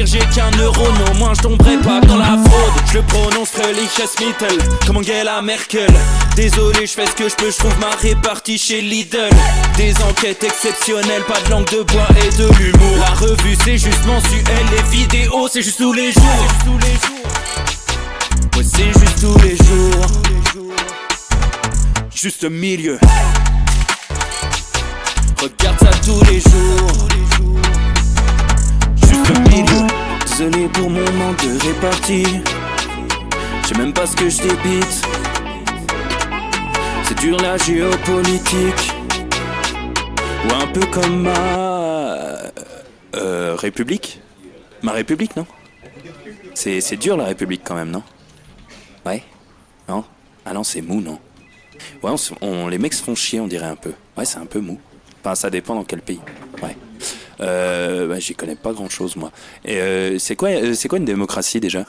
réfléchir, j'ai qu'un euro, non, moi je tomberai pas dans la fraude. Je le prononce Lichesmittel, comme Angela Merkel. Désolé, je fais ce que je peux, je trouve ma répartie chez Lidl. Des enquêtes exceptionnelles, pas de langue de bois et de l'humour. La revue c'est juste mensuel, les vidéos c'est juste tous les jours. Ouais, c'est juste tous les jours. Juste milieu. Regarde ça tous les jours. Juste milieu. Désolé pour mon manque de répartie. Je sais même pas ce que je débite. C'est dur la géopolitique. Ou un peu comme ma... République. Ma République, non? C'est dur la République quand même, non? Ouais? Non? Ah non, c'est mou, non? Ouais, les mecs se font chier, on dirait un peu. Ouais, c'est un peu mou. Enfin, ça dépend dans quel pays. Ouais. J'y connais pas grand chose, moi. Et c'est quoi une démocratie déjà?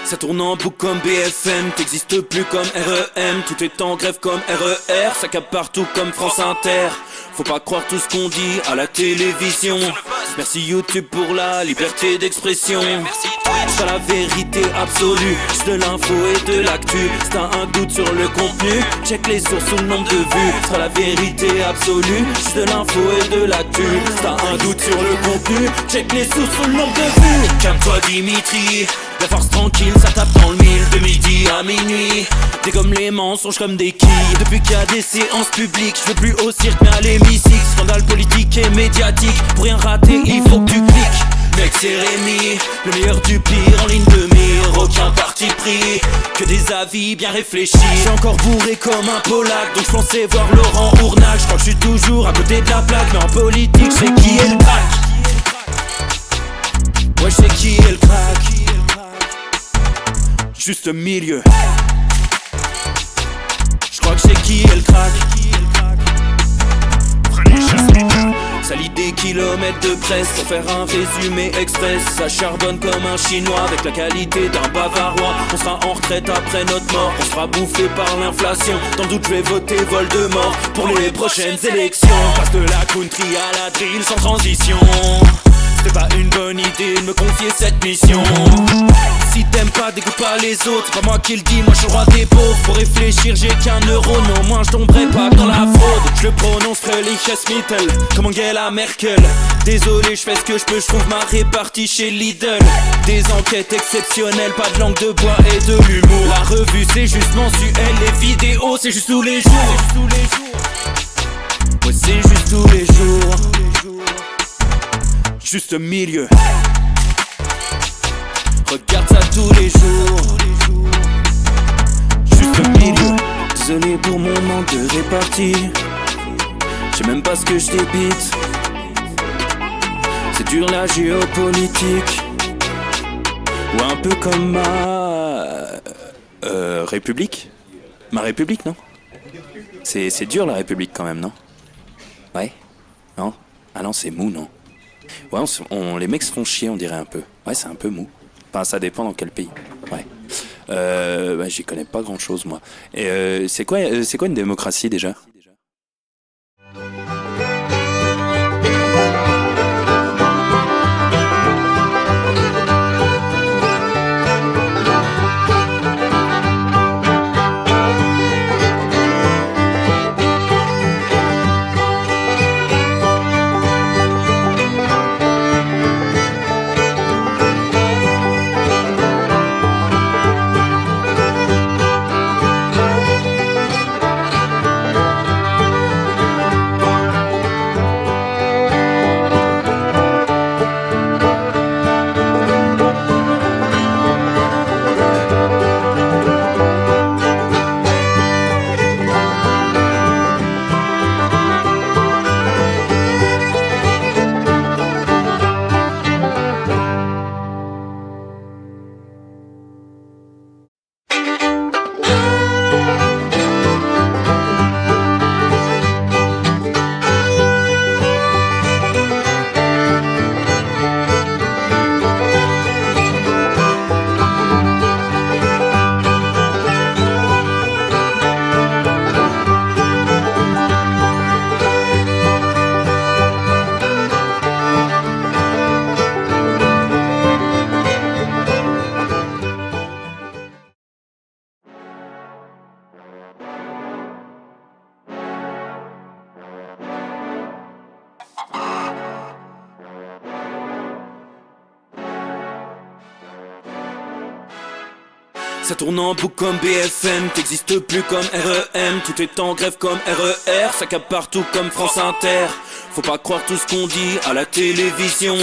Ça tourne en boucle comme BFM, t'existes plus comme REM. Tout est en grève comme RER, ça capte partout comme France Inter. Faut pas croire tout ce qu'on dit à la télévision. Merci YouTube pour la liberté d'expression. C'est la vérité absolue, juste de l'info et de l'actu. Si t'as un doute sur le contenu, check les sources ou le nombre de vues. C'est la vérité absolue, juste de l'info et de l'actu. Si t'as un doute sur le contenu, check les sources ou le nombre de vues. Calme-toi Dimitri, la force tranquille, ça tape dans le mille. De midi à minuit, dégomme les mensonges comme des quilles. Depuis qu'il y a des séances publiques, je veux plus au cirque mais à l'hémicycle. Scandale politique et médiatique, pour rien rater il faut que tu cliques. Mec c'est Rémi, le meilleur du pire en ligne de mire. Aucun parti pris, que des avis bien réfléchis. J'suis encore bourré comme un Polac, donc j'pensais voir Laurent Ournac. J'crois que j'suis toujours à côté de la plaque, mais en politique j'sais qui est le crack. Ouais j'sais qui est le crack. Juste milieu. J'crois que j'sais qui est le crack. Ça lit des kilomètres de presse pour faire un résumé express. Ça charbonne comme un chinois avec la qualité d'un bavarois. On sera en retraite après notre mort, on sera bouffé par l'inflation. Dans le doute je vais voter Voldemort pour les prochaines élections. Passe de la country à la drill sans transition. C'était pas une bonne idée de me confier cette mission. Si t'aimes pas, dégoûte pas les autres. C'est pas moi qui le dis, moi je suis le roi des pauvres. Pour réfléchir, j'ai qu'un euro, non, moi je tomberai pas dans la fraude. Je le prononce Lichesmittel, comme Angela Merkel. Désolé, je fais ce que je peux, je trouve ma répartie chez Lidl. Des enquêtes exceptionnelles, pas de langue de bois et de l'humour. La revue c'est juste mensuel, les vidéos c'est juste tous les jours. Ouais, c'est juste tous les jours. Juste milieu. Regarde ça tous les jours. Juste milieu. Désolé pour mon manque de répartie. Je sais même pas ce que je débite. C'est dur la géopolitique. Ou un peu comme ma... République? Ma République, non? C'est dur la République quand même, non? Ouais? Non? Ah non, c'est mou, non? Ouais, les mecs se font chier, on dirait un peu. Ouais, c'est un peu mou. Enfin, ça dépend dans quel pays. Ouais. Bah, j'y connais pas grand chose, moi. Et c'est quoi une démocratie déjà? Ça tourne en boucle comme BFM, t'existes plus comme REM. Tout est en grève comme RER, ça capte partout comme France Inter. Faut pas croire tout ce qu'on dit à la télévision.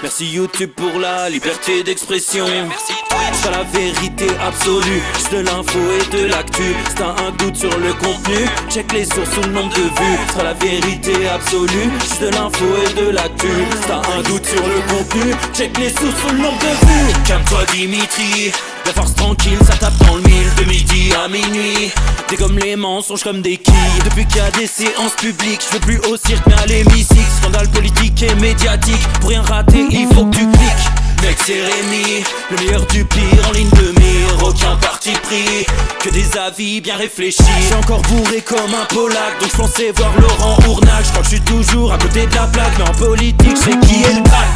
Merci YouTube pour la liberté d'expression. C'est pas la vérité absolue, juste de l'info et de l'actu. Si t'as un doute sur le contenu, check les sources ou le nombre de vues. C'est pas la vérité absolue, juste de l'info et de l'actu. Si t'as un doute sur le contenu, check les sources ou le nombre de vues. Calme-toi Dimitri, la force tranquille, ça tape dans le mille. De midi à minuit, dégomme les mensonges comme des quilles. Depuis qu'il y a des séances publiques, je veux plus au cirque mais à l'hémicycle. Scandale politique et médiatique, pour rien rater il faut que tu cliques. Mec c'est Rémi, le meilleur du pire en ligne de mire. Aucun parti pris, que des avis bien réfléchis. J'suis encore bourré comme un Polac, donc j'pensais voir Laurent Ournac. J'crois que j'suis toujours à côté de la plaque, mais en politique j'sais qui est le crack.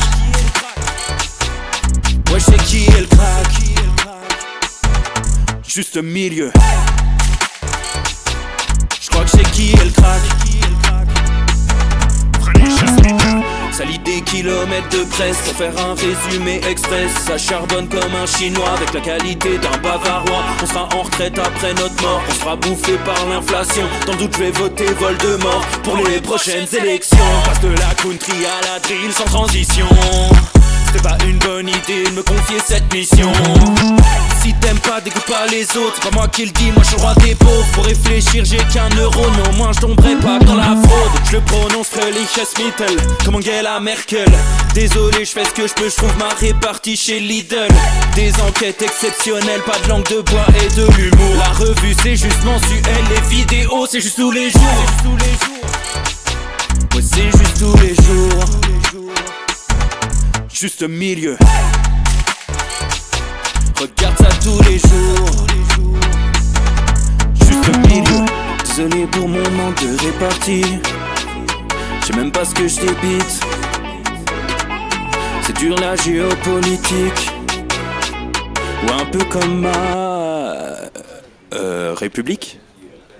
Ouais j'sais qui est le crack. Juste milieu. J'crois que j'sais qui est le crack. Ça lit des kilomètres de presse pour faire un résumé express. Ça charbonne comme un chinois avec la qualité d'un bavarois. On sera en retraite après notre mort, on sera bouffé par l'inflation. Dans le doute je vais voter Voldemort pour les prochaines élections. Passe de la country à la drill sans transition. C'était pas une bonne idée de me confier cette mission. Si t'aimes pas, dégoûte pas les autres. C'est pas moi qui le dis, moi je suis le roi des pauvres. Pour réfléchir j'ai qu'un euro, mais au moins je tomberai pas dans la fraude. Je le prononce Friedrich Mittel, comme Angela Merkel. Désolé, je fais ce que je peux, je trouve ma répartie chez Lidl. Des enquêtes exceptionnelles, pas de langue de bois et de l'humour. La revue c'est juste mensuel, les vidéos c'est juste tous les jours. Ouais c'est juste tous les jours. Juste milieu. Regarde ça tous les jours. Juste milieu. Désolé pour mon manque de répartie. Je sais même pas ce que je débite. C'est dur la géopolitique. Ou un peu comme ma République.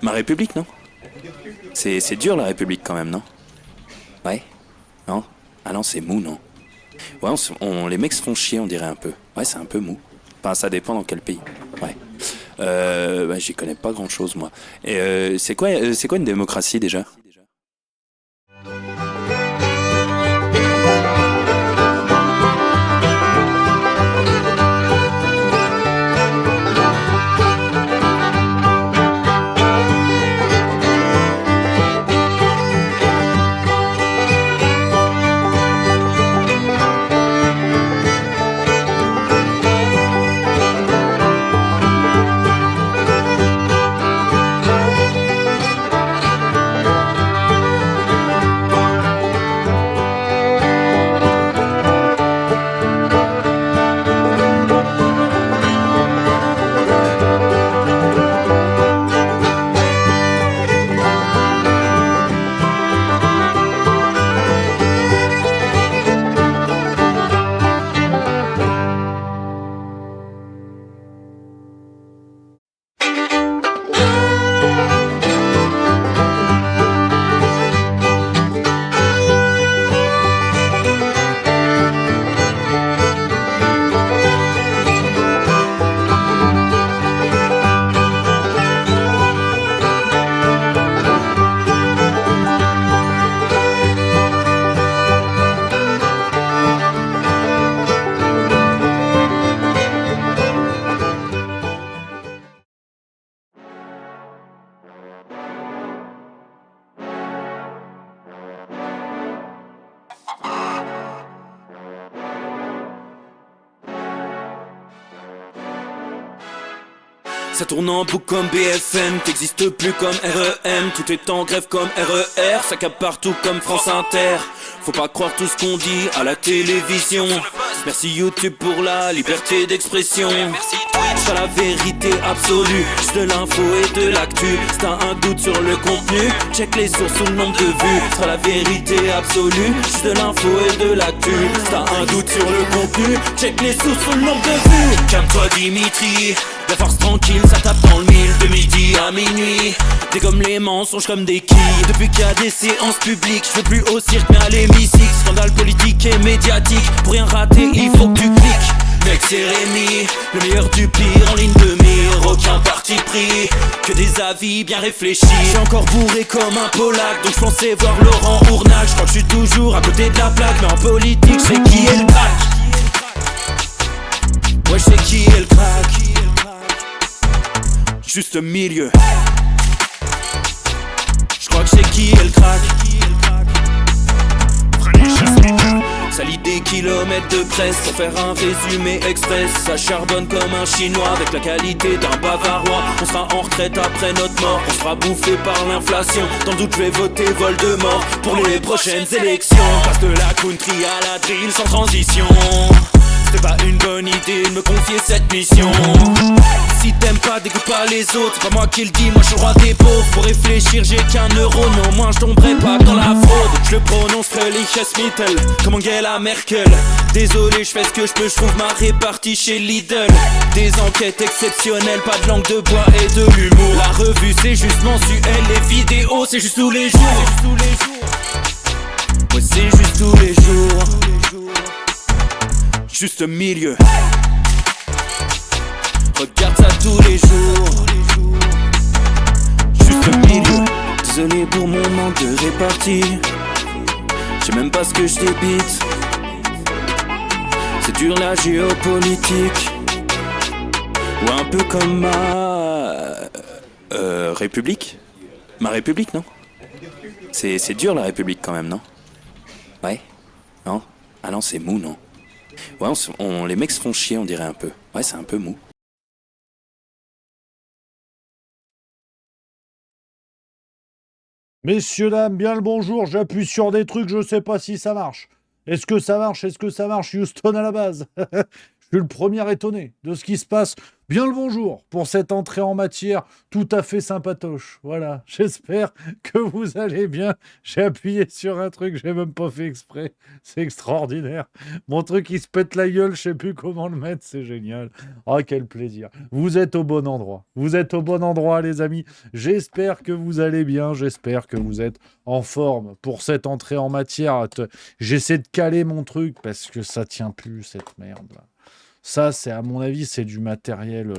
Ma République, non? C'est dur la République quand même, non? Ouais? Non? Ah non, c'est mou, non? Ouais, les mecs se font chier, on dirait un peu. Ouais, c'est un peu mou. Enfin, ça dépend dans quel pays. Ouais. Bah, j'y connais pas grand chose, moi. Et c'est quoi une démocratie déjà? Ça tourne en boucle comme BFM, t'existes plus comme REM. Tout est en grève comme RER, ça capte partout comme France Inter. Faut pas croire tout ce qu'on dit à la télévision. Merci YouTube pour la liberté d'expression. C'est pas la vérité absolue, juste de l'info et de l'actu. Si t'as un doute sur le contenu, check les sources ou le nombre de vues. C'est pas la vérité absolue, juste de l'info et de l'actu. Si t'as un doute sur le contenu, check les sources ou le nombre de vues. Calme-toi Dimitri, la force tranquille, ça tape dans le mille. De midi à minuit, t'es comme les mensonges comme des quilles. Depuis qu'il y a des séances publiques, je veux plus au cirque mais à l'hémicycle. Scandale politique et médiatique, pour rien rater il faut que tu cliques. Mec c'est Rémi, le meilleur du pire en ligne de mire. Aucun parti pris, que des avis bien réfléchis. J'suis encore bourré comme un Polac, donc j'pensais voir Laurent Ournac. J'crois que j'suis toujours à côté de la plaque, mais en politique j'sais qui est le crack. Ouais j'sais qui est le crack. Juste milieu. J'crois que c'est qui est le crack. Ça lit des kilomètres de presse pour faire un résumé express. Ça charbonne comme un chinois avec la qualité d'un bavarois. On sera en retraite après notre mort, on sera bouffé par l'inflation. Dans le doute je vais voter Voldemort pour les prochaines élections. Passe de la country à la drill sans transition. C'était pas une bonne idée de me confier cette mission. Si t'aimes pas, dégoûte pas les autres. C'est pas moi qui le dis, moi je suis roi des pauvres. Pour réfléchir, j'ai qu'un euro, non, moi je tomberai pas dans la fraude. Je le prononce Fröhliches Mittel, comme Angela Merkel. Désolé, je fais ce que je peux, je trouve ma répartie chez Lidl. Des enquêtes exceptionnelles, pas de langue de bois et de l'humour. La revue c'est juste mensuel, les vidéos c'est juste tous les jours. Ouais, c'est juste tous les jours. Juste milieu. Regarde ça tous les jours. Juste milieu. Désolé pour mon manque de répartie. Je sais même pas ce que je débite. C'est dur la géopolitique. Ou un peu comme ma République. Ma République, non? C'est dur la République quand même, non? Ouais? Non? Ah non, c'est mou, non? Ouais, les mecs se font chier, on dirait un peu. Ouais, c'est un peu mou. Messieurs, dames, bien le bonjour. J'appuie sur des trucs, je sais pas si ça marche. Est-ce que ça marche? Est-ce que ça marche? Houston à la base. Je suis le premier étonné de ce qui se passe. Bien le bonjour pour cette entrée en matière tout à fait sympatoche. Voilà, j'espère que vous allez bien. J'ai appuyé sur un truc, j'ai même pas fait exprès. C'est extraordinaire. Mon truc, il se pète la gueule, je sais plus comment le mettre, c'est génial. Oh, quel plaisir. Vous êtes au bon endroit. Vous êtes au bon endroit, les amis. J'espère que vous allez bien. J'espère que vous êtes en forme pour cette entrée en matière. J'essaie de caler mon truc parce que ça tient plus, cette merde-là. Ça, c'est à mon avis, c'est du matériel.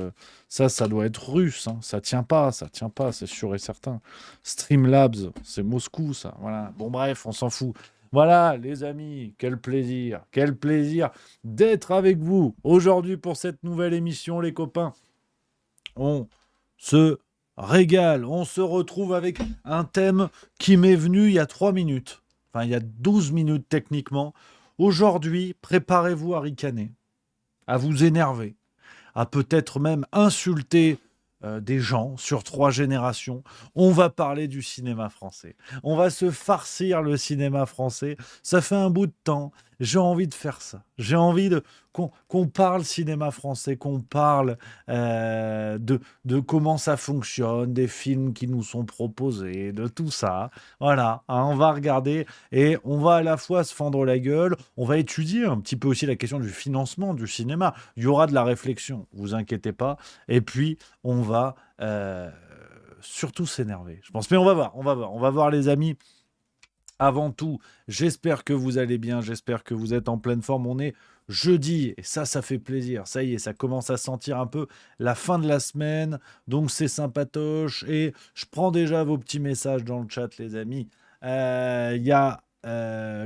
Ça doit être russe. Hein. Ça tient pas, c'est sûr et certain. Streamlabs, c'est Moscou, ça. Voilà. Bon, bref, on s'en fout. Voilà, les amis, quel plaisir d'être avec vous aujourd'hui pour cette nouvelle émission, les copains. On se régale, on se retrouve avec un thème qui m'est venu il y a 3 minutes. Enfin, il y a 12 minutes techniquement. Aujourd'hui, préparez-vous à ricaner, à vous énerver, à peut-être même insulter des gens sur 3 générations. On va parler du cinéma français. On va se farcir le cinéma français. Ça fait un bout de temps. J'ai envie de faire ça. J'ai envie qu'on parle cinéma français, qu'on parle de comment ça fonctionne, des films qui nous sont proposés, de tout ça. Voilà, hein, on va regarder et on va à la fois se fendre la gueule, on va étudier un petit peu aussi la question du financement du cinéma. Il y aura de la réflexion, vous inquiétez pas. Et puis, on va surtout s'énerver, je pense. Mais on va voir les amis. Avant tout, j'espère que vous allez bien, j'espère que vous êtes en pleine forme. On est jeudi et ça fait plaisir. Ça y est, ça commence à sentir un peu la fin de la semaine, donc c'est sympatoche. Et je prends déjà vos petits messages dans le chat, les amis. Il y a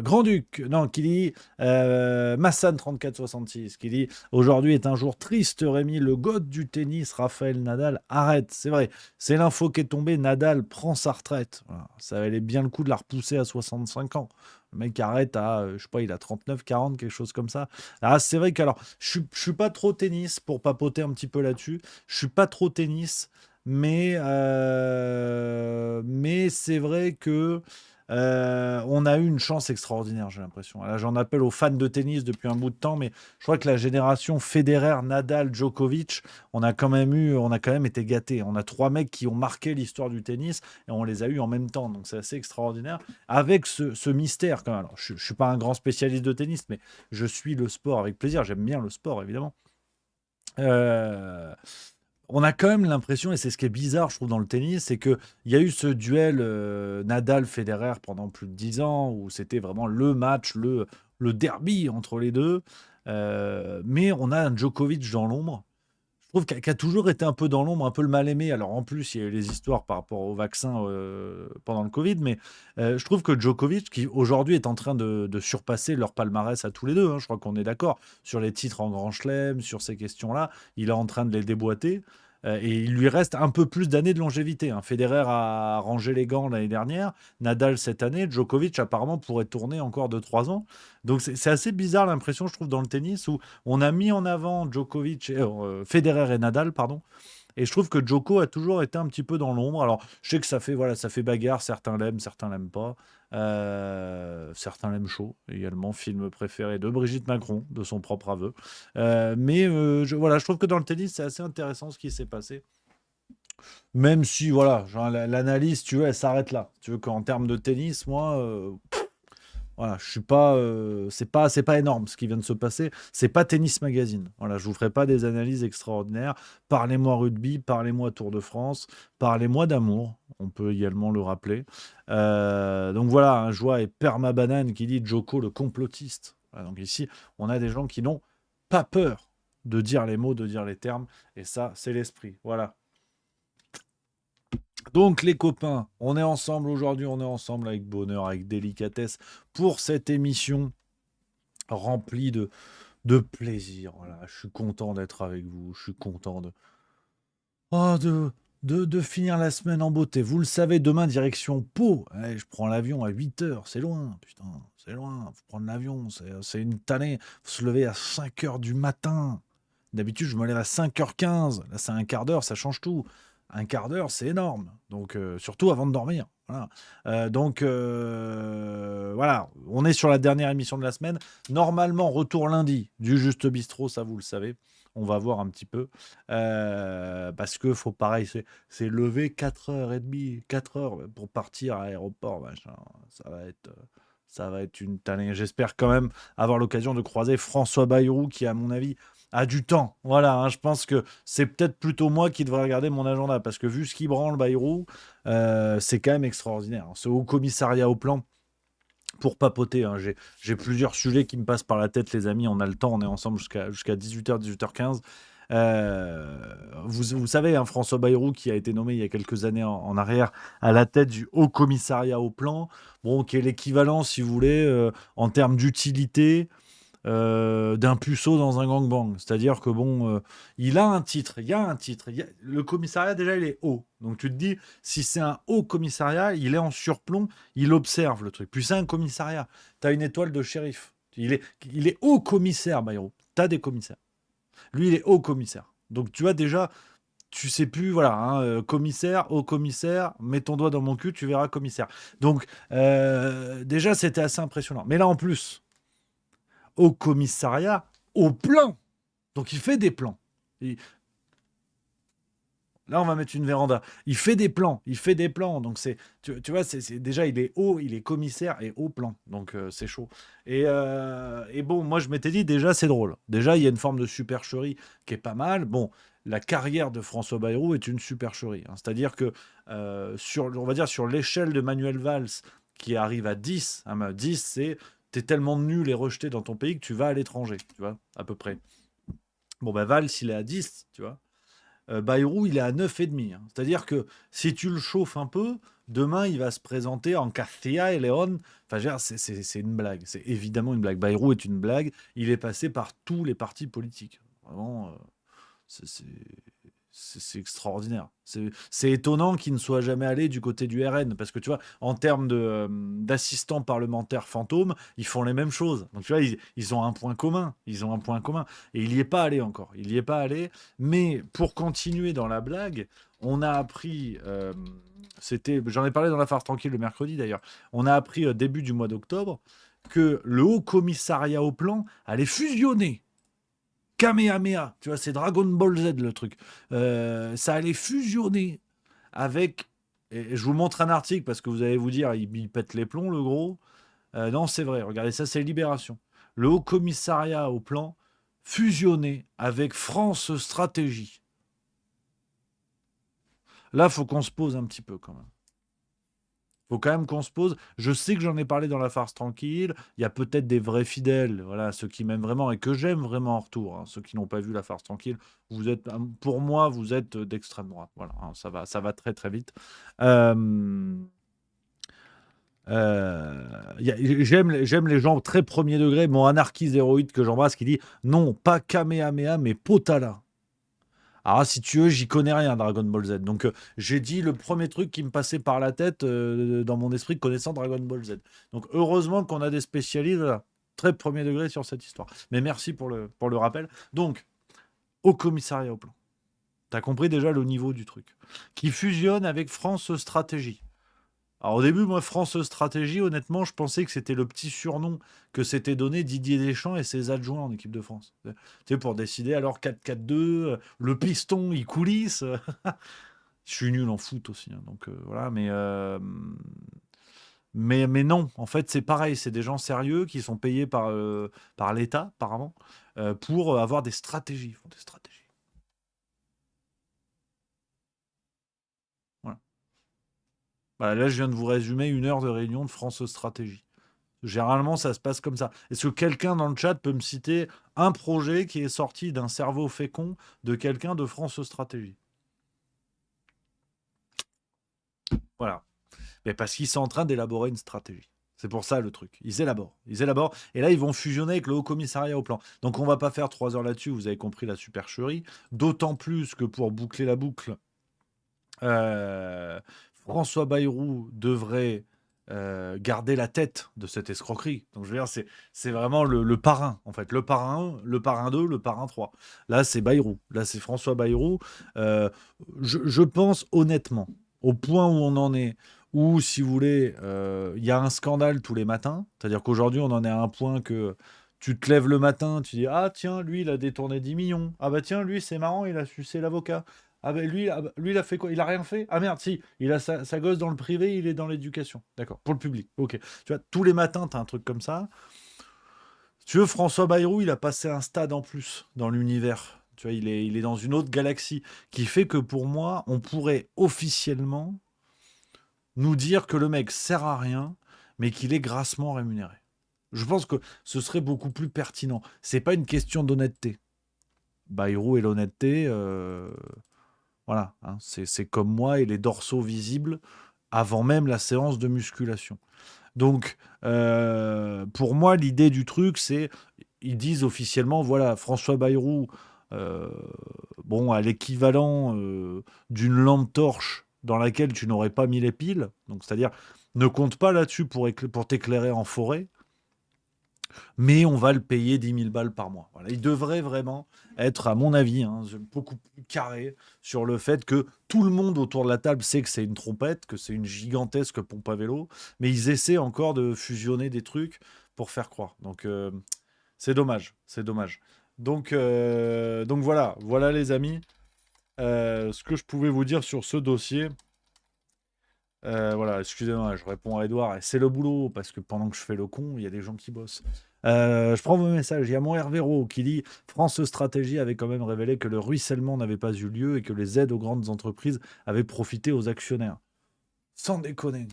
Grand-Duc, non, qui dit Massan 3466, qui dit aujourd'hui est un jour triste, Rémi, le god du tennis, Raphaël Nadal, arrête. C'est vrai, c'est l'info qui est tombée, Nadal prend sa retraite. Voilà. Ça valait bien le coup de la repousser à 65 ans. Le mec arrête à, je sais pas, il a 39, 40, quelque chose comme ça. Ah, c'est vrai qu'alors, je suis pas trop tennis, pour papoter un petit peu là-dessus, je suis pas trop tennis, mais c'est vrai que on a eu une chance extraordinaire, j'ai l'impression. Là, j'en appelle aux fans de tennis depuis un bout de temps, mais je crois que la génération Federer, Nadal, Djokovic, on a quand même été gâtés. On a trois mecs qui ont marqué l'histoire du tennis et on les a eus en même temps. Donc c'est assez extraordinaire. Avec ce mystère, quand même. Alors, je ne suis pas un grand spécialiste de tennis, mais je suis le sport avec plaisir. J'aime bien le sport, évidemment. Euh, on a quand même l'impression, et c'est ce qui est bizarre, je trouve, dans le tennis, c'est qu'il y a eu ce duel Nadal-Federer pendant plus de 10 ans, où c'était vraiment le match, le derby entre les deux. Mais on a un Djokovic dans l'ombre. Je trouve qu'il a toujours été un peu dans l'ombre, un peu le mal-aimé. Alors en plus, il y a eu les histoires par rapport au vaccin pendant le Covid, mais je trouve que Djokovic, qui aujourd'hui est en train de surpasser leur palmarès à tous les deux, hein, je crois qu'on est d'accord, sur les titres en Grand Chelem, sur ces questions-là, il est en train de les déboîter. Et il lui reste un peu plus d'années de longévité, hein. Federer a rangé les gants l'année dernière, Nadal cette année, Djokovic apparemment pourrait tourner encore de 3 ans. Donc c'est assez bizarre l'impression, je trouve, dans le tennis, où on a mis en avant Federer et Nadal, pardon. Et je trouve que Djoko a toujours été un petit peu dans l'ombre. Alors, je sais que voilà, ça fait bagarre. Certains l'aiment pas. Certains l'aiment chaud. Également, film préféré de Brigitte Macron, de son propre aveu. Voilà, je trouve que dans le tennis, c'est assez intéressant ce qui s'est passé. Même si, voilà, genre, l'analyse, tu veux, elle s'arrête là. Tu veux qu'en termes de tennis, moi, voilà, je suis pas, c'est pas énorme ce qui vient de se passer. C'est pas Tennis Magazine. Voilà, je vous ferai pas des analyses extraordinaires. Parlez-moi rugby, parlez-moi Tour de France, parlez-moi d'amour. On peut également le rappeler. Donc voilà, un joie et Perma Banane qui dit Joko le complotiste. Voilà, donc ici, on a des gens qui n'ont pas peur de dire les mots, de dire les termes, et ça, c'est l'esprit. Voilà. Donc les copains, on est ensemble aujourd'hui, on est ensemble avec bonheur, avec délicatesse pour cette émission remplie de plaisir. Voilà, je suis content d'être avec vous, je suis content oh, de finir la semaine en beauté. Vous le savez, demain, direction Pau. Ouais, je prends l'avion à 8 heures, c'est loin, putain, c'est loin. Faut prendre l'avion, c'est une tannée. Faut se lever à 5 heures du matin. D'habitude, je me lève à 5h15. Là, c'est un quart d'heure, ça change tout. Un quart d'heure, c'est énorme. Donc, surtout avant de dormir. Voilà. Voilà, on est sur la dernière émission de la semaine. Normalement, retour lundi du Juste Bistrot, ça vous le savez. On va voir un petit peu. Parce que faut pareil, c'est lever 4h30, 4 heures pour partir à l'aéroport. Machin. Ça va être une tannée. J'espère quand même avoir l'occasion de croiser François Bayrou, qui, à mon avis, a du temps. Voilà, hein, je pense que c'est peut-être plutôt moi qui devrais regarder mon agenda, parce que vu ce qui branle Bayrou, c'est quand même extraordinaire. Ce haut commissariat au plan, pour papoter, hein, j'ai plusieurs sujets qui me passent par la tête, les amis. On a le temps, on est ensemble jusqu'à 18h, 18h15. Vous savez, hein, François Bayrou, qui a été nommé il y a quelques années en arrière à la tête du Haut Commissariat au Plan, bon, qui est l'équivalent, si vous voulez, en termes d'utilité, d'un puceau dans un gangbang. C'est-à-dire que bon, il a un titre, il y a un titre. Le commissariat, déjà, il est haut. Donc tu te dis, si c'est un haut commissariat, il est en surplomb, il observe le truc. Puis c'est un commissariat. Tu as une étoile de shérif. Il est haut commissaire, Bayrou. Tu as des commissaires. Lui, il est haut commissaire. Donc tu vois déjà, tu sais plus, voilà, hein, commissaire, haut commissaire, mets ton doigt dans mon cul, tu verras commissaire. Donc déjà, c'était assez impressionnant. Mais là, en plus, au commissariat, au plan. Donc il fait des plans. Et là, on va mettre une véranda. Il fait des plans. Il fait des plans. Donc tu vois, déjà, il est haut, il est commissaire et haut plan. Donc c'est chaud. Et bon, moi, je m'étais dit, déjà, c'est drôle. Déjà, il y a une forme de supercherie qui est pas mal. Bon, la carrière de François Bayrou est une supercherie, hein. C'est-à-dire que, on va dire, sur l'échelle de Manuel Valls, qui arrive à 10, hein, 10, c'est t'es tellement nul et rejeté dans ton pays que tu vas à l'étranger, tu vois, à peu près. Bon, ben Valls, il est à 10, tu vois. Bayrou, il est à 9,5, hein. C'est-à-dire que si tu le chauffes un peu, Demain, il va se présenter en Castilla et León. Enfin, je veux dire, c'est une blague. C'est évidemment une blague. Bayrou est une blague. Il est passé par tous les partis politiques. Vraiment, c'est c'est- c'est extraordinaire. C'est étonnant qu'il ne soit jamais allé du côté du RN. Parce que tu vois, en termes d'assistants parlementaires fantômes, ils font les mêmes choses. Donc tu vois, ils ont un point commun. Ils ont un point commun. Et il n'y est pas allé encore. Il n'y est pas allé. Mais pour continuer dans la blague, on a appris. J'en ai parlé dans la Phare Tranquille le mercredi d'ailleurs. On a appris début du mois d'octobre que le Haut Commissariat au Plan allait fusionner. Kamehameha, tu vois, c'est Dragon Ball Z le truc. Ça allait fusionner avec. Et je vous montre un article parce que vous allez vous dire, il pète les plombs, le gros. Non, c'est vrai, regardez, ça c'est Libération. Le Haut Commissariat au Plan fusionné avec France Stratégie. Là, faut qu'on se pose un petit peu quand même. Faut quand même qu'on se pose. Je sais que j'en ai parlé dans la farce tranquille. Il y a peut-être des vrais fidèles, voilà, ceux qui m'aiment vraiment et que j'aime vraiment en retour. Hein, ceux qui n'ont pas vu la farce tranquille, vous êtes, pour moi, vous êtes d'extrême droite. Voilà, hein, ça va très très vite. Euh, j'aime les gens très premier degré. Mon anarchiste héroïde que j'embrasse qui dit non, pas Kamehameha, mais Potala. Alors, si tu veux, j'y connais rien, Dragon Ball Z. Donc, j'ai dit le premier truc qui me passait par la tête dans mon esprit connaissant Dragon Ball Z. Donc, heureusement qu'on a des spécialistes, voilà, très premier degré sur cette histoire. Mais merci pour le rappel. Donc, au commissariat au plan. T'as compris déjà le niveau du truc. Qui fusionne avec France Stratégie. Alors au début, moi, France Stratégie, honnêtement, je pensais que c'était le petit surnom que s'était donné Didier Deschamps et ses adjoints en équipe de France. Tu sais, pour décider alors 4-4-2, le piston, il coulisse. Je suis nul en foot aussi, hein, donc voilà, mais non, en fait, c'est pareil, c'est des gens sérieux qui sont payés par l'État, apparemment, pour avoir des stratégies. Ils font des stratégies. Voilà. Voilà, là, je viens de vous résumer 1 heure de réunion de France Stratégie. Généralement, ça se passe comme ça. Est-ce que quelqu'un dans le chat peut me citer un projet qui est sorti d'un cerveau fécond de quelqu'un de France Stratégie? Voilà. Mais parce qu'ils sont en train d'élaborer une stratégie. C'est pour ça le truc. Ils élaborent. Ils élaborent. Et là, ils vont fusionner avec le Haut Commissariat au Plan. Donc, on va pas faire 3 heures là-dessus. Vous avez compris la supercherie. D'autant plus que pour boucler la boucle, euh, François Bayrou devrait garder la tête de cette escroquerie. Donc, je veux dire, c'est vraiment le parrain, en fait. Le parrain 1, le parrain 2, le parrain 3. Là, c'est Bayrou. Là, c'est François Bayrou. Euh, je pense honnêtement, au point où on en est, où, si vous voulez, il y a un scandale tous les matins. C'est-à-dire qu'aujourd'hui, on en est à un point que tu te lèves le matin, tu dis ah tiens, lui, il a détourné 10 millions. Ah bah tiens, lui, c'est marrant, il a sucé l'avocat. Ah bah, lui, il a fait quoi? Il a rien fait? Ah merde, si, il a sa gosse dans le privé, il est dans l'éducation. D'accord, pour le public. Ok. Tu vois, tous les matins, tu as un truc comme ça. Si tu veux, François Bayrou, il a passé un stade en plus dans l'univers. Tu vois, il est dans une autre galaxie qui fait que pour moi, on pourrait officiellement nous dire que le mec sert à rien, mais qu'il est grassement rémunéré. Je pense que ce serait beaucoup plus pertinent. C'est pas une question d'honnêteté. Bayrou et l'honnêteté, voilà, hein, c'est comme moi et les dorsaux visibles avant même la séance de musculation. Donc, pour moi, l'idée du truc, c'est, ils disent officiellement, voilà, François Bayrou, euh, bon, à l'équivalent d'une lampe torche dans laquelle tu n'aurais pas mis les piles, donc c'est-à-dire, ne compte pas là-dessus pour t'éclairer en forêt, mais on va le payer 10 000 balles par mois. Voilà. Il devrait vraiment être, à mon avis, hein, beaucoup plus carré sur le fait que tout le monde autour de la table sait que c'est une trompette, que c'est une gigantesque pompe à vélo, mais ils essaient encore de fusionner des trucs pour faire croire. Donc, c'est dommage, c'est dommage. Donc voilà les amis, ce que je pouvais vous dire sur ce dossier. Voilà, excusez-moi, je réponds à Edouard. Et c'est le boulot, parce que pendant que je fais le con, il y a des gens qui bossent. Je prends vos messages. Il y a mon Hervéro qui dit France Stratégie avait quand même révélé que le ruissellement n'avait pas eu lieu et que les aides aux grandes entreprises avaient profité aux actionnaires. Sans déconner.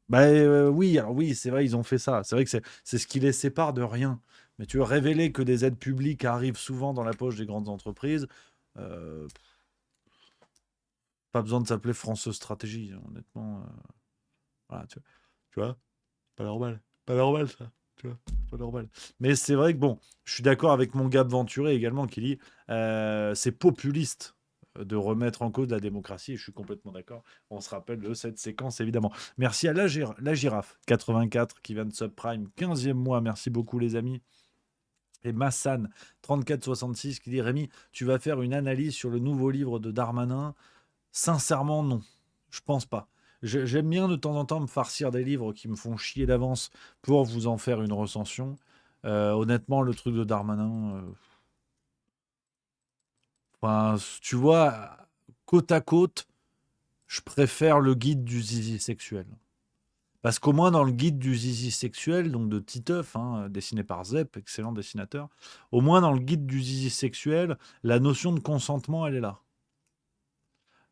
Bah oui, alors oui, c'est vrai, ils ont fait ça. C'est vrai que c'est ce qui les sépare de rien. Mais tu veux révéler que des aides publiques arrivent souvent dans la poche des grandes entreprises, euh, pas besoin de s'appeler France Stratégie, honnêtement. Voilà, tu vois, pas normal. Pas normal, ça. Tu vois, pas normal. Mais c'est vrai que bon, je suis d'accord avec mon Gab Venturé également qui dit c'est populiste de remettre en cause la démocratie. Et je suis complètement d'accord. On se rappelle de cette séquence, évidemment. Merci à la girafe 84 qui vient de Subprime, 15e mois. Merci beaucoup, les amis. Et Massan 3466 qui dit Rémi, tu vas faire une analyse sur le nouveau livre de Darmanin? Sincèrement, non. Je pense pas. J'aime bien de temps en temps me farcir des livres qui me font chier d'avance pour vous en faire une recension. Honnêtement, le truc de Darmanin, enfin, tu vois, côte à côte, je préfère le guide du zizi sexuel. Parce qu'au moins dans le guide du zizi sexuel, donc de Titeuf, hein, dessiné par Zep, excellent dessinateur, au moins dans le guide du zizi sexuel, la notion de consentement, elle est là.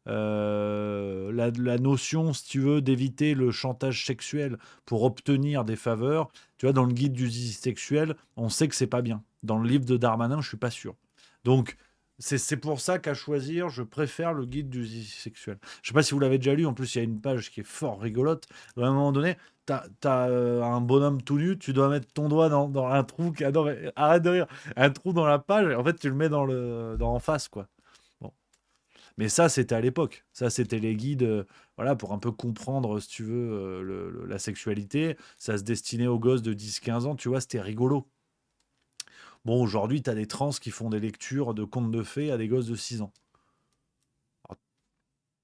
La notion, si tu veux, d'éviter le chantage sexuel pour obtenir des faveurs, tu vois, dans le guide du zizi sexuel, on sait que c'est pas bien. Dans le livre de Darmanin, je suis pas sûr. Donc, c'est pour ça qu'à choisir, je préfère le guide du zizi sexuel. Je sais pas si vous l'avez déjà lu, en plus, il y a une page qui est fort rigolote. À un moment donné, t'as un bonhomme tout nu, tu dois mettre ton doigt dans un trou. Non, mais arrête de rire. Un trou dans la page, et en fait, tu le mets en face, quoi. Bon. Mais ça, c'était à l'époque. Ça, c'était les guides, voilà, pour un peu comprendre, si tu veux, la sexualité. Ça se destinait aux gosses de 10-15 ans, tu vois, c'était rigolo. Bon, aujourd'hui, tu as des trans qui font des lectures de contes de fées à des gosses de 6 ans. Alors,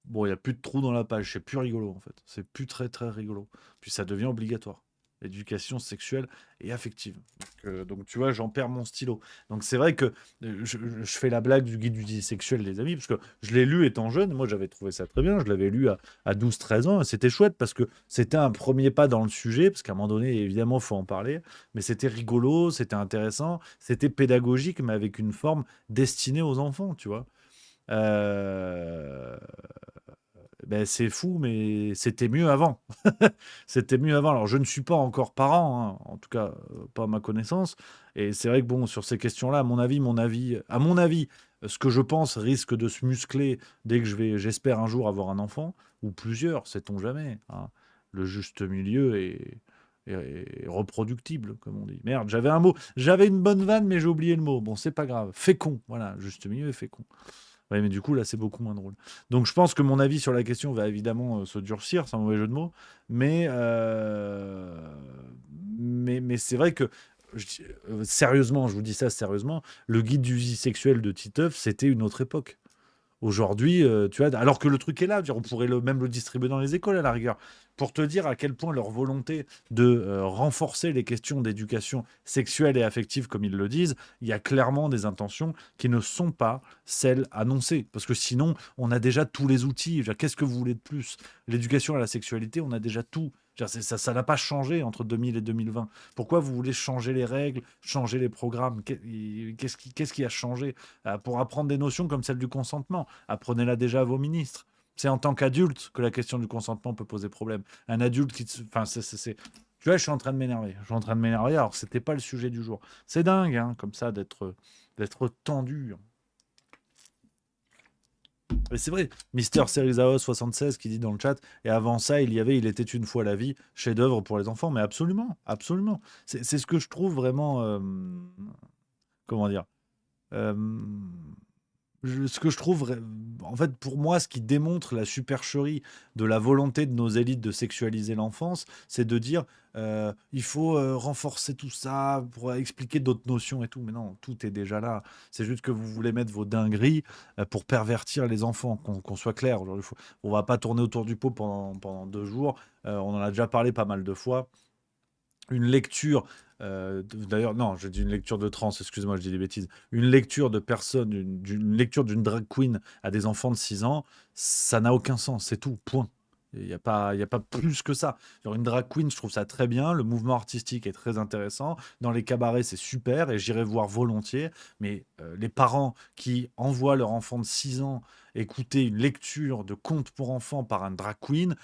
bon, il n'y a plus de trous dans la page, c'est plus rigolo, en fait. C'est plus très, très rigolo. Puis ça devient obligatoire. Éducation sexuelle et affective. Donc, tu vois, j'en perds mon stylo. Donc c'est vrai que je fais la blague du guide du dit sexuel, les amis, parce que je l'ai lu étant jeune. Moi, j'avais trouvé ça très bien. Je l'avais lu à 12-13 ans. Et c'était chouette parce que c'était un premier pas dans le sujet, parce qu'à un moment donné, évidemment, il faut en parler. Mais c'était rigolo, c'était intéressant, c'était pédagogique, mais avec une forme destinée aux enfants, tu vois. Euh, Ben, c'est fou, mais c'était mieux avant. C'était mieux avant. Alors, je ne suis pas encore parent, hein, en tout cas, pas à ma connaissance. Et c'est vrai que, bon, sur ces questions-là, à mon avis, ce que je pense risque de se muscler dès que j'espère un jour avoir un enfant, ou plusieurs, sait-on jamais, hein. Le juste milieu est reproductible, comme on dit. Merde, j'avais un mot. J'avais une bonne vanne, mais j'ai oublié le mot. Bon, c'est pas grave. Fécond, voilà, juste milieu et fécond. Ouais, mais du coup, là, c'est beaucoup moins drôle. Donc, je pense que mon avis sur la question va évidemment se durcir, c'est un mauvais jeu de mots. Mais, mais c'est vrai que, sérieusement, je vous dis ça sérieusement, le guide du sexuel de Titeuf, c'était une autre époque. Aujourd'hui, tu vois, alors que le truc est là, on pourrait même le distribuer dans les écoles à la rigueur, pour te dire à quel point leur volonté de renforcer les questions d'éducation sexuelle et affective, comme ils le disent, il y a clairement des intentions qui ne sont pas celles annoncées. Parce que sinon, on a déjà tous les outils. Je veux dire, qu'est-ce que vous voulez de plus? L'éducation à la sexualité, on a déjà tout. Je veux dire, ça n'a pas changé entre 2000 et 2020. Pourquoi vous voulez changer les règles, changer les programmes? Qu'est-ce qui a changé pour apprendre des notions comme celle du consentement? Apprenez-la déjà à vos ministres. C'est en tant qu'adulte que la question du consentement peut poser problème. Un adulte qui... Enfin, tu vois, je suis en train de m'énerver. Je suis en train de m'énerver alors que c'était pas le sujet du jour. C'est dingue, hein, comme ça, d'être tendu. Et c'est vrai, Mister Serizaos 76 qui dit dans le chat, et avant ça, Il était une fois la vie, chef-d'œuvre pour les enfants. Mais absolument, absolument. C'est ce que je trouve vraiment... comment dire euh, ce que je trouve, en fait, pour moi, ce qui démontre la supercherie de la volonté de nos élites de sexualiser l'enfance, c'est de dire il faut renforcer tout ça pour expliquer d'autres notions et tout. Mais non, tout est déjà là. C'est juste que vous voulez mettre vos dingueries pour pervertir les enfants, qu'on soit clair. Aujourd'hui, on va pas tourner autour du pot pendant 2 jours. On en a déjà parlé pas mal de fois. Une lecture, d'ailleurs, non, je dis une lecture de trans, excuse-moi, je dis des bêtises. Une lecture de personne, une lecture d'une drag queen à des enfants de 6 ans, ça n'a aucun sens, c'est tout, point. Il y a pas plus que ça. Genre une drag queen, je trouve ça très bien. Le mouvement artistique est très intéressant. Dans les cabarets, c'est super et j'irai voir volontiers. Mais les parents qui envoient leur enfant de 6 ans écouter une lecture de contes pour enfants par un drag queen,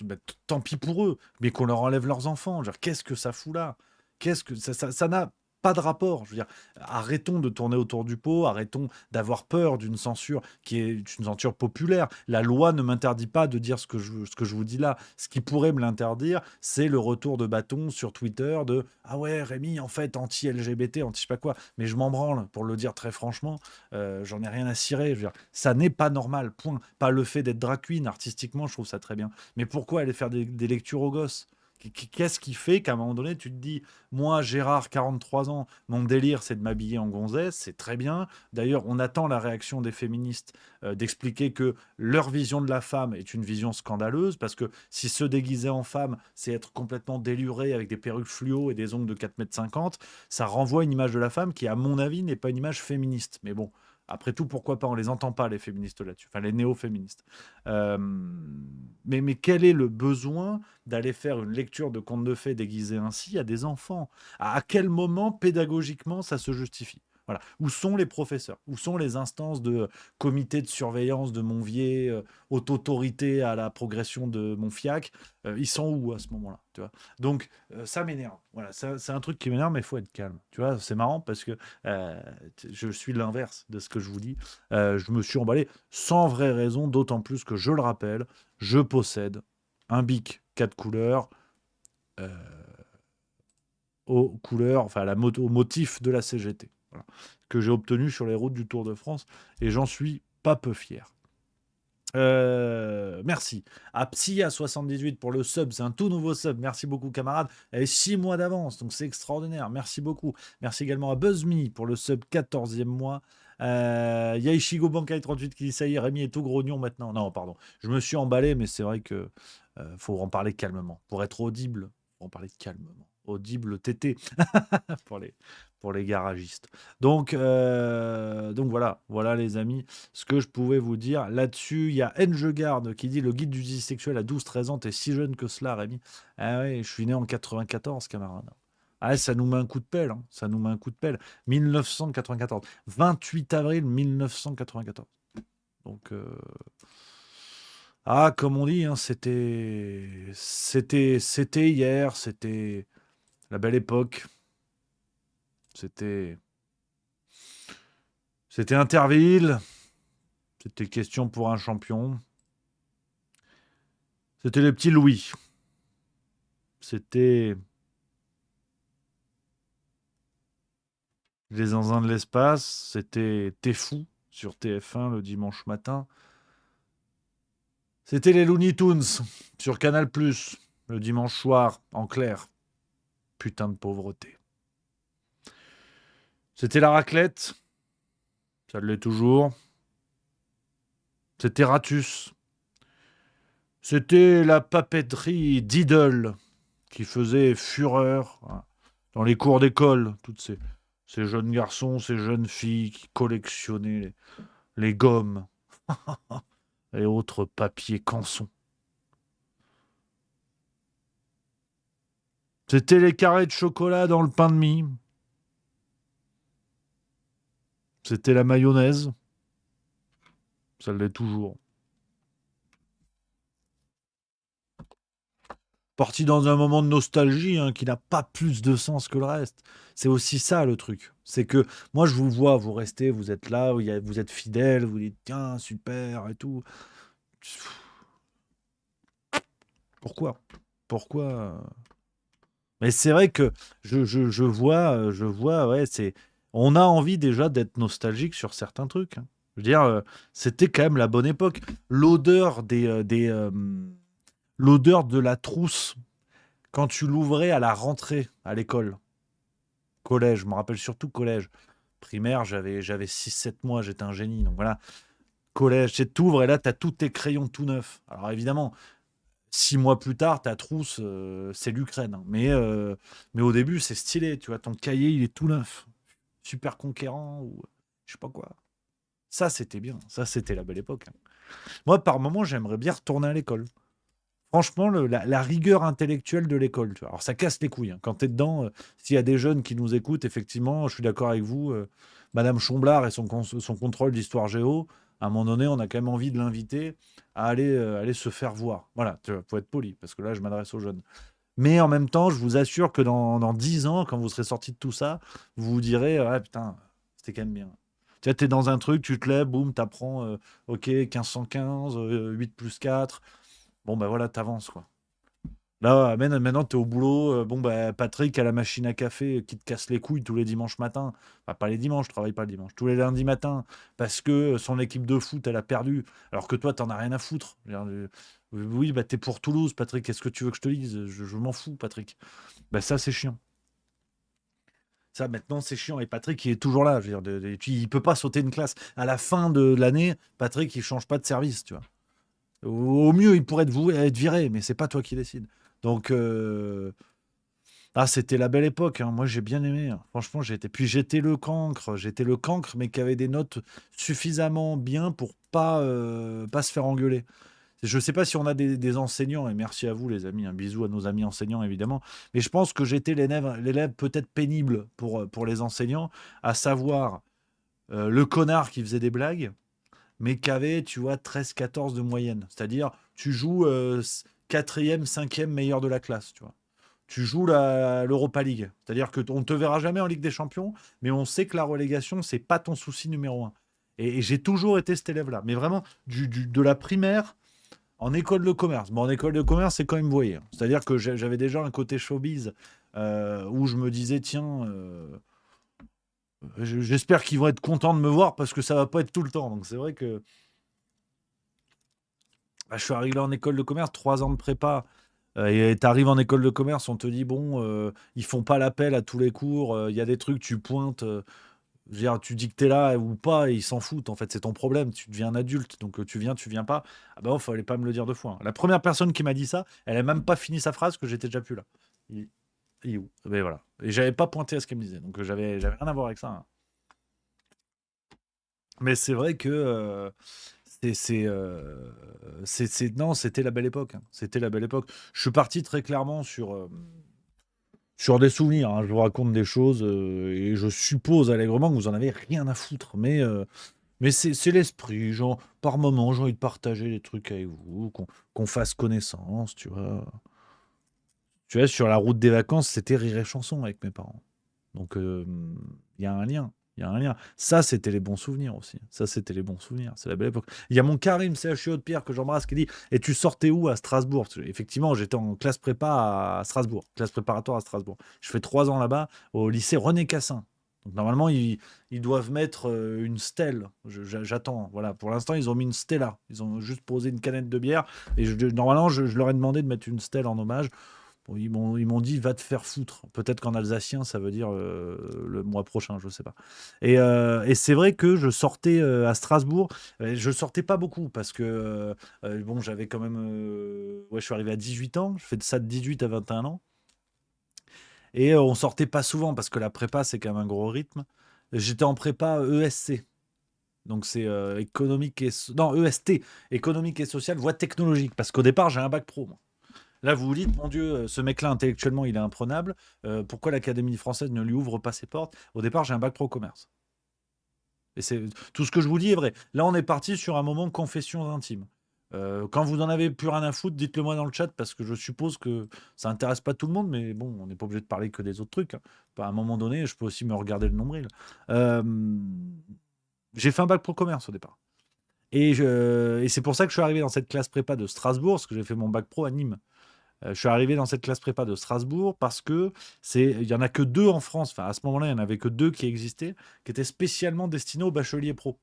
bah, tant pis pour eux, mais qu'on leur enlève leurs enfants. Genre, qu'est-ce que ça fout là? Qu'est-ce que ça n'a pas de rapport. Je veux dire, arrêtons de tourner autour du pot, arrêtons d'avoir peur d'une censure qui est une censure populaire. La loi ne m'interdit pas de dire ce que je vous dis là. Ce qui pourrait me l'interdire, c'est le retour de bâton sur Twitter de ah ouais, Rémi, en fait, anti-LGBT, anti je sais pas quoi. Mais je m'en branle, pour le dire très franchement, j'en ai rien à cirer. Je veux dire, ça n'est pas normal, point. Pas le fait d'être drag queen, artistiquement, je trouve ça très bien. Mais pourquoi aller faire des lectures aux gosses? Qu'est-ce qui fait qu'à un moment donné, tu te dis, moi, Gérard, 43 ans, mon délire, c'est de m'habiller en gonzesse, c'est très bien. D'ailleurs, on attend la réaction des féministes d'expliquer que leur vision de la femme est une vision scandaleuse, parce que si se déguiser en femme, c'est être complètement déluré avec des perruques fluo et des ongles de 4,50 m, ça renvoie une image de la femme qui, à mon avis, n'est pas une image féministe. Mais bon, après tout, pourquoi pas? On les entend pas, les féministes là-dessus, enfin les néo-féministes. Euh, mais quel est le besoin d'aller faire une lecture de contes de fées déguisés ainsi à des enfants? À quel moment, pédagogiquement, ça se justifie? Voilà. Où sont les professeurs? Où sont les instances de comité de surveillance de Monvier, haute autorité à la progression de Monfiac? Ils sont où à ce moment-là, tu vois? Donc, ça m'énerve. Voilà, c'est un truc qui m'énerve, mais il faut être calme. Tu vois, c'est marrant parce que je suis l'inverse de ce que je vous dis. Je me suis emballé sans vraie raison, d'autant plus que, je le rappelle, je possède un bic 4 couleurs euh, aux couleurs, enfin au motif de la CGT, voilà, que j'ai obtenu sur les routes du Tour de France, et j'en suis pas peu fier. Merci à Psya78 pour le sub, c'est un tout nouveau sub, merci beaucoup camarade, et 6 mois d'avance, donc c'est extraordinaire, merci beaucoup. Merci également à BuzzMe pour le sub 14e mois. Yaishigo Bankai 38 qui dit ça y est, Rémi est tout grognon maintenant. Non, pardon, je me suis emballé, mais c'est vrai que faut en parler calmement. Pour être audible, faut en parler calmement. Audible TT pour les garagistes. Donc voilà les amis, ce que je pouvais vous dire là-dessus. Il y a Engegarde qui dit le guide du zizi sexuel à 12-13 ans, t'es si jeune que cela, Rémi. Ah ouais, je suis né en 94, camarade. Ah, ça nous met un coup de pelle, hein. Ça nous met un coup de pelle. 1994. 28 avril 1994. Donc, comme on dit, hein, c'était hier, c'était la belle époque. C'était Interville. C'était question pour un champion. C'était les petits Louis. C'était les zinzins de l'espace. C'était T'es fou sur TF1 le dimanche matin. C'était les Looney Tunes sur Canal+, le dimanche soir, en clair. Putain de pauvreté. C'était la raclette. Ça l'est toujours. C'était Ratus. C'était la papeterie d'Idle qui faisait fureur dans les cours d'école. Toutes ces jeunes garçons, ces jeunes filles qui collectionnaient les gommes et autres papiers canson. C'était les carrés de chocolat dans le pain de mie. C'était la mayonnaise. Ça l'est toujours. Parti dans un moment de nostalgie qui n'a pas plus de sens que le reste. C'est aussi ça le truc. C'est que moi je vous vois, vous restez, vous êtes là, vous êtes fidèles, vous dites tiens, super et tout. Pourquoi Mais c'est vrai que je vois, ouais, on a envie déjà d'être nostalgique sur certains trucs. Je veux dire, c'était quand même la bonne époque. L'odeur l'odeur de la trousse quand tu l'ouvrais à la rentrée à l'école. Collège, je me rappelle surtout collège. Primaire, j'avais 6-7 mois, j'étais un génie. Donc voilà, collège, tu t'ouvres et là, tu as tous tes crayons tout neufs. Alors évidemment, 6 mois plus tard, ta trousse, c'est l'Ukraine, hein. Mais au début, c'est stylé. Tu vois, ton cahier, il est tout neuf. Super conquérant ou je sais pas quoi. Ça, c'était bien. Ça, c'était la belle époque, hein. Moi, par moment, j'aimerais bien retourner à l'école. Franchement, la rigueur intellectuelle de l'école, tu vois. Alors, ça casse les couilles, hein. Quand tu es dedans, s'il y a des jeunes qui nous écoutent, effectivement, je suis d'accord avec vous. Madame Chomblard et son contrôle d'histoire géo, à un moment donné, on a quand même envie de l'inviter à aller se faire voir. Voilà, tu vois, faut être poli, parce que là, je m'adresse aux jeunes. Mais en même temps, je vous assure que dans 10 ans, quand vous serez sorti de tout ça, vous vous direz, ouais, putain, c'était quand même bien. Tu vois, t'es dans un truc, tu te lèves, boum, t'apprends, ok, 1515, 8 plus 4. Bon, bah voilà, t'avances, quoi. Là, maintenant, tu es au boulot. Bon, bah, Patrick a la machine à café qui te casse les couilles tous les dimanches matins. Enfin, pas les dimanches, je travaille pas le dimanche. Tous les lundis matins, parce que son équipe de foot, elle a perdu. Alors que toi, t'en as rien à foutre. Je veux dire, oui, bah, t'es pour Toulouse, Patrick. Qu'est-ce que tu veux que je te dise? Je m'en fous, Patrick. Bah, ça, c'est chiant. Ça, maintenant, c'est chiant. Et Patrick, il est toujours là. Je veux dire, il peut pas sauter une classe. À la fin de l'année, Patrick, il change pas de service, tu vois. Au mieux, il pourrait être viré, mais c'est pas toi qui décide. Donc, c'était la belle époque, hein. Moi, j'ai bien aimé, hein. Franchement, j'étais le cancre, mais qui avait des notes suffisamment bien pour pas se faire engueuler. Je sais pas si on a des enseignants, et merci à vous, les amis. Un bisou à nos amis enseignants, évidemment. Mais je pense que j'étais l'élève peut-être pénible pour les enseignants, à savoir le connard qui faisait des blagues, mais qui avait, tu vois, 13-14 de moyenne. C'est-à-dire, tu joues quatrième, cinquième meilleur de la classe, tu vois. Tu joues l'Europa League. C'est-à-dire que on ne te verra jamais en Ligue des Champions, mais on sait que la relégation, c'est pas ton souci numéro un. Et j'ai toujours été cet élève-là. Mais vraiment, de la primaire en école de commerce. Bon, en école de commerce, c'est quand même, vous voyez. C'est-à-dire que j'avais déjà un côté showbiz où je me disais, tiens, j'espère qu'ils vont être contents de me voir parce que ça va pas être tout le temps. Donc c'est vrai que je suis arrivé en école de commerce, 3 ans de prépa. Et tu arrives en école de commerce, on te dit, bon, ils font pas l'appel à tous les cours, il y a des trucs, tu pointes, je veux dire, tu dis que tu es là ou pas, et ils s'en foutent, en fait, c'est ton problème, tu deviens un adulte, donc tu viens pas. Ah bah, il fallait pas me le dire 2 fois, hein. La première personne qui m'a dit ça, elle a même pas fini sa phrase que j'étais déjà plus là. Il, il est où? Mais voilà. Et j'avais pas pointé à ce qu'elle me disait, donc j'avais rien à voir avec ça, hein. Mais c'est vrai que c'est, c'est, euh, non, c'était la belle époque, hein. C'était la belle époque. Je suis parti très clairement sur des souvenirs, hein. Je vous raconte des choses et je suppose allègrement que vous en avez rien à foutre. Mais c'est l'esprit. Genre, par moment, j'ai envie de partager des trucs avec vous, qu'on fasse connaissance, tu vois. Tu vois, sur la route des vacances, c'était rire et chanson avec mes parents. Donc, il y a un lien. Il y a un lien. Ça, c'était les bons souvenirs aussi. Ça, c'était les bons souvenirs. C'est la belle époque. Il y a mon Karim CHU de Pierre que j'embrasse qui dit: Et tu sortais où à Strasbourg? Parce que, effectivement, j'étais en classe prépa à Strasbourg, classe préparatoire à Strasbourg. Je fais 3 ans là-bas au lycée René Cassin. Donc, normalement, ils doivent mettre une stèle. J'attends. Voilà. Pour l'instant, ils ont mis une stella. Ils ont juste posé une canette de bière. Et normalement, je leur ai demandé de mettre une stèle en hommage. Bon, ils m'ont dit va te faire foutre. Peut-être qu'en alsacien, ça veut dire le mois prochain, je sais pas. Et c'est vrai que je sortais à Strasbourg. Je sortais pas beaucoup parce que bon, j'avais quand même. Ouais, je suis arrivé à 18 ans. Je fais de ça de 18 à 21 ans. Et on sortait pas souvent parce que la prépa, c'est quand même un gros rythme. J'étais en prépa ESC. Donc c'est économique non, EST, économique et social, voie technologique. Parce qu'au départ, j'ai un bac pro, moi. Là, vous vous dites, mon Dieu, ce mec-là, intellectuellement, il est imprenable. Pourquoi l'Académie française ne lui ouvre pas ses portes? Au départ, j'ai un bac pro commerce. Et c'est tout ce que je vous dis est vrai. Là, on est parti sur un moment confession intime. Quand vous n'en avez plus rien à foutre, dites-le moi dans le chat parce que je suppose que ça intéresse pas tout le monde, mais bon, on n'est pas obligé de parler que des autres trucs, hein. À un moment donné, je peux aussi me regarder le nombril. Euh, j'ai fait un bac pro commerce au départ. Et c'est pour ça que je suis arrivé dans cette classe prépa de Strasbourg, parce que j'ai fait mon bac pro à Nîmes. Je suis arrivé dans cette classe prépa de Strasbourg parce que il y en a que 2 en France. Enfin, à ce moment-là, il y en avait que 2 qui existaient, qui étaient spécialement destinés aux bacheliers pro.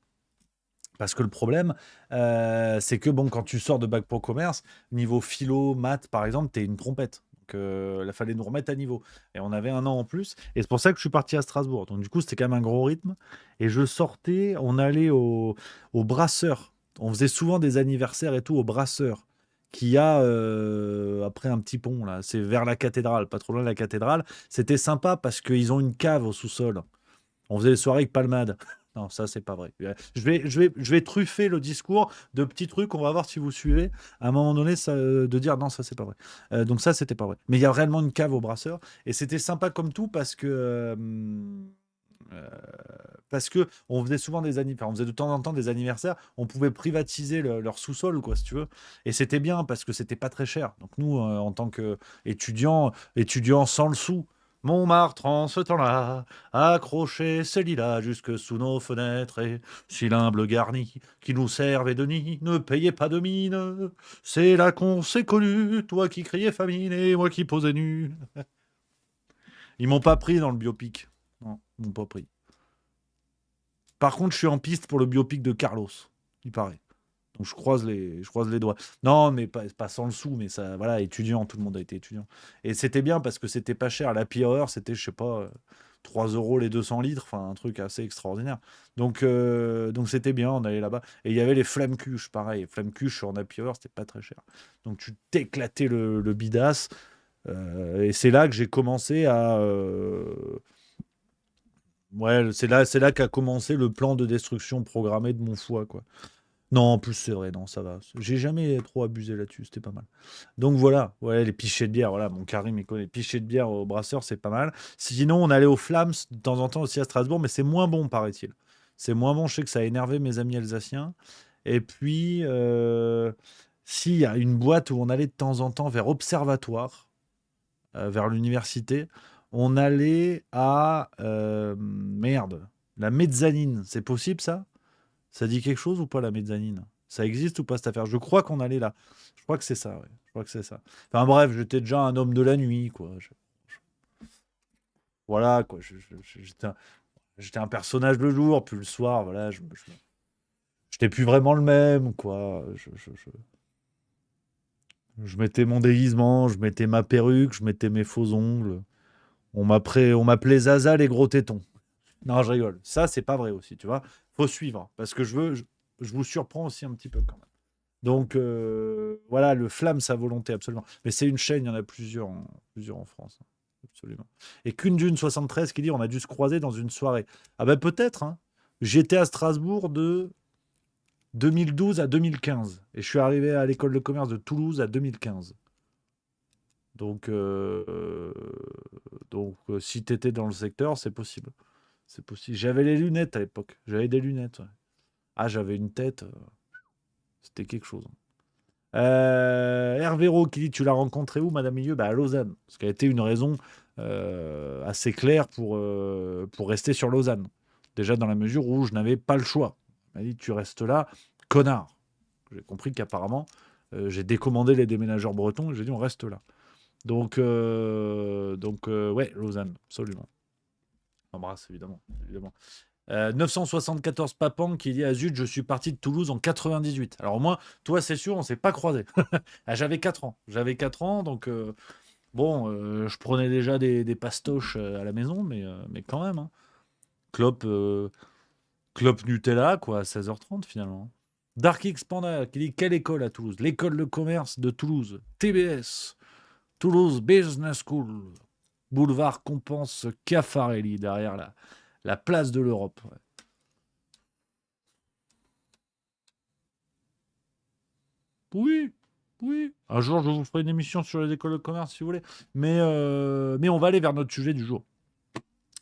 Parce que le problème, c'est que bon, quand tu sors de bac pro commerce, niveau philo, maths, par exemple, t'es une trompette. Donc, il fallait nous remettre à niveau. Et on avait un an en plus. Et c'est pour ça que je suis parti à Strasbourg. Donc, du coup, c'était quand même un gros rythme. Et je sortais, on allait au brasseur. On faisait souvent des anniversaires et tout au brasseur qui a après un petit pont là, c'est vers la cathédrale, pas trop loin de la cathédrale. C'était sympa parce qu'ils ont une cave au sous-sol. On faisait des soirées avec palmade. Non, ça c'est pas vrai. Je vais truffer le discours de petits trucs. On va voir si vous suivez. À un moment donné, de dire non, ça c'est pas vrai. Donc ça c'était pas vrai. Mais il y a réellement une cave au brasseur et c'était sympa comme tout parce que Euh, Parce que on faisait souvent on faisait de temps en temps des anniversaires, on pouvait privatiser leur sous-sol, quoi, si tu veux. Et c'était bien parce que c'était pas très cher. Donc nous, en tant qu'étudiants sans le sou, Montmartre en ce temps-là, accrochait ses lilas jusque sous nos fenêtres, et si l'humble garni qui nous servait de nid ne payait pas de mine, c'est là qu'on s'est connus, toi qui criais famine et moi qui posais nu. Ils m'ont pas pris dans le biopic. Non, ils m'ont pas pris. Par contre, je suis en piste pour le biopic de Carlos, il paraît. Donc je croise les doigts. Non, mais pas sans le sou, mais ça, voilà, étudiant, tout le monde a été étudiant. Et c'était bien parce que c'était pas cher. L'happy hour, c'était, je sais pas, 3 euros les 200 litres, enfin un truc assez extraordinaire. Donc c'était bien, on allait là-bas. Et il y avait les flammes-cuches, pareil. Flammes-cuches en happy hour, c'était pas très cher. Donc tu t'éclatais le bidas. Et c'est là que j'ai commencé à. Ouais, c'est là qu'a commencé le plan de destruction programmé de mon foie, quoi. Non, en plus, c'est vrai, non, ça va. J'ai jamais trop abusé là-dessus, c'était pas mal. Donc voilà, ouais, les pichets de bière, voilà, mon Karim, il connaît. Les pichets de bière au brasseur, c'est pas mal. Sinon, on allait aux Flams de temps en temps aussi à Strasbourg, mais c'est moins bon, paraît-il. C'est moins bon, je sais que ça a énervé mes amis alsaciens. Et puis, si, il y a une boîte où on allait de temps en temps vers Observatoire, vers l'université. On allait à... merde, la mezzanine. C'est possible, ça? Ça dit quelque chose ou pas, la mezzanine? Ça existe ou pas, cette affaire? Je crois qu'on allait là. Je crois que c'est ça, ouais. Je crois que c'est ça. Enfin bref, j'étais déjà un homme de la nuit, quoi. Voilà, quoi. J'étais un personnage le jour, puis le soir, voilà. J'étais plus vraiment le même, quoi. Je mettais mon déguisement, je mettais ma perruque, je mettais mes faux ongles. On m'appelait Zaza les gros tétons. Non, je rigole. Ça, c'est pas vrai aussi, tu vois. Faut suivre, parce que je vous surprends aussi un petit peu quand même. Donc, voilà, le Flamme, sa volonté, absolument. Mais c'est une chaîne, il y en a plusieurs en France, hein. Absolument. Et qu'une d'une 73 qui dit on a dû se croiser dans une soirée. Ah ben peut-être, hein. J'étais à Strasbourg de 2012 à 2015. Et je suis arrivé à l'école de commerce de Toulouse à 2015. Donc, si tu étais dans le secteur, c'est possible. C'est possible. J'avais les lunettes à l'époque. J'avais des lunettes, ouais. Ah, j'avais une tête. C'était quelque chose. Hervé Roux qui dit: Tu l'as rencontré où, Madame Milieu? Bah, à Lausanne. Ce qui a été une raison assez claire pour rester sur Lausanne. Déjà dans la mesure où je n'avais pas le choix. Il m'a dit: Tu restes là, connard. J'ai compris qu'apparemment, j'ai décommandé les déménageurs bretons et j'ai dit: On reste là. Donc, ouais, Lausanne, absolument. On embrasse, évidemment. 974 Papang qui dit: Ah zut, je suis parti de Toulouse en 98. Alors, au moins, toi, c'est sûr, on s'est pas croisés. Ah, j'avais 4 ans. J'avais 4 ans, donc bon, je prenais déjà des pastoches à la maison, mais quand même, hein. Clope, clope Nutella, quoi, à 16h30 finalement. Dark X Panda qui dit: Quelle école à Toulouse? L'école de commerce de Toulouse. TBS. Toulouse Business School. Boulevard Compense Caffarelli, derrière la place de l'Europe. Ouais. Oui, oui. Un jour, je vous ferai une émission sur les écoles de commerce, si vous voulez. Mais on va aller vers notre sujet du jour.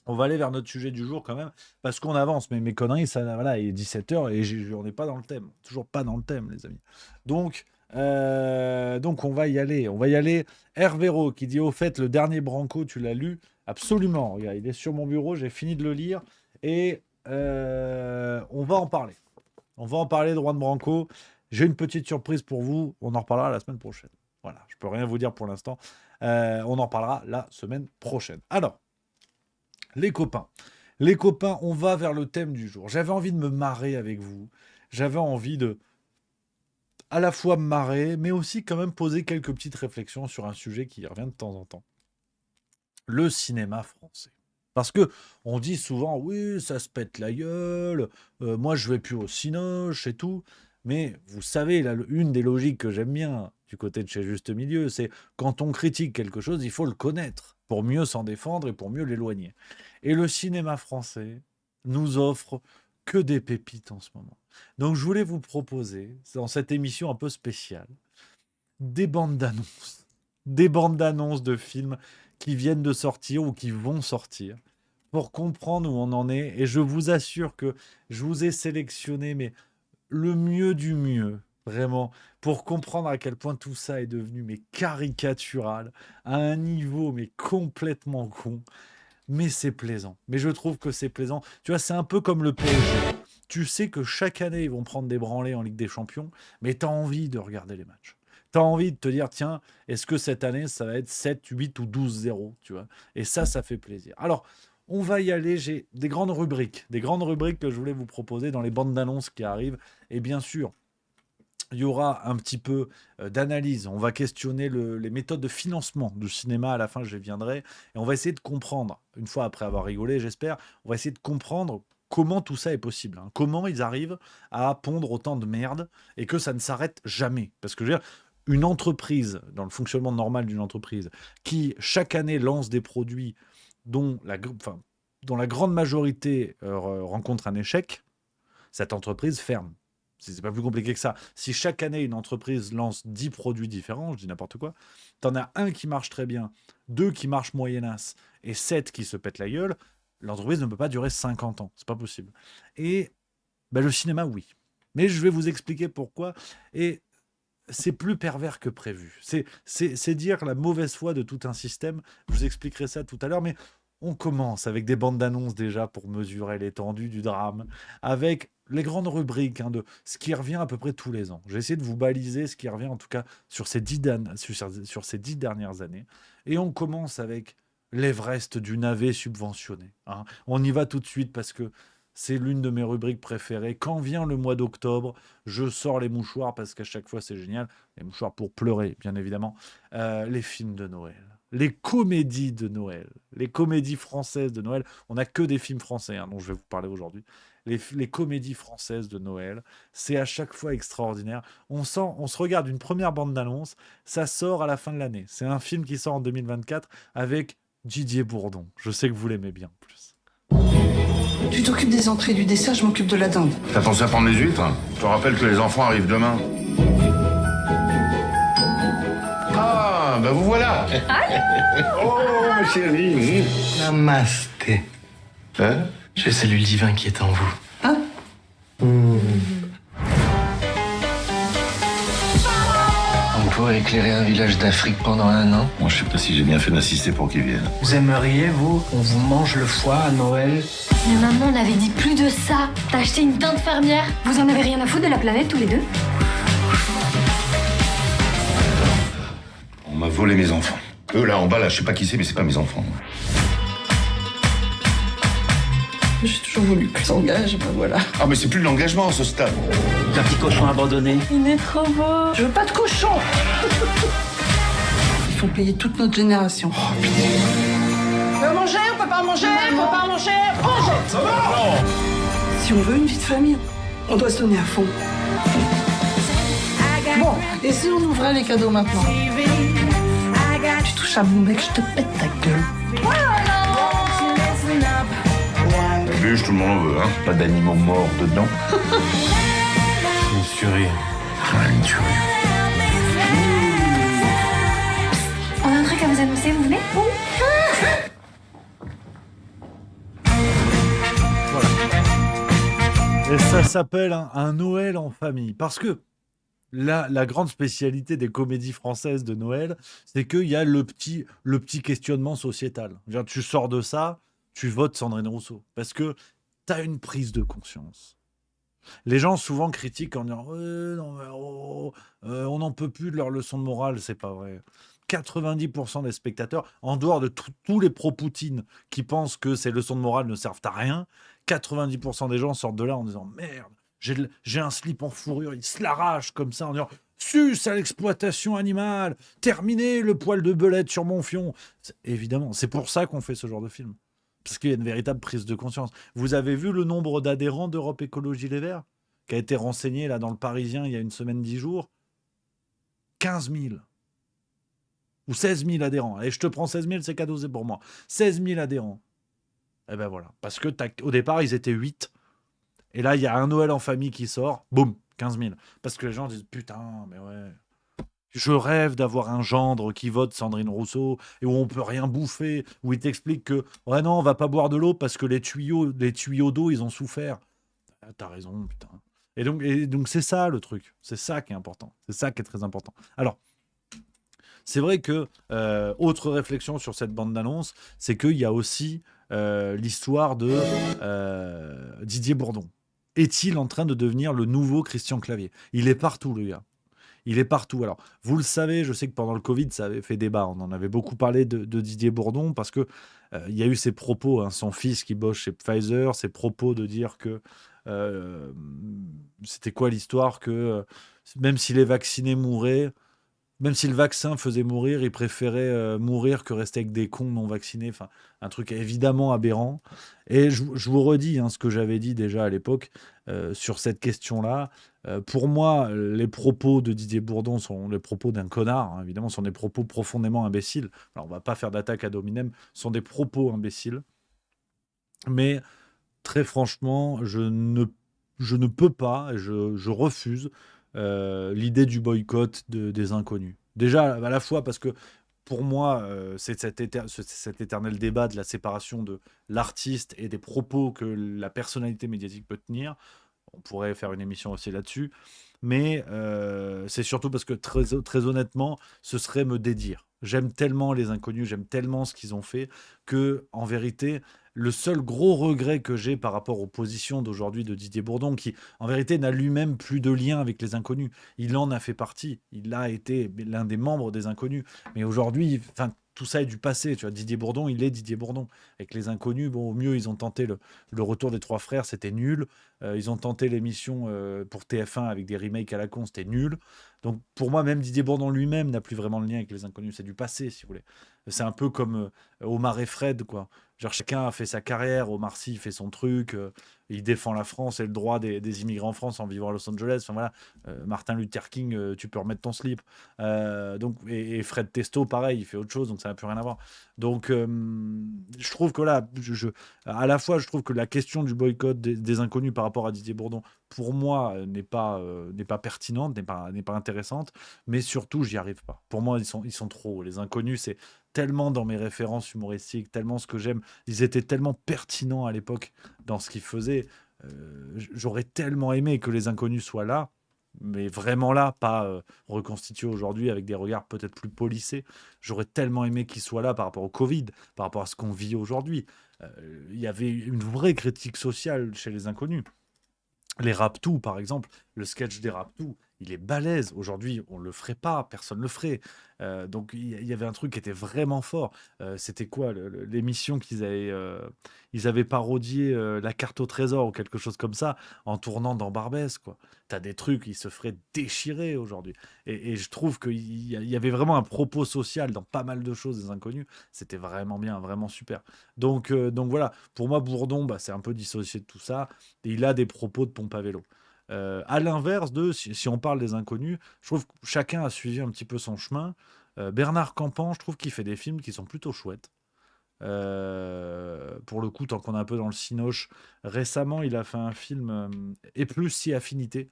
On va aller vers notre sujet du jour quand même, parce qu'on avance. Mais mes conneries, ça, voilà, il est 17h et on n'est pas dans le thème. Toujours pas dans le thème, les amis. Donc on va y aller. On va y aller. Hervéro qui dit: Au fait, le dernier Branco, tu l'as lu? Absolument. Regarde, il est sur mon bureau, j'ai fini de le lire. Et on va en parler. On va en parler de Juan Branco. J'ai une petite surprise pour vous. On en reparlera la semaine prochaine. Voilà, je peux rien vous dire pour l'instant. On en parlera la semaine prochaine. Alors, les copains. Les copains, on va vers le thème du jour. J'avais envie de me marrer avec vous. J'avais envie de à la fois me marrer, mais aussi quand même poser quelques petites réflexions sur un sujet qui revient de temps en temps. Le cinéma français. Parce que on dit souvent: oui, ça se pète la gueule, moi je vais plus au cinoche et tout. Mais vous savez, là, une des logiques que j'aime bien du côté de chez Juste Milieu, c'est quand on critique quelque chose, il faut le connaître pour mieux s'en défendre et pour mieux l'éloigner. Et le cinéma français nous offre que des pépites en ce moment. Donc je voulais vous proposer, dans cette émission un peu spéciale, des bandes d'annonces. Des bandes d'annonces de films qui viennent de sortir ou qui vont sortir pour comprendre où on en est. Et je vous assure que je vous ai sélectionné, mais le mieux du mieux, vraiment, pour comprendre à quel point tout ça est devenu mais caricatural, à un niveau mais complètement con. Mais c'est plaisant. Mais je trouve que c'est plaisant. Tu vois, c'est un peu comme le PSG. Tu sais que chaque année, ils vont prendre des branlées en Ligue des Champions, mais tu as envie de regarder les matchs. Tu as envie de te dire, tiens, est-ce que cette année, ça va être 7, 8 ou 12-0, tu vois. Et ça fait plaisir. Alors, on va y aller. J'ai des grandes rubriques que je voulais vous proposer dans les bandes d'annonces qui arrivent. Et bien sûr, il y aura un petit peu d'analyse. On va questionner les méthodes de financement du cinéma. À la fin, je viendrai. Et on va essayer de comprendre, une fois après avoir rigolé, j'espère, on va essayer de comprendre comment tout ça est possible. Hein. Comment ils arrivent à pondre autant de merde et que ça ne s'arrête jamais. Parce que je veux dire, une entreprise, dans le fonctionnement normal d'une entreprise, qui chaque année lance des produits dont dont la grande majorité rencontre un échec, cette entreprise ferme. C'est pas plus compliqué que ça. Si chaque année, une entreprise lance 10 produits différents, je dis n'importe quoi, t'en as un qui marche très bien, deux qui marchent moyennasse et 7 qui se pètent la gueule, l'entreprise ne peut pas durer 50 ans. C'est pas possible. Et ben, le cinéma, oui. Mais je vais vous expliquer pourquoi. Et c'est plus pervers que prévu. C'est dire la mauvaise foi de tout un système. Je vous expliquerai ça tout à l'heure, mais on commence avec des bandes d'annonces déjà pour mesurer l'étendue du drame, avec les grandes rubriques de ce qui revient à peu près tous les ans. Je vais essayer de vous baliser ce qui revient en tout cas sur sur ces 10 dernières années. Et on commence avec l'Everest du navet subventionné. Hein. On y va tout de suite parce que c'est l'une de mes rubriques préférées. Quand vient le mois d'octobre, je sors les mouchoirs parce qu'à chaque fois c'est génial. Les mouchoirs pour pleurer, bien évidemment. Les films de Noël. Les comédies de Noël. Les comédies françaises de Noël. On n'a que des films français dont je vais vous parler aujourd'hui. Les comédies françaises de Noël. C'est à chaque fois extraordinaire. On se regarde une première bande d'annonce. Ça sort à la fin de l'année. C'est un film qui sort en 2024 avec Didier Bourdon. Je sais que vous l'aimez bien en plus. Tu t'occupes des entrées du dessert, je m'occupe de la dinde. T'as pensé à prendre les huîtres? Je te rappelle que les enfants arrivent demain. Ah, bah vous voilà. Oh, ma chérie. Namasté. Hein? Je salue le divin qui est en vous. Hein On pourrait éclairer un village d'Afrique pendant un an. Moi, je sais pas si j'ai bien fait d'assister pour qu'ils viennent. Vous aimeriez, vous, qu'on vous mange le foie à Noël? Mais maman, on avait dit plus de ça. T'as acheté une dinde fermière. Vous en avez rien à foutre de la planète tous les deux? On m'a volé mes enfants. Eux, là, en bas, là, je sais pas qui c'est, mais c'est pas mes enfants. J'ai toujours voulu que s'engage, ben voilà. Ah, mais c'est plus de l'engagement, à ce stade. Un petit cochon abandonné. Il est trop beau. Je veux pas de cochon. Il faut payer toute notre génération. Oh, putain. On peut manger, on peut pas manger, on peut pas manger. Mange. Ça va. Si on veut une vie de famille, on doit se donner à fond. Bon, et si on ouvrait les cadeaux maintenant? Tu touches à mon bec, je te pète ta gueule. Bûche, tout le monde en veut, hein. Pas d'animaux morts dedans. Une tuerie. Ouais, une tuerie. On a un truc à vous annoncer, vous venez? Et ça s'appelle un Noël en famille. Parce que la grande spécialité des comédies françaises de Noël, c'est qu'il y a le petit questionnement sociétal. Je veux dire, tu sors de ça, tu votes Sandrine Rousseau. Parce que tu as une prise de conscience. Les gens souvent critiquent en disant non, mais on n'en peut plus de leur leçon de morale, c'est pas vrai. 90% des spectateurs, en dehors de tous les pro-Poutine qui pensent que ces leçons de morale ne servent à rien, 90% des gens sortent de là en disant merde, j'ai un slip en fourrure, il se l'arrache comme ça en disant sus à l'exploitation animale, terminez le poil de belette sur mon fion. Évidemment, c'est pour ça qu'on fait ce genre de film. Parce qu'il y a une véritable prise de conscience. Vous avez vu le nombre d'adhérents d'Europe Écologie Les Verts qui a été renseigné là dans le Parisien il y a une semaine, 10 jours? 15 000. Ou 16 000 adhérents. Allez, je te prends 16 000, c'est cadeau, c'est pour moi. 16 000 adhérents. Et ben voilà. Parce que au départ, ils étaient 8. Et là, il y a un Noël en famille qui sort. Boum, 15 000. Parce que les gens disent, putain, mais ouais. Je rêve d'avoir un gendre qui vote Sandrine Rousseau et où on peut rien bouffer, où il t'explique que ouais non, on va pas boire de l'eau parce que les tuyaux d'eau, ils ont souffert. Ah, t'as raison, putain. Et donc c'est ça le truc. C'est ça qui est important. C'est ça qui est très important. Alors, c'est vrai que autre réflexion sur cette bande d'annonces, c'est qu'il y a aussi l'histoire de Didier Bourdon. Est-il en train de devenir le nouveau Christian Clavier? Il est partout, le gars. Il est partout. Alors, vous le savez, je sais que pendant le Covid, ça avait fait débat. On en avait beaucoup parlé de Didier Bourdon parce que il y a eu ses propos, hein, son fils qui bosse chez Pfizer, ses propos de dire que c'était quoi l'histoire que même si les vaccinés mouraient, même si le vaccin faisait mourir, il préférait mourir que rester avec des cons non vaccinés. Enfin, un truc évidemment aberrant. Et je vous redis ce que j'avais dit déjà à l'époque sur cette question-là. Pour moi, les propos de Didier Bourdon sont les propos d'un connard. Hein, évidemment, sont des propos profondément imbéciles. Alors, on va pas faire d'attaque ad hominem. Sont des propos imbéciles. Mais très franchement, je ne peux pas, je refuse l'idée du boycott des inconnus. Déjà, à la fois parce que pour moi, c'est cet éternel débat de la séparation de l'artiste et des propos que la personnalité médiatique peut tenir. On pourrait faire une émission aussi là-dessus. Mais c'est surtout parce que très, très honnêtement, ce serait me dédire. J'aime tellement les inconnus, j'aime tellement ce qu'ils ont fait que, en vérité, le seul gros regret que j'ai par rapport aux positions d'aujourd'hui de Didier Bourdon, qui en vérité n'a lui-même plus de lien avec les inconnus. Il en a fait partie. Il a été l'un des membres des inconnus. Mais aujourd'hui, tout ça est du passé. Tu vois, Didier Bourdon, il est Didier Bourdon. Avec les inconnus, bon, au mieux, ils ont tenté le retour des trois frères, c'était nul. Ils ont tenté l'émission pour TF1 avec des remakes à la con, c'était nul. Donc pour moi, même Didier Bourdon lui-même n'a plus vraiment le lien avec les inconnus. C'est du passé, si vous voulez. C'est un peu comme Omar et Fred, quoi. Genre, chacun a fait sa carrière. Omar Sy fait son truc. Il défend la France et le droit des immigrants en France en vivant à Los Angeles. Enfin voilà. Martin Luther King, tu peux remettre ton slip. Et Fred Testo, pareil, il fait autre chose, donc ça n'a plus rien à voir. Donc, je trouve que là, à la fois, je trouve que la question du boycott des inconnus par rapport à Didier Bourdon, pour moi, n'est pas pertinente, n'est pas intéressante, mais surtout, j'y arrive pas. Pour moi, ils sont trop. Les inconnus, c'est tellement dans mes références humoristiques, tellement ce que j'aime. Ils étaient tellement pertinents à l'époque dans ce qu'ils faisaient. J'aurais tellement aimé que les inconnus soient là, mais vraiment là, pas reconstitués aujourd'hui avec des regards peut-être plus polissés. J'aurais tellement aimé qu'ils soient là par rapport au Covid, par rapport à ce qu'on vit aujourd'hui. Il y avait une vraie critique sociale chez les inconnus. Les Raptous, par exemple, le sketch des Raptous, il est balèze. Aujourd'hui, on ne le ferait pas, personne ne le ferait. Donc, il y avait un truc qui était vraiment fort. C'était quoi l'émission ils avaient parodié La carte au trésor ou quelque chose comme ça en tournant dans Barbès, quoi. T'as des trucs, ils se feraient déchirer aujourd'hui. Et je trouve qu'il y avait vraiment un propos social dans pas mal de choses des inconnus. C'était vraiment bien, vraiment super. Donc voilà, pour moi, Bourdon, c'est un peu dissocié de tout ça. Et il a des propos de pompe à vélo. À l'inverse si on parle des inconnus, je trouve que chacun a suivi un petit peu son chemin. Bernard Campan, je trouve qu'il fait des films qui sont plutôt chouettes. Pour le coup, tant qu'on est un peu dans le cinoche, récemment, il a fait un film Et plus si affinité,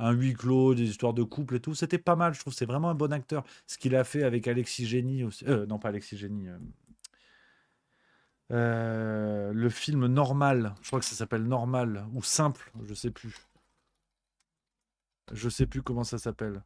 un huis clos, des histoires de couple et tout. C'était pas mal, je trouve. C'est vraiment un bon acteur. Ce qu'il a fait avec Alexis Génie aussi. Non, pas Alexis Génie. Le film Normal, je crois que ça s'appelle Normal ou Simple, je sais plus. Je sais plus comment ça s'appelle.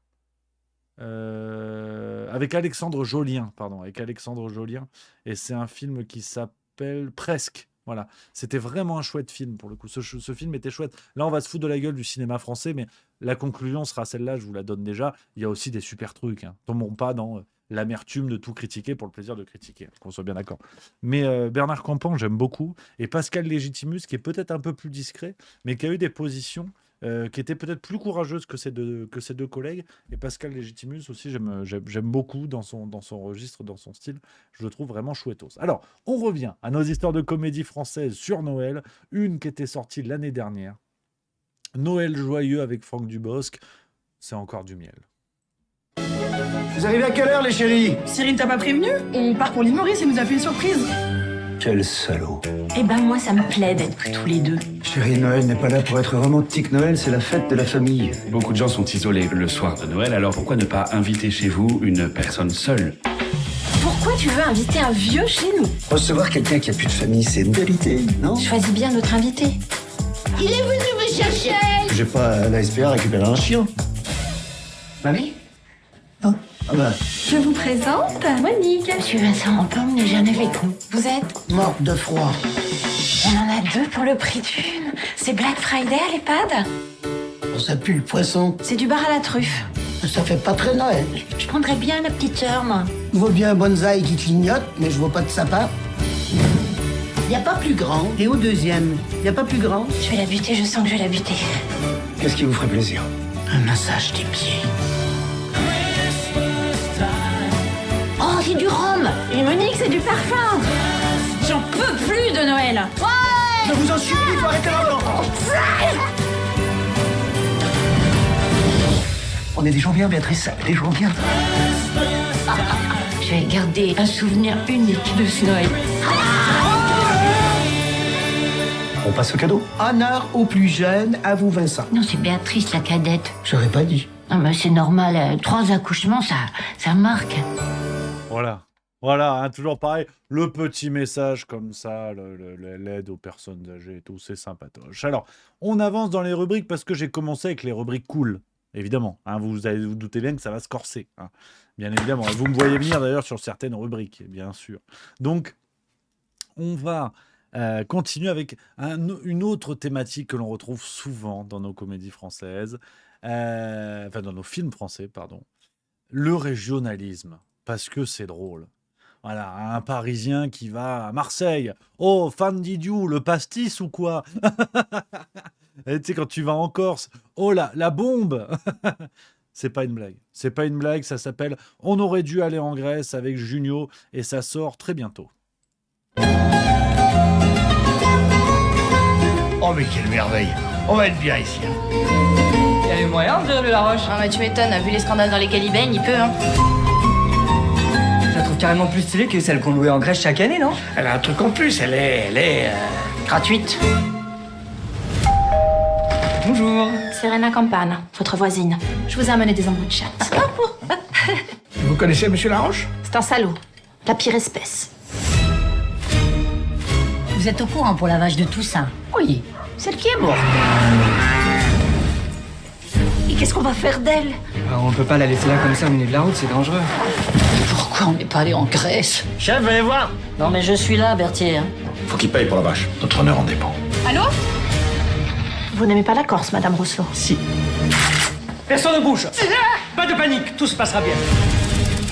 Avec Alexandre Jolien, pardon, avec Alexandre Jolien. Et c'est un film qui s'appelle Presque. Voilà, c'était vraiment un chouette film pour le coup. Ce film était chouette. Là, on va se foutre de la gueule du cinéma français, mais la conclusion sera celle-là, je vous la donne déjà. Il y a aussi des super trucs. Tombons pas dans l'amertume de tout critiquer pour le plaisir de critiquer, qu'on soit bien d'accord. Mais Bernard Campan, j'aime beaucoup. Et Pascal Légitimus, qui est peut-être un peu plus discret, mais qui a eu des positions qui étaient peut-être plus courageuses que ses deux collègues. Et Pascal Légitimus aussi, j'aime beaucoup dans son registre, dans son style. Je le trouve vraiment chouettos. Alors, on revient à nos histoires de comédie française sur Noël. Une qui était sortie l'année dernière. Noël joyeux avec Franck Dubosc. C'est encore du miel. Vous arrivez à quelle heure, les chéris? Cyril t'a pas prévenu? On part pour l'île Maurice, il nous a fait une surprise. Quel salaud. Eh ben moi, ça me plaît d'être que tous les deux. Chérie, Noël n'est pas là pour être romantique. Noël, c'est la fête de la famille. Beaucoup de gens sont isolés le soir de Noël, alors pourquoi ne pas inviter chez vous une personne seule? Pourquoi tu veux inviter un vieux chez nous? Recevoir quelqu'un qui a plus de famille, c'est une qualité, non? Choisis bien notre invité. Il est venu me chercher. J'ai pas la SPA récupérer un chien. Mamie? Ah bah, Je vous présente Monique. Monsieur Vincent, on peut emmener Jeanne avec vous. Vous êtes? morte de froid. On en a 2 pour le prix d'une. C'est Black Friday à l'EHPAD. Ça pue le poisson. C'est du bar à la truffe. Ça fait pas très Noël. Je prendrais bien la petite sœur, moi. Je vois bien un bonsaï qui clignote, mais je vois pas de sapin. Y a pas plus grand. Et au deuxième, y a pas plus grand. Je vais la buter, je sens que je vais la buter. Qu'est-ce qui vous ferait plaisir? Un massage des pieds. Oh, c'est du rhum. Et Monique, c'est du parfum. J'en peux plus de Noël. Je vous en supplie, il faut arrêter là. On est des gens bien, Béatrice. Des gens bien. Je vais garder un souvenir unique de ce Noël. On passe au cadeau. Honneur aux plus jeunes, à vous Vincent. Non, c'est Béatrice, la cadette. J'aurais pas dit. Non, mais c'est normal. 3 accouchements, ça marque. Voilà. Voilà, hein, toujours pareil, le petit message comme ça, l'aide aux personnes âgées et tout, c'est sympatoche. Alors, on avance dans les rubriques parce que j'ai commencé avec les rubriques cool, évidemment. Hein, vous doutez bien que ça va se corser, hein, bien évidemment. Et vous me voyez venir d'ailleurs sur certaines rubriques, bien sûr. Donc, on va continuer avec une autre thématique que l'on retrouve souvent dans nos comédies françaises, enfin dans nos films français, pardon, le régionalisme, parce que c'est drôle. Voilà, un Parisien qui va à Marseille. Oh, fan d'idiot, le pastis ou quoi? Et tu sais, quand tu vas en Corse, oh la bombe. C'est pas une blague. C'est pas une blague, ça s'appelle On aurait dû aller en Grèce avec Junio et ça sort très bientôt. Oh mais quelle merveille. On va être bien ici. Il y a les moyens de le Laroche. Ah mais tu m'étonnes, vu les scandales dans lesquels il baigne, il peut hein. Je la trouve carrément plus stylée que celle qu'on louait en Grèce chaque année, non? Elle a un truc en plus, elle est Gratuite. Bonjour. Serena Campane, votre voisine. Je vous ai amené des embouts de chatte. Vous connaissez Monsieur Laroche? C'est un salaud. La pire espèce. Vous êtes au courant pour la vache de Toussaint? Oui, celle qui est morte. Et qu'est-ce qu'on va faire d'elle? On peut pas la laisser là comme ça au milieu de la route, c'est dangereux. Pourquoi on n'est pas allé en Grèce? Chef, venez voir. Non mais je suis là, Berthier. Faut qu'il paye pour la vache. Notre honneur en dépend. Allô? Vous n'aimez pas la Corse, Madame Rousselot? Si. Personne ne bouge. Pas de panique, tout se passera bien.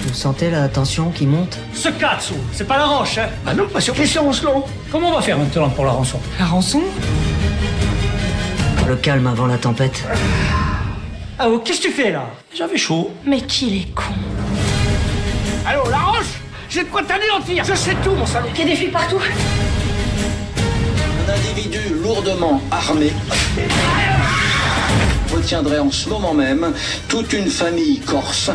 Vous sentez la tension qui monte? Ce cazzo, c'est pas la roche, hein? Ah non, pas sur question Oslo. Comment on va faire maintenant pour la rançon? La rançon? Le calme avant la tempête. Ah oh, qu'est-ce que tu fais là? J'avais chaud. Mais qu'il est con. Allô, Laroche? J'ai de quoi t'anéantir. Je sais tout, mon salaud. Il y a des fuites partout. Un individu lourdement armé retiendrait en ce moment même toute une famille corse.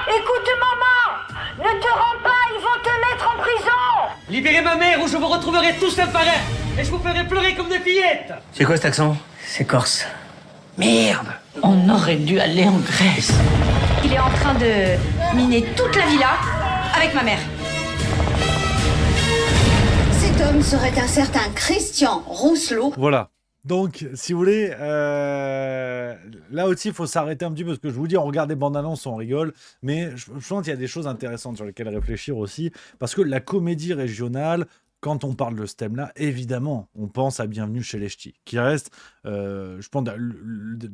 Écoute, maman! Ne te rends pas, ils vont te mettre en prison! Libérez ma mère ou je vous retrouverai tous un par un. Et je vous ferai pleurer comme des fillettes. C'est quoi cet accent? C'est corse. Merde. On aurait dû aller en Grèce. Il est en train de miner toute la villa avec ma mère. Cet homme serait un certain Christian Rousselot. Voilà. Donc, si vous voulez, là aussi, il faut s'arrêter un petit peu, parce que je vous dis, on regarde des bandes annonces, on rigole, mais je pense qu'il y a des choses intéressantes sur lesquelles réfléchir aussi, parce que la comédie régionale, quand on parle de ce thème-là, évidemment, on pense à Bienvenue chez les Ch'tis, qui reste, je pense,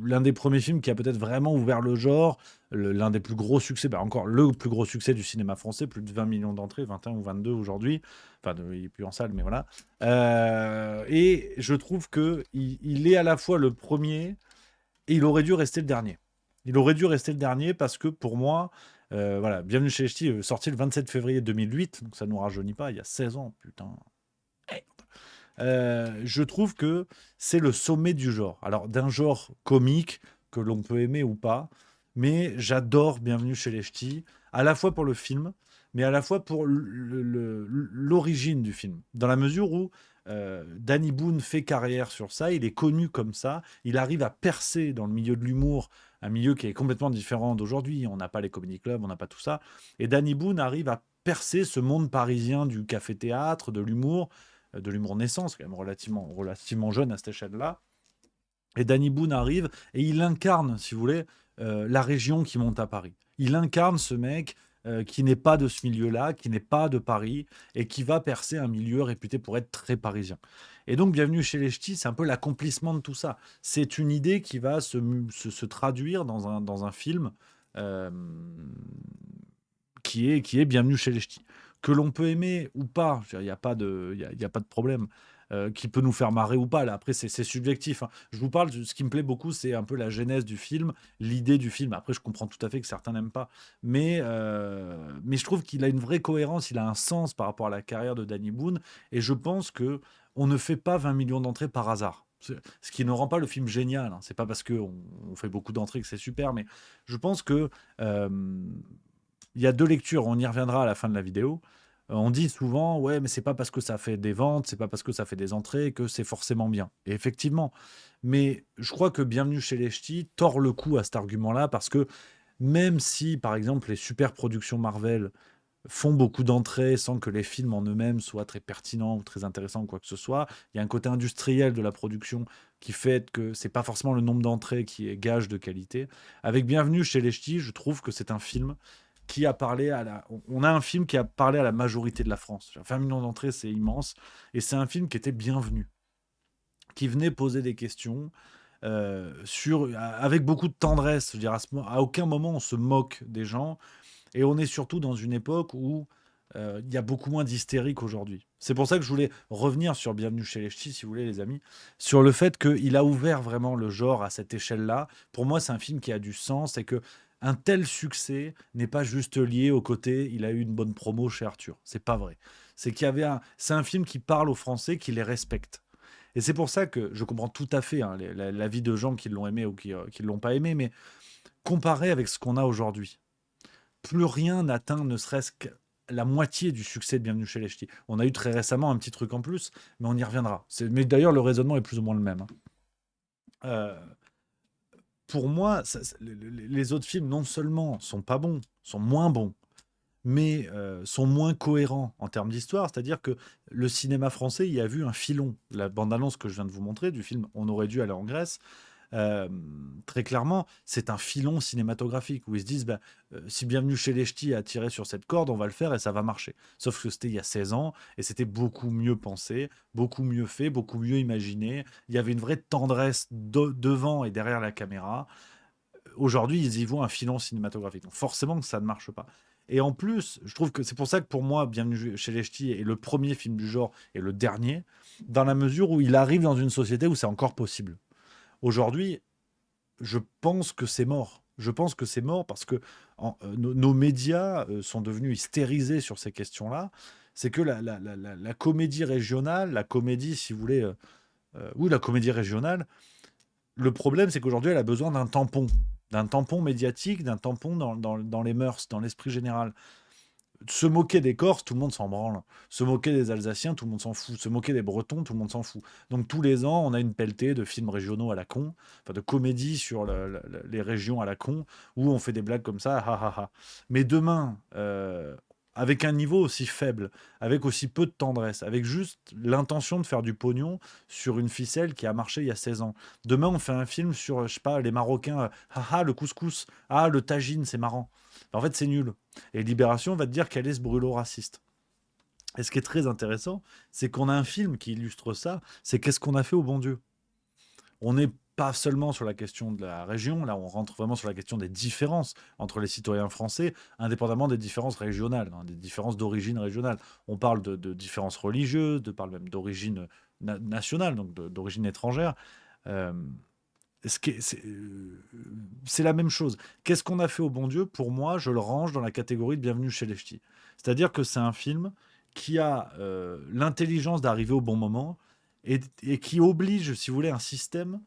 l'un des premiers films qui a peut-être vraiment ouvert le genre, l'un des plus gros succès, encore le plus gros succès du cinéma français, plus de 20 millions d'entrées, 21 ou 22 aujourd'hui, enfin, il n'est plus en salle, mais voilà. Et je trouve qu'il est à la fois le premier, et il aurait dû rester le dernier. Il aurait dû rester le dernier parce que, pour moi, voilà, Bienvenue chez les Ch'tis, sorti le 27 février 2008, donc ça ne nous rajeunit pas, il y a 16 ans, putain. Je trouve que c'est le sommet du genre. Alors, d'un genre comique, que l'on peut aimer ou pas, mais j'adore Bienvenue chez les Ch'tis. à la fois pour le film, mais à la fois pour l'origine du film. Dans la mesure où Danny Boone fait carrière sur ça, il est connu comme ça, il arrive à percer dans le milieu de l'humour, un milieu qui est complètement différent d'aujourd'hui. On n'a pas les comedy clubs, on n'a pas tout ça. Et Danny Boone arrive à percer ce monde parisien du café-théâtre, de l'humour naissant, c'est quand même relativement jeune à cette échelle-là. Et Danny Boone arrive et il incarne, si vous voulez, la région qui monte à Paris. Il incarne ce mec qui n'est pas de ce milieu-là, qui n'est pas de Paris et qui va percer un milieu réputé pour être très parisien. Et donc, Bienvenue chez les Ch'tis, c'est un peu l'accomplissement de tout ça. C'est une idée qui va se traduire dans un film qui est Bienvenue chez les Ch'tis. Que l'on peut aimer ou pas, il n'y a pas de problème. Qui peut nous faire marrer ou pas. Là, après, c'est subjectif. Hein. Je vous parle, ce qui me plaît beaucoup, c'est un peu la genèse du film, l'idée du film. Après, je comprends tout à fait que certains n'aiment pas. Mais je trouve qu'il a une vraie cohérence, il a un sens par rapport à la carrière de Danny Boone. Et je pense qu'on ne fait pas 20 millions d'entrées par hasard. Ce qui ne rend pas le film génial. Hein. C'est pas parce qu'on fait beaucoup d'entrées que c'est super, mais je pense que il y a deux lectures. On y reviendra à la fin de la vidéo. On dit souvent, ouais, mais c'est pas parce que ça fait des ventes, c'est pas parce que ça fait des entrées que c'est forcément bien. Et effectivement. Mais je crois que Bienvenue chez les Ch'tis tord le coup à cet argument-là parce que même si, par exemple, les super productions Marvel font beaucoup d'entrées sans que les films en eux-mêmes soient très pertinents ou très intéressants ou quoi que ce soit, il y a un côté industriel de la production qui fait que c'est pas forcément le nombre d'entrées qui est gage de qualité. Avec Bienvenue chez les Ch'tis, je trouve que c'est un film qui a parlé on a un film qui a parlé à la majorité de la France. 20 millions d'entrées, c'est immense. Et c'est un film qui était bienvenu, qui venait poser des questions avec beaucoup de tendresse. Je veux dire, à aucun moment on se moque des gens. Et on est surtout dans une époque où il y a beaucoup moins d'hystérie qu'aujourd'hui. C'est pour ça que je voulais revenir sur Bienvenue chez les Ch'tis, si vous voulez, les amis, sur le fait qu'il a ouvert vraiment le genre à cette échelle-là. Pour moi, c'est un film qui a du sens et que un tel succès n'est pas juste lié au côté il a eu une bonne promo chez Arthur. C'est pas vrai. C'est un film qui parle aux Français, qui les respecte. Et c'est pour ça que je comprends tout à fait hein, l'avis de gens qui l'ont aimé ou qui ne l'ont pas aimé, mais comparé avec ce qu'on a aujourd'hui, plus rien n'atteint ne serait-ce que la moitié du succès de Bienvenue chez les Ch'tis. On a eu très récemment un petit truc en plus, mais on y reviendra. Mais d'ailleurs, le raisonnement est plus ou moins le même. Hein. Pour moi, les autres films, non seulement sont pas bons, sont moins bons, mais sont moins cohérents en termes d'histoire. C'est-à-dire que le cinéma français y a vu un filon. La bande-annonce que je viens de vous montrer du film On aurait dû aller en Grèce, très clairement, c'est un filon cinématographique où ils se disent si Bienvenue chez les Ch'tis a tiré sur cette corde, on va le faire et ça va marcher. Sauf que c'était il y a 16 ans et c'était beaucoup mieux pensé, beaucoup mieux fait, beaucoup mieux imaginé. Il y avait une vraie tendresse devant et derrière la caméra. Aujourd'hui, ils y voient un filon cinématographique. Donc forcément que ça ne marche pas. Et en plus, je trouve que c'est pour ça que pour moi, Bienvenue chez les Ch'tis est le premier film du genre et le dernier, dans la mesure où il arrive dans une société où c'est encore possible. Aujourd'hui, je pense que c'est mort. Je pense que c'est mort parce que nos médias sont devenus hystérisés sur ces questions-là. C'est que la comédie régionale, la comédie, si vous voulez, la comédie régionale, le problème, c'est qu'aujourd'hui, elle a besoin d'un tampon médiatique, d'un tampon dans les mœurs, dans l'esprit général. Se moquer des Corses, tout le monde s'en branle. Se moquer des Alsaciens, tout le monde s'en fout. Se moquer des Bretons, tout le monde s'en fout. Donc tous les ans, on a une pelletée de films régionaux à la con, enfin de comédies sur les régions à la con, où on fait des blagues comme ça, ha ha ha. Mais demain, avec un niveau aussi faible, avec aussi peu de tendresse, avec juste l'intention de faire du pognon sur une ficelle qui a marché il y a 16 ans. Demain, on fait un film sur, je sais pas, les Marocains, le couscous, le tagine, c'est marrant. En fait, c'est nul. Et Libération va te dire quel est ce brûlot raciste. Et ce qui est très intéressant, c'est qu'on a un film qui illustre ça, c'est qu'est-ce qu'on a fait au bon Dieu. On n'est pas seulement sur la question de la région, là on rentre vraiment sur la question des différences entre les citoyens français, indépendamment des différences régionales, hein, des différences d'origine régionale. On parle de différences religieuses, on parle même d'origine nationale, donc d'origine étrangère. C'est la même chose. Qu'est-ce qu'on a fait au bon Dieu? Pour moi, je le range dans la catégorie de Bienvenue chez les Ch'tis. C'est-à-dire que c'est un film qui a l'intelligence d'arriver au bon moment et qui oblige, si vous voulez, un système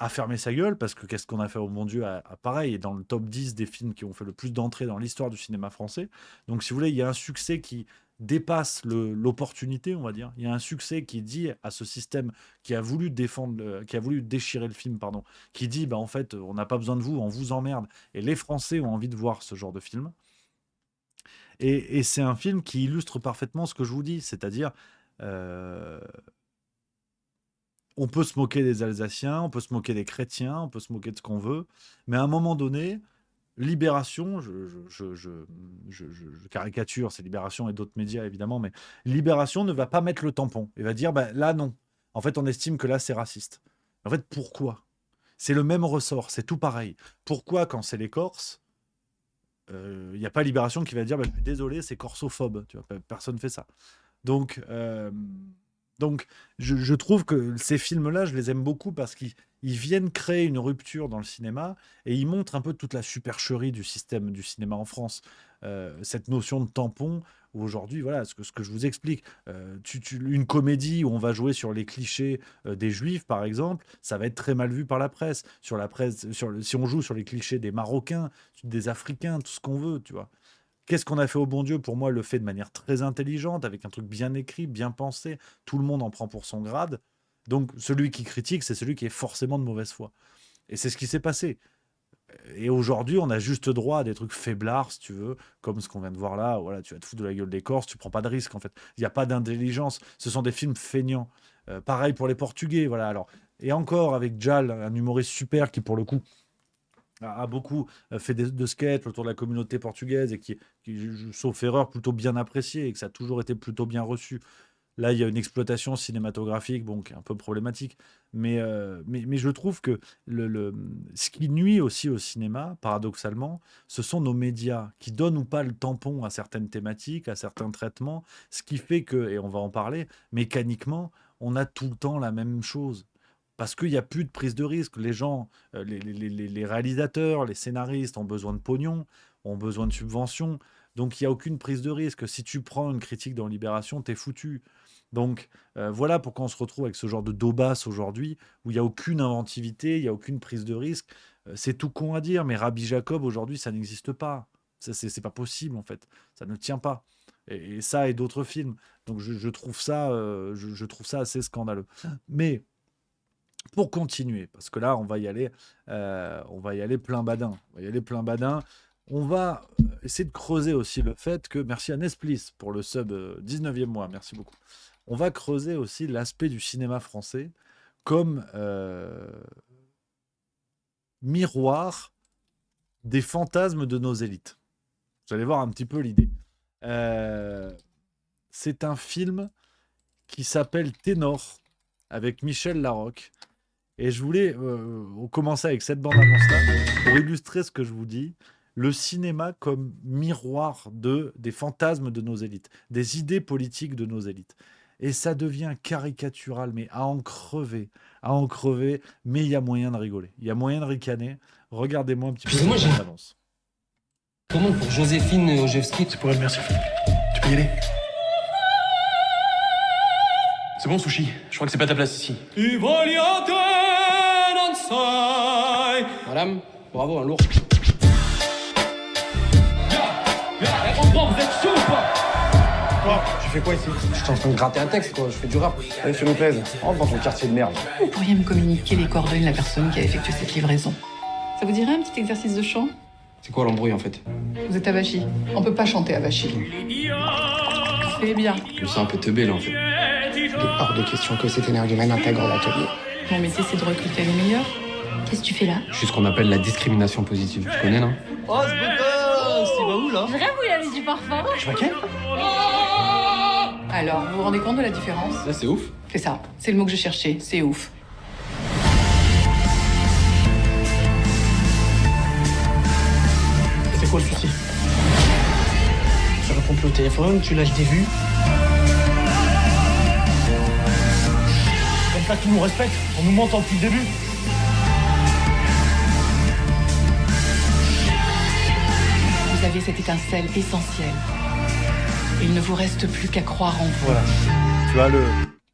a fermé sa gueule, parce que qu'est-ce qu'on a fait au bon Dieu à pareil, dans le top 10 des films qui ont fait le plus d'entrées dans l'histoire du cinéma français. Donc, si vous voulez, il y a un succès qui dépasse l'opportunité, on va dire. Il y a un succès qui dit à ce système qui a voulu qui a voulu déchirer le film, pardon, qui dit, en fait, on n'a pas besoin de vous, on vous emmerde. Et les Français ont envie de voir ce genre de film. Et c'est un film qui illustre parfaitement ce que je vous dis, c'est-à-dire... on peut se moquer des Alsaciens, on peut se moquer des chrétiens, on peut se moquer de ce qu'on veut, mais à un moment donné, Libération, je caricature, c'est Libération et d'autres médias évidemment, mais Libération ne va pas mettre le tampon. Il va dire, là non, en fait on estime que là c'est raciste. En fait, pourquoi ? C'est le même ressort, c'est tout pareil. Pourquoi quand c'est les Corses, il n'y a pas Libération qui va dire, je suis désolé, c'est corsophobe, tu vois, personne ne fait ça. Donc, je trouve que ces films-là, je les aime beaucoup parce qu'ils viennent créer une rupture dans le cinéma et ils montrent un peu toute la supercherie du système du cinéma en France. Cette notion de tampon, où aujourd'hui, voilà, ce que je vous explique, une comédie où on va jouer sur les clichés des Juifs, par exemple, ça va être très mal vu par la presse. Si on joue sur les clichés des Marocains, des Africains, tout ce qu'on veut, tu vois. Qu'est-ce qu'on a fait au bon Dieu ? Pour moi, le fait de manière très intelligente, avec un truc bien écrit, bien pensé. Tout le monde en prend pour son grade. Donc, celui qui critique, c'est celui qui est forcément de mauvaise foi. Et c'est ce qui s'est passé. Et aujourd'hui, on a juste droit à des trucs faiblards, si tu veux, comme ce qu'on vient de voir là. Voilà, tu vas te foutre de la gueule des Corses, tu prends pas de risque, en fait. Il n'y a pas d'intelligence. Ce sont des films feignants. Pareil pour les Portugais, voilà. Alors, et encore, avec Jal, un humoriste super qui, pour le coup, a beaucoup fait de sketchs autour de la communauté portugaise et qui, sauf erreur, plutôt bien apprécié et que ça a toujours été plutôt bien reçu. Là, il y a une exploitation cinématographique qui est un peu problématique. Mais je trouve que ce qui nuit aussi au cinéma, paradoxalement, ce sont nos médias qui donnent ou pas le tampon à certaines thématiques, à certains traitements, ce qui fait que, et on va en parler, mécaniquement, on a tout le temps la même chose. Parce qu'il n'y a plus de prise de risque. Les gens, les réalisateurs, les scénaristes ont besoin de pognon, ont besoin de subventions. Donc, il n'y a aucune prise de risque. Si tu prends une critique dans Libération, t'es foutu. Donc, voilà pourquoi on se retrouve avec ce genre de daubasse aujourd'hui, où il n'y a aucune inventivité, il n'y a aucune prise de risque. C'est tout con à dire, mais Rabbi Jacob, aujourd'hui, ça n'existe pas. C'est pas possible, en fait. Ça ne tient pas. Et ça et d'autres films. Donc, je trouve ça assez scandaleux. Mais... pour continuer, parce que là, on va y aller plein badin. On va essayer de creuser aussi le fait que, merci à Nesplis pour le sub 19e mois, merci beaucoup. On va creuser aussi l'aspect du cinéma français comme miroir des fantasmes de nos élites. Vous allez voir un petit peu l'idée. C'est un film qui s'appelle Ténor, avec Michel Larocque. Et je voulais commencer avec cette bande-annonce-là pour illustrer ce que je vous dis. Le cinéma comme miroir des fantasmes de nos élites, des idées politiques de nos élites. Et ça devient caricatural, mais à en crever. Mais il y a moyen de rigoler. Il y a moyen de ricaner. Regardez-moi un petit peu cette bande-annonce. Commande pour Joséphine Ojewski. C'est pour elle, merci Philippe. Tu peux y aller. C'est bon, Sushi. Je crois que c'est pas ta place ici. Madame, bravo, un lourd. Vous êtes chaud ou pas? Quoi? Tu fais quoi ici? Je suis en train de gratter un texte, quoi. Je fais du rap. Allez, fais-nous plaisir. Rentre dans ton quartier de merde. Vous pourriez me communiquer les coordonnées de la personne qui a effectué cette livraison. Ça vous dirait un petit exercice de chant? C'est quoi l'embrouille, en fait? Vous êtes abachi. On peut pas chanter abachi. C'est bien. Je me sens un peu teubé, là, en fait. Il est hors de question que cet énergumène intègre l'atelier. Mon métier, c'est de recruter les meilleurs. Qu'est-ce que tu fais là? Je suis ce qu'on appelle la discrimination positive. Tu connais, non? Oh, ce beau gosse, il va où, là? Je rêve où il a mis du parfum. Je vois quel? Alors, vous vous rendez compte de la différence? Là, c'est ouf. C'est ça. C'est le mot que je cherchais. C'est ouf. C'est quoi le souci? Tu réponds plus au téléphone, tu lâches des vues. Comme ça, tu nous respectes. On nous mentant depuis le début. Vous avez cette étincelle essentielle. Il ne vous reste plus qu'à croire en vous. Voilà.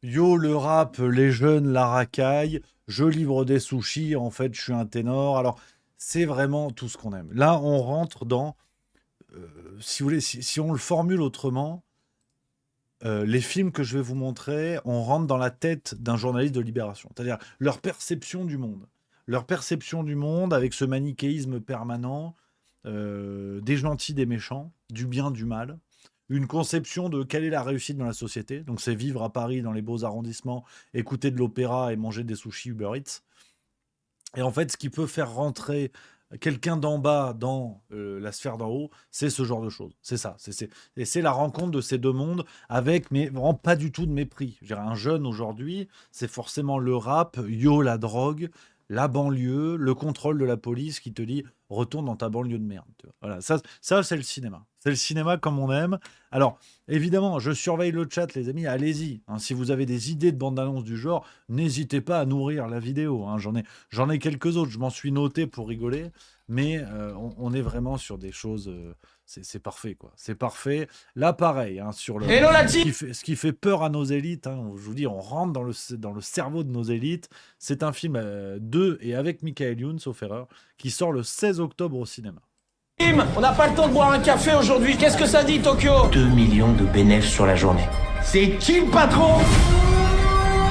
Tu as le rap, les jeunes, la racaille, je livre des sushis, en fait, je suis un ténor. Alors, c'est vraiment tout ce qu'on aime. Là, on rentre dans, si vous voulez, si on le formule autrement, les films que je vais vous montrer, on rentre dans la tête d'un journaliste de Libération. C'est-à-dire leur perception du monde. Leur perception du monde avec ce manichéisme permanent, des gentils, des méchants, du bien, du mal. Une conception de quelle est la réussite dans la société. Donc c'est vivre à Paris dans les beaux arrondissements, écouter de l'opéra et manger des sushis Uber Eats. Et en fait, ce qui peut faire rentrer quelqu'un d'en bas dans la sphère d'en haut, c'est ce genre de choses. C'est ça. Et c'est la rencontre de ces deux mondes avec, mais vraiment pas du tout de mépris. Je dirais, un jeune aujourd'hui, c'est forcément le rap, la drogue, la banlieue, le contrôle de la police qui te dit retourne dans ta banlieue de merde. Tu vois. Voilà, ça c'est le cinéma. C'est le cinéma comme on aime. Alors, évidemment, je surveille le chat, les amis, allez-y. Hein, si vous avez des idées de bande-annonce du genre, n'hésitez pas à nourrir la vidéo. Hein. J'en ai quelques autres, je m'en suis noté pour rigoler, mais on est vraiment sur des choses... c'est parfait, quoi. C'est parfait. Là, pareil, hein, sur le... Hello, ce qui fait peur à nos élites, hein, je vous dis, on rentre dans le cerveau de nos élites. C'est un film de et avec Michael Youn, sauf erreur, qui sort le 16 octobre au cinéma. On n'a pas le temps de boire un café aujourd'hui. Qu'est-ce que ça dit, Tokyo? 2 millions de bénéfices sur la journée. C'est qui le patron?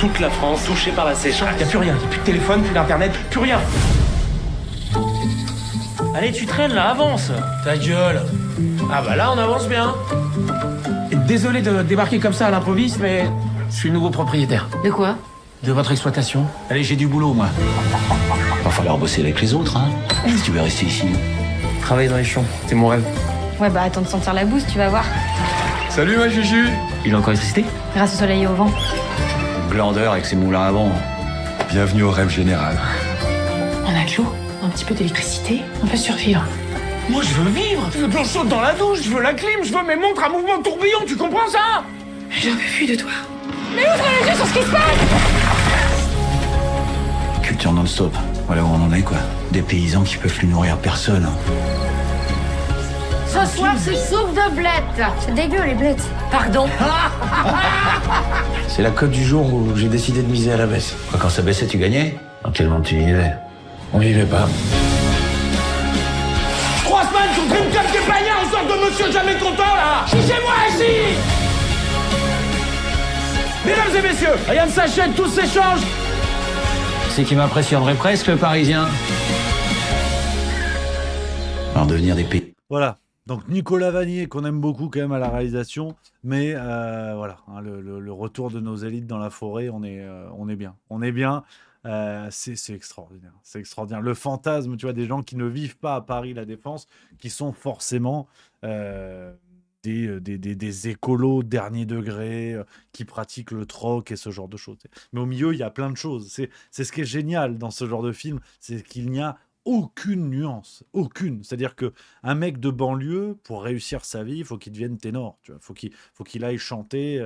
Toute la France touchée par la sécheresse. Y a plus rien, y a plus de téléphone, plus d'internet, plus rien. Allez, tu traînes là, avance. Ta gueule. Ah bah là, on avance bien. Désolé de débarquer comme ça à l'improviste, mais je suis le nouveau propriétaire. De quoi? De votre exploitation. Allez, j'ai du boulot, moi. Va falloir bosser avec les autres, hein. Si tu veux rester ici. Travailler dans les champs, c'est mon rêve. Ouais, bah attends de sentir la bouse, tu vas voir. Salut, ma Juju. Il a encore l'électricité? Grâce au soleil et au vent. Glandeur avec ses moulins à vent. Bienvenue au rêve général. On a de l'eau, un petit peu d'électricité, on peut survivre. Moi, je veux vivre. Je veux de l'eau chaude dans la douche, je veux la clim, je veux mes montres à mouvement de tourbillon, tu comprends ça? J'en peux plus de toi. Mais ouvre les yeux sur ce qui se passe! Culture non-stop. Voilà où on en est, quoi. Des paysans qui peuvent plus nourrir personne. Ce soir, c'est soupe de blettes. C'est dégueu, les blettes. Pardon? C'est la cote du jour où j'ai décidé de miser à la baisse. Quand ça baissait, tu gagnais? Dans quel monde tu vivais? On vivait pas. 3 semaines sur Dream Club des Pagnards, on sort de Monsieur Jamais Content, là. Chez moi, ici. Mesdames et messieurs, rien ne s'achète, tout s'échange. C'est qui m'impressionnerait presque, le Parisien. Alors devenir des pays. Voilà. Donc Nicolas Vanier, qu'on aime beaucoup quand même à la réalisation, mais voilà, hein, le retour de nos élites dans la forêt, on est bien. On est bien. C'est extraordinaire. C'est extraordinaire. Le fantasme, tu vois, des gens qui ne vivent pas à Paris La Défense, qui sont forcément des écolos dernier degré, qui pratiquent le troc et ce genre de choses. Mais au milieu, il y a plein de choses. C'est ce qui est génial dans ce genre de film, c'est qu'il n'y a aucune nuance, aucune. C'est-à-dire que un mec de banlieue, pour réussir sa vie, il faut qu'il devienne ténor. Tu vois, faut qu'il aille chanter.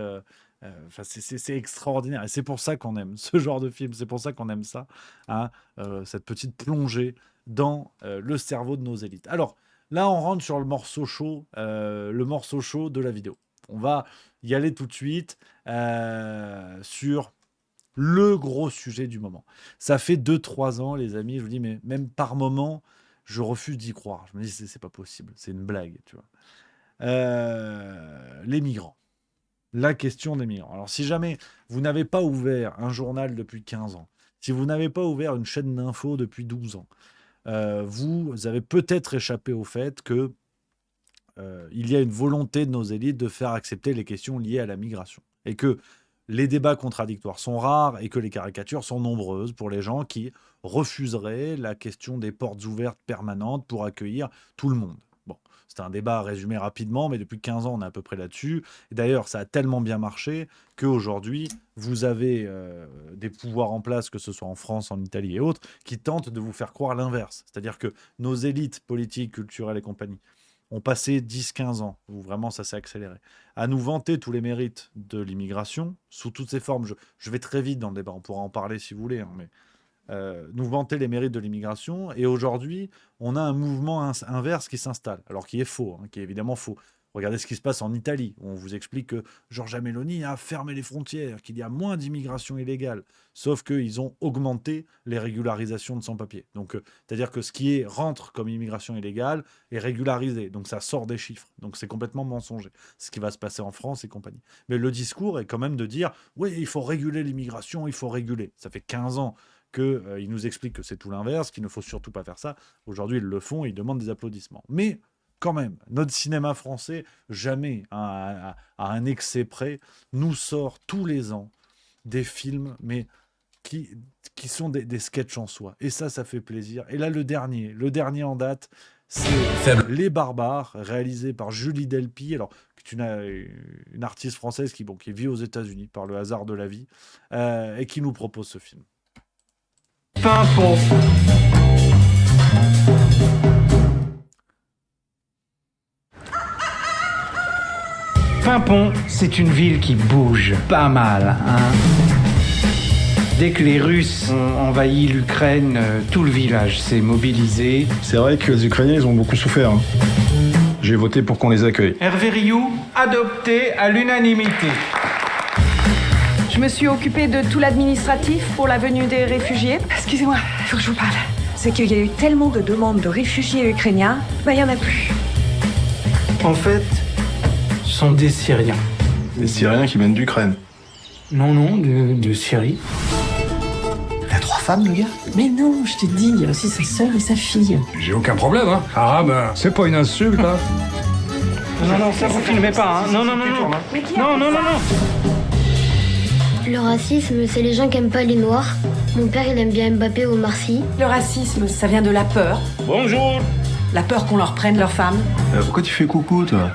C'est extraordinaire. Et c'est pour ça qu'on aime ce genre de film. C'est pour ça qu'on aime ça, hein, cette petite plongée dans le cerveau de nos élites. Alors là, on rentre sur le morceau chaud de la vidéo. On va y aller tout de suite sur le gros sujet du moment. Ça fait 2-3 ans, les amis, je vous dis, mais même par moment, je refuse d'y croire. Je me dis, c'est pas possible, c'est une blague, tu vois. Les migrants. La question des migrants. Alors, si jamais vous n'avez pas ouvert un journal depuis 15 ans, si vous n'avez pas ouvert une chaîne d'infos depuis 12 ans, vous avez peut-être échappé au fait que il y a une volonté de nos élites de faire accepter les questions liées à la migration. Et que les débats contradictoires sont rares et que les caricatures sont nombreuses pour les gens qui refuseraient la question des portes ouvertes permanentes pour accueillir tout le monde. Bon, c'est un débat à résumer rapidement, mais depuis 15 ans, on est à peu près là-dessus. Et d'ailleurs, ça a tellement bien marché qu'aujourd'hui, vous avez des pouvoirs en place, que ce soit en France, en Italie et autres, qui tentent de vous faire croire l'inverse. C'est-à-dire que nos élites politiques, culturelles et compagnie ont passé 10-15 ans, où vraiment ça s'est accéléré, à nous vanter tous les mérites de l'immigration, sous toutes ses formes. Je vais très vite dans le débat, on pourra en parler si vous voulez, hein, mais nous vanter les mérites de l'immigration, et aujourd'hui, on a un mouvement inverse qui s'installe, alors qui est faux, hein, qui est évidemment faux. Regardez ce qui se passe en Italie, où on vous explique que Giorgia Meloni a fermé les frontières, qu'il y a moins d'immigration illégale, sauf qu'ils ont augmenté les régularisations de sans-papiers. Donc, c'est-à-dire que ce qui rentre comme immigration illégale est régularisé, donc ça sort des chiffres. Donc c'est complètement mensonger, ce qui va se passer en France et compagnie. Mais le discours est quand même de dire « oui, il faut réguler l'immigration, il faut réguler ». Ça fait 15 ans qu'ils nous expliquent que c'est tout l'inverse, qu'il ne faut surtout pas faire ça. Aujourd'hui, ils le font et ils demandent des applaudissements. Mais quand même, notre cinéma français, jamais à un excès près, nous sort tous les ans des films, mais qui sont des sketchs en soi. Et ça fait plaisir. Et là, le dernier en date, c'est Les Barbares, réalisé par Julie Delpy, alors qui est une artiste française qui vit aux États-Unis par le hasard de la vie, et qui nous propose ce film. Pimpon. Pimpon, c'est une ville qui bouge pas mal, hein. Dès que les Russes ont envahi l'Ukraine, tout le village s'est mobilisé. C'est vrai que les Ukrainiens, ils ont beaucoup souffert. Hein. J'ai voté pour qu'on les accueille. Hervé Rioux, adopté à l'unanimité. Je me suis occupée de tout l'administratif pour la venue des réfugiés. Excusez-moi, il faut que je vous parle. C'est qu'il y a eu tellement de demandes de réfugiés ukrainiens, il n'y en a plus. En fait, ce sont des Syriens. Des Syriens qui viennent d'Ukraine. Non, de Syrie. Il a 3 femmes, le gars? Mais non, je t'ai dit, il y a aussi sa sœur et sa fille. J'ai aucun problème, hein. Arabe, c'est pas une insulte, hein. Non, ça vous filmez pas, hein. Non. Non. Le racisme, c'est les gens qui aiment pas les Noirs. Mon père, il aime bien Mbappé ou Marcy. Le racisme, ça vient de la peur. Bonjour. La peur qu'on leur prenne leur femme. Pourquoi tu fais coucou, toi?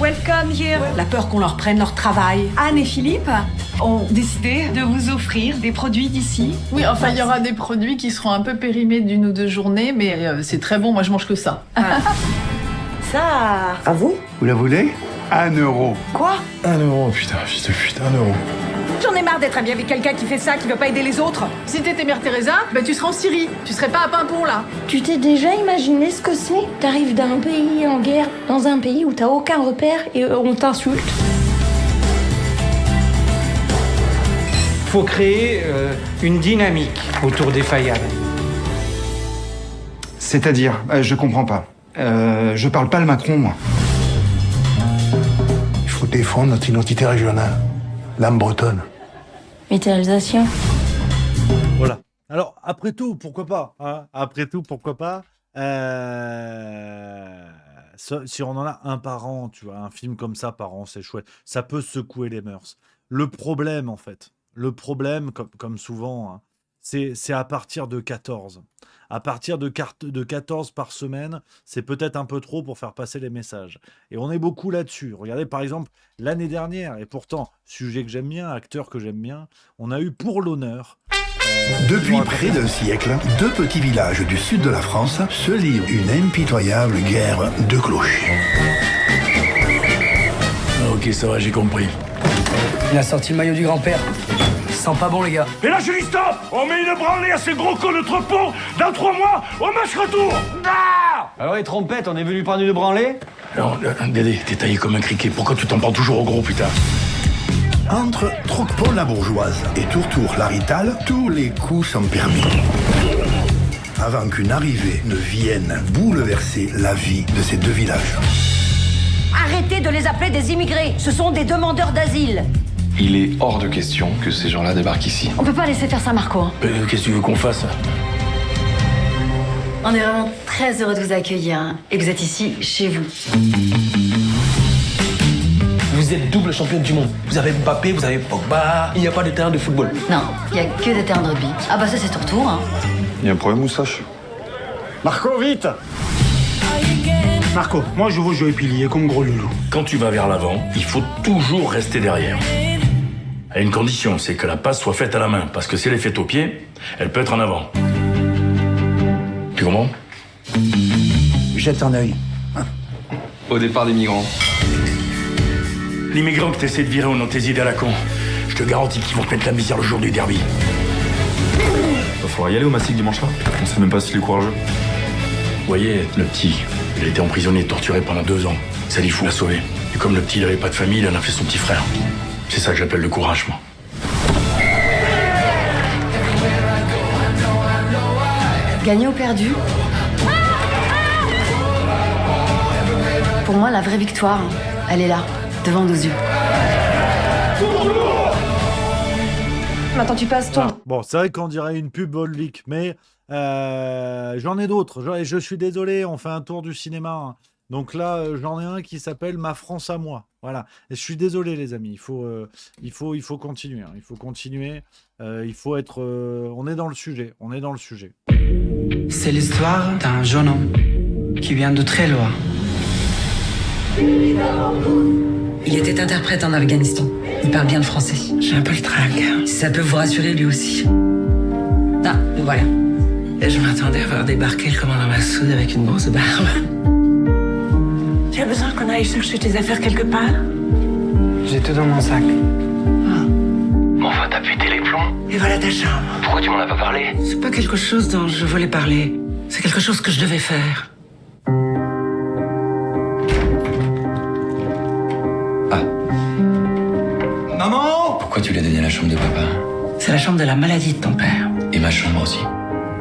Welcome here. La peur qu'on leur prenne leur travail. Anne et Philippe ont décidé de vous offrir des produits d'ici. Oui, enfin, il y aura des produits qui seront un peu périmés d'1 ou 2 journées, mais c'est très bon, moi je mange que ça. Ça... À vous? Vous la voulez? 1 euro. Quoi? 1 euro, putain, fils de pute, 1 euro. J'en ai marre d'être ami avec quelqu'un qui fait ça, qui veut pas aider les autres. Si t'étais Mère Teresa, tu serais en Syrie. Tu serais pas à Pimpon, là. Tu t'es déjà imaginé ce que c'est? T'arrives d'un pays en guerre, dans un pays où t'as aucun repère et on t'insulte. Faut créer une dynamique autour des Fayad. C'est-à-dire, je comprends pas. Je parle pas le Macron, moi. Il faut défendre notre identité régionale. L'âme bretonne. Mais t'es alsacien. Voilà. Alors, après tout, pourquoi pas, hein? Après tout, pourquoi pas si on en a un par an, tu vois, un film comme ça par an, c'est chouette. Ça peut secouer les mœurs. Le problème, en fait, comme souvent, hein, c'est à partir de 14. À partir de 14 par semaine, c'est peut-être un peu trop pour faire passer les messages. Et on est beaucoup là-dessus. Regardez, par exemple, l'année dernière, et pourtant, sujet que j'aime bien, acteur que j'aime bien, on a eu Pour l'honneur. Depuis près d'un siècle, 2 petits villages du sud de la France se livrent une impitoyable guerre de clochers. Ok, ça va, j'ai compris. Il a sorti le maillot du grand-père. Ça sent pas bon, les gars. Et là, je dis stop. On met une branlée à ces gros cons de Trepont. Dans 3 mois, au match retour. Ah alors les trompettes, on est venu prendre une branlée? Non, Dédé, t'es taillé comme un criquet. Pourquoi tu t'en prends toujours au gros, putain? Entre Troc-Paul la bourgeoise et Tourtour la Ritale, tous les coups sont permis. Avant qu'une arrivée ne vienne bouleverser la vie de ces 2 villages. Arrêtez de les appeler des immigrés. Ce sont des demandeurs d'asile. Il est hors de question que ces gens-là débarquent ici. On peut pas laisser faire ça, Marco. Hein. Qu'est-ce que tu veux qu'on fasse? On est vraiment très heureux de vous accueillir. Hein. Et vous êtes ici, chez vous. Vous êtes double championne du monde. Vous avez Mbappé, vous avez Pogba. Il n'y a pas de terrain de football. Non, il y a que des terrains de rugby. Ah bah ça, c'est ton retour. Hein. Il y a un problème, Moustache? Marco, vite! Marco, moi je veux jouer pilier comme gros loulou. Quand tu vas vers l'avant, il faut toujours rester derrière. À une condition, c'est que la passe soit faite à la main. Parce que si elle est faite au pied, elle peut être en avant. Tu comprends? Jette un œil. Au départ des migrants. Les migrants que t'essaies de virer au nom de tes idées à la con, je te garantis qu'ils vont te mettre la misère le jour du derby. Il va falloir y aller au Massic dimanche soir. On sait même pas s'il est courageux. Vous voyez, le petit, Il a été emprisonné et torturé pendant 2 ans. Salifou l'a sauvé. Et comme le petit, il avait pas de famille, il en a fait son petit frère. C'est ça que j'appelle le courage, moi. Gagné ou perdu? Pour moi, la vraie victoire, elle est là, devant nos yeux. Maintenant, tu passes ton... Bon, c'est vrai qu'on dirait une pub Volvic, mais j'en ai d'autres. Je suis désolé, on fait un tour du cinéma, hein. Donc là, j'en ai un qui s'appelle Ma France à moi. Voilà. Et je suis désolé, les amis. Il faut continuer, hein. Il faut continuer. Il faut être... on est dans le sujet. On est dans le sujet. C'est l'histoire d'un jeune homme qui vient de très loin. Il était interprète en Afghanistan. Il parle bien le français. J'ai un peu le trac. Si ça peut vous rassurer, lui aussi. Ah, voilà. Et je m'attendais à voir débarquer le commandant Massoud avec une grosse barbe. Tu as besoin qu'on aille chercher tes affaires quelque part? J'ai tout dans mon sac. Enfin, t'as pété les plombs. Et voilà ta chambre. Pourquoi tu m'en as pas parlé? C'est pas quelque chose dont je voulais parler. C'est quelque chose que je devais faire. Maman! Pourquoi tu lui as donné la chambre de papa? C'est la chambre de la maladie de ton père. Et ma chambre aussi.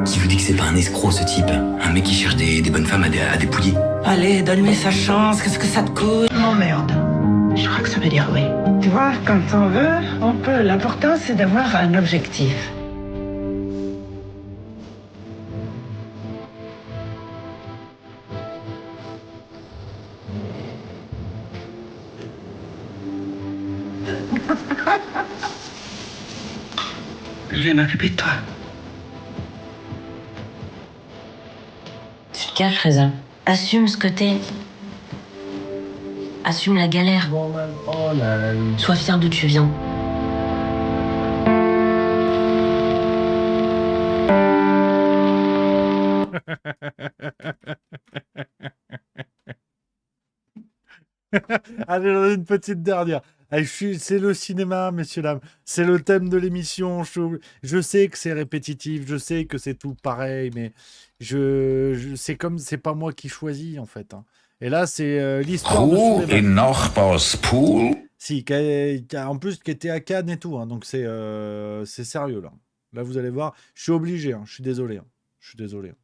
Qui vous dit que c'est pas un escroc, ce type? Un mec qui cherche des bonnes femmes à dépouiller. Allez, donne-lui sa chance, qu'est-ce que ça te coûte? Oh merde. Je crois que ça veut dire oui. Tu vois, quand on veut, on peut. L'important, c'est d'avoir un objectif. Je vais m'occuper de toi. Tu te caches, Reza. Assume ce que t'es. Assume la galère. Sois fier d'où tu viens. Allez, j'en ai une petite dernière. C'est le cinéma, messieurs, dames. C'est le thème de l'émission. Je sais que c'est répétitif, je sais que c'est tout pareil, mais c'est comme c'est pas moi qui choisis, en fait, hein. Et là, c'est l'histoire de Souleymane. Si, en plus, qui était à Cannes et tout, hein, donc c'est sérieux, là. Là, vous allez voir, je suis obligé, hein, je suis désolé. Hein. Je suis désolé. Hein.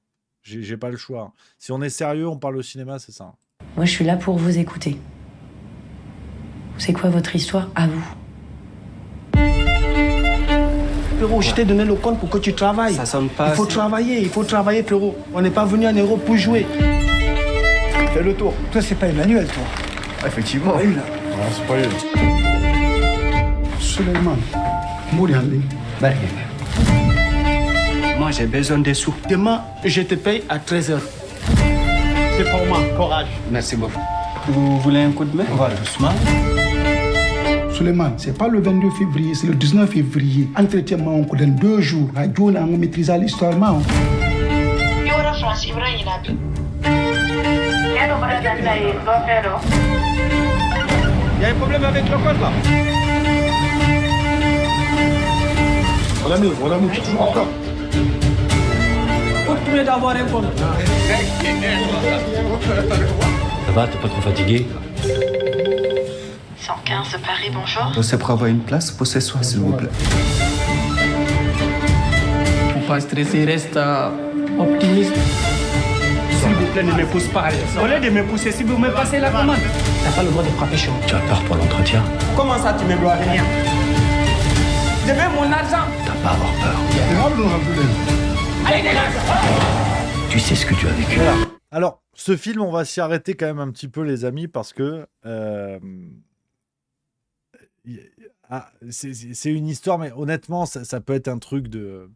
J'ai pas le choix. Hein. Si on est sérieux, on parle au cinéma, c'est ça. Hein. Moi, je suis là pour vous écouter. C'est quoi votre histoire à vous? Frérot, je t'ai donné le compte pour que tu travailles. Ça sonne pas. Il faut travailler, frérot. On n'est pas venu en Europe pour jouer. Fais le tour. Toi, c'est pas Emmanuel, toi. Effectivement. Oui, là. Non, c'est pas lui. Souleymane. Mouriandi. Moi, j'ai besoin des sous. Demain, je te paye à 13h. C'est pour moi. Courage. Merci beaucoup. Vous voulez un coup de main? Voilà, doucement. Souleymane, c'est pas le 22 février, c'est le 19 février. Entretien, on dans 2 jours. Radio, on maîtrise l'histoire, man. Il y a un problème avec le code, là. Voilà, nous, encore. Vous pouvez d'avoir un compte. Ça va, t'es pas trop fatigué? 115 Paris, bonjour. C'est pour avoir une place pour ce soir, s'il vous plaît. Faut pas stresser, reste optimiste. S'il vous plaît, ne me pousse pas. Au lieu de me pousser, si vous me passez la commande, t'as pas le droit de frapper chaud. Tu as peur pour l'entretien? Comment ça, tu me dois rien? Je veux mon argent. T'as pas à avoir peur. Allez, dégage. Tu sais ce que tu as vécu. Alors, ce film, on va s'y arrêter quand même un petit peu, les amis, parce que c'est une histoire, mais honnêtement, ça peut être un truc de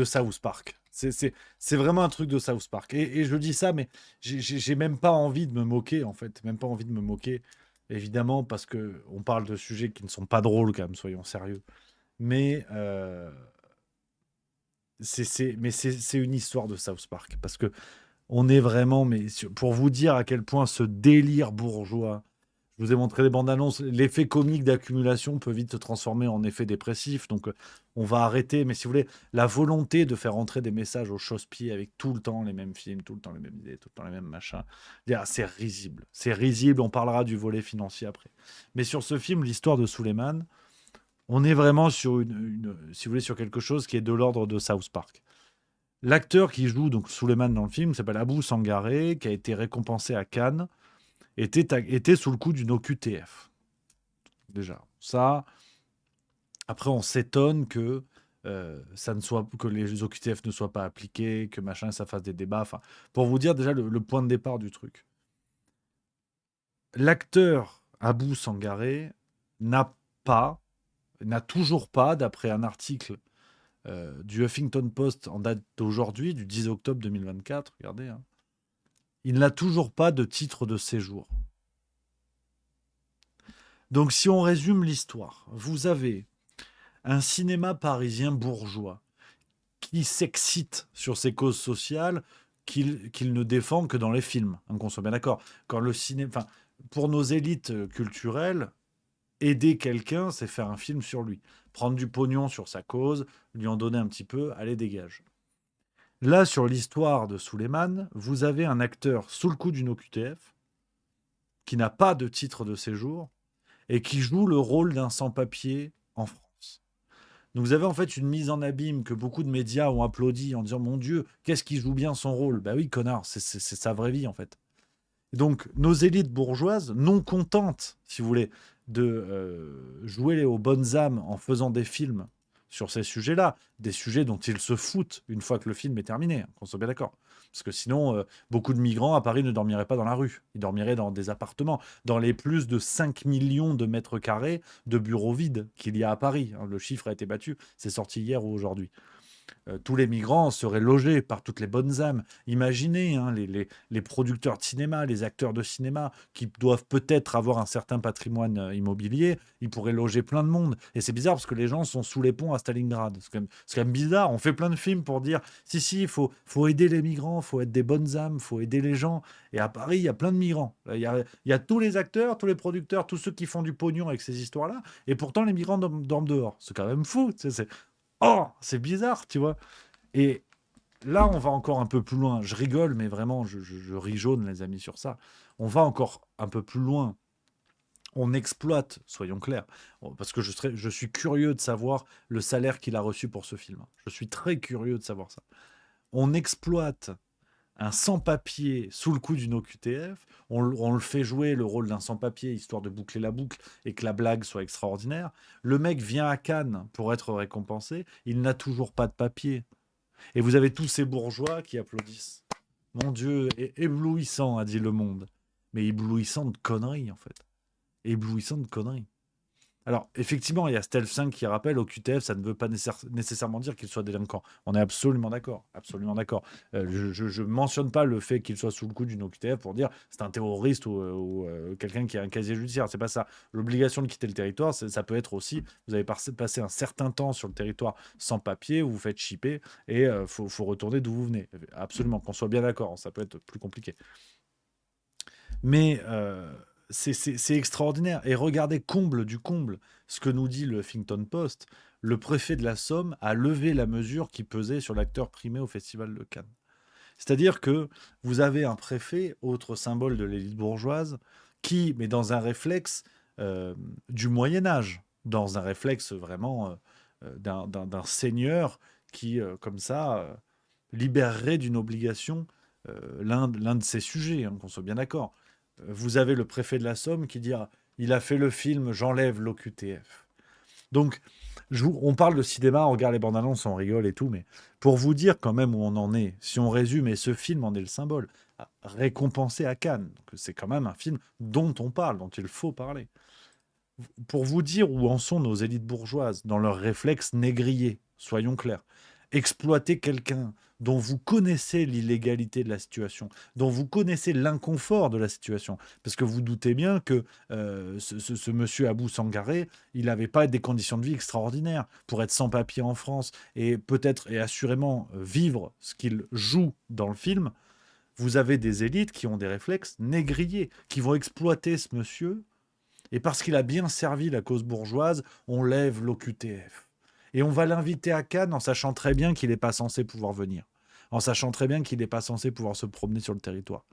South Park. C'est vraiment un truc de South Park. Et je dis ça, mais j'ai même pas envie de me moquer, en fait. Même pas envie de me moquer, évidemment, parce qu'on parle de sujets qui ne sont pas drôles, quand même, soyons sérieux. Mais c'est une histoire de South Park, parce que on est vraiment, mais pour vous dire à quel point ce délire bourgeois, Je vous ai montré les bandes annonces. L'effet comique d'accumulation peut vite se transformer en effet dépressif. Donc, on va arrêter. Mais si vous voulez, la volonté de faire entrer des messages au chausse-pied avec tout le temps les mêmes films, tout le temps les mêmes idées, tout le temps les mêmes machins, c'est risible. C'est risible. On parlera du volet financier après. Mais sur ce film, l'histoire de Suleiman, on est vraiment sur si vous voulez, sur quelque chose qui est de l'ordre de South Park. L'acteur qui joue donc Suleiman dans le film s'appelle Abou Sangaré, qui a été récompensé à Cannes. Était sous le coup d'une OQTF. Déjà. Ça, après, on s'étonne que, que les OQTF ne soient pas appliqués, que machin, ça fasse des débats. Enfin, pour vous dire déjà le point de départ du truc. L'acteur Abou Sangaré n'a toujours pas, d'après un article du Huffington Post en date d'aujourd'hui, du 10 octobre 2024, regardez, hein, il n'a toujours pas de titre de séjour. Donc, si on résume l'histoire, vous avez un cinéma parisien bourgeois qui s'excite sur ces causes sociales qu'il ne défend que dans les films, hein, qu'on soit bien d'accord. Quand le cinéma, pour nos élites culturelles, aider quelqu'un, c'est faire un film sur lui. Prendre du pognon sur sa cause, lui en donner un petit peu, allez, dégage. Là, sur l'histoire de Suleiman, vous avez un acteur sous le coup d'une OQTF qui n'a pas de titre de séjour et qui joue le rôle d'un sans-papier en France. Donc vous avez en fait une mise en abîme que beaucoup de médias ont applaudi en disant « Mon Dieu, qu'est-ce qu'il joue bien son rôle ?» Ben oui, connard, c'est sa vraie vie en fait. Et donc nos élites bourgeoises, non contentes, si vous voulez, de jouer aux bonnes âmes en faisant des films sur ces sujets-là, des sujets dont ils se foutent une fois que le film est terminé, hein, qu'on soit bien d'accord. Parce que sinon, beaucoup de migrants à Paris ne dormiraient pas dans la rue. Ils dormiraient dans des appartements, dans les plus de 5 millions de mètres carrés de bureaux vides qu'il y a à Paris. Hein. Le chiffre a été battu, c'est sorti hier ou aujourd'hui. Tous les migrants seraient logés par toutes les bonnes âmes. Imaginez hein, les producteurs de cinéma, les acteurs de cinéma qui doivent peut-être avoir un certain patrimoine immobilier, ils pourraient loger plein de monde. Et c'est bizarre parce que les gens sont sous les ponts à Stalingrad. C'est quand même bizarre. On fait plein de films pour dire si, il faut aider les migrants, il faut être des bonnes âmes, il faut aider les gens. Et à Paris, il y a plein de migrants. Il y a tous les acteurs, tous les producteurs, tous ceux qui font du pognon avec ces histoires-là. Et pourtant, les migrants dorment dehors. C'est quand même fou. Oh, c'est bizarre, tu vois. Et là, on va encore un peu plus loin. Je rigole, mais vraiment, je ris jaune, les amis, sur ça. On va encore un peu plus loin. On exploite, soyons clairs, parce que je suis curieux de savoir le salaire qu'il a reçu pour ce film. Je suis très curieux de savoir ça. On exploite un sans-papier sous le coup d'une OQTF, on le fait jouer le rôle d'un sans-papier, histoire de boucler la boucle et que la blague soit extraordinaire. Le mec vient à Cannes pour être récompensé, il n'a toujours pas de papier. Et vous avez tous ces bourgeois qui applaudissent. Mon Dieu, éblouissant, a dit Le Monde. Mais éblouissant de conneries, en fait. Éblouissant de conneries. Alors, effectivement, il y a Stealth 5 qui rappelle au QTF, ça ne veut pas nécessairement dire qu'il soit délinquant. On est absolument d'accord. Absolument d'accord. Je ne mentionne pas le fait qu'il soit sous le coup d'une OQTF pour dire c'est un terroriste ou quelqu'un qui a un casier judiciaire. C'est pas ça. L'obligation de quitter le territoire, ça peut être aussi, vous avez passé un certain temps sur le territoire sans papier, vous vous faites chipper et faut retourner d'où vous venez. Absolument, qu'on soit bien d'accord. Ça peut être plus compliqué. Mais... c'est extraordinaire. Et regardez, comble du comble, ce que nous dit le Huffington Post, le préfet de la Somme a levé la mesure qui pesait sur l'acteur primé au Festival de Cannes. C'est-à-dire que vous avez un préfet, autre symbole de l'élite bourgeoise, qui, mais dans un réflexe du Moyen-Âge, dans un réflexe vraiment d'un seigneur qui, comme ça, libérerait d'une obligation l'un de ses sujets, hein, qu'on soit bien d'accord. Vous avez le préfet de la Somme qui dit il a fait le film, j'enlève l'OQTF. Donc, on parle de cinéma, on regarde les bandes annonces, on rigole et tout, mais pour vous dire quand même où on en est, si on résume, et ce film en est le symbole, récompensé à Cannes, que c'est quand même un film dont on parle, dont il faut parler. Pour vous dire où en sont nos élites bourgeoises, dans leurs réflexes négriers, soyons clairs. Exploiter quelqu'un dont vous connaissez l'illégalité de la situation, dont vous connaissez l'inconfort de la situation, parce que vous doutez bien que ce monsieur Abou Sangaré, il n'avait pas des conditions de vie extraordinaires pour être sans papier en France et peut-être et assurément vivre ce qu'il joue dans le film. Vous avez des élites qui ont des réflexes négriers, qui vont exploiter ce monsieur Et parce qu'il a bien servi la cause bourgeoise, on lève l'OQTF. Et on va l'inviter à Cannes en sachant très bien qu'il n'est pas censé pouvoir venir. En sachant très bien qu'il n'est pas censé pouvoir se promener sur le territoire.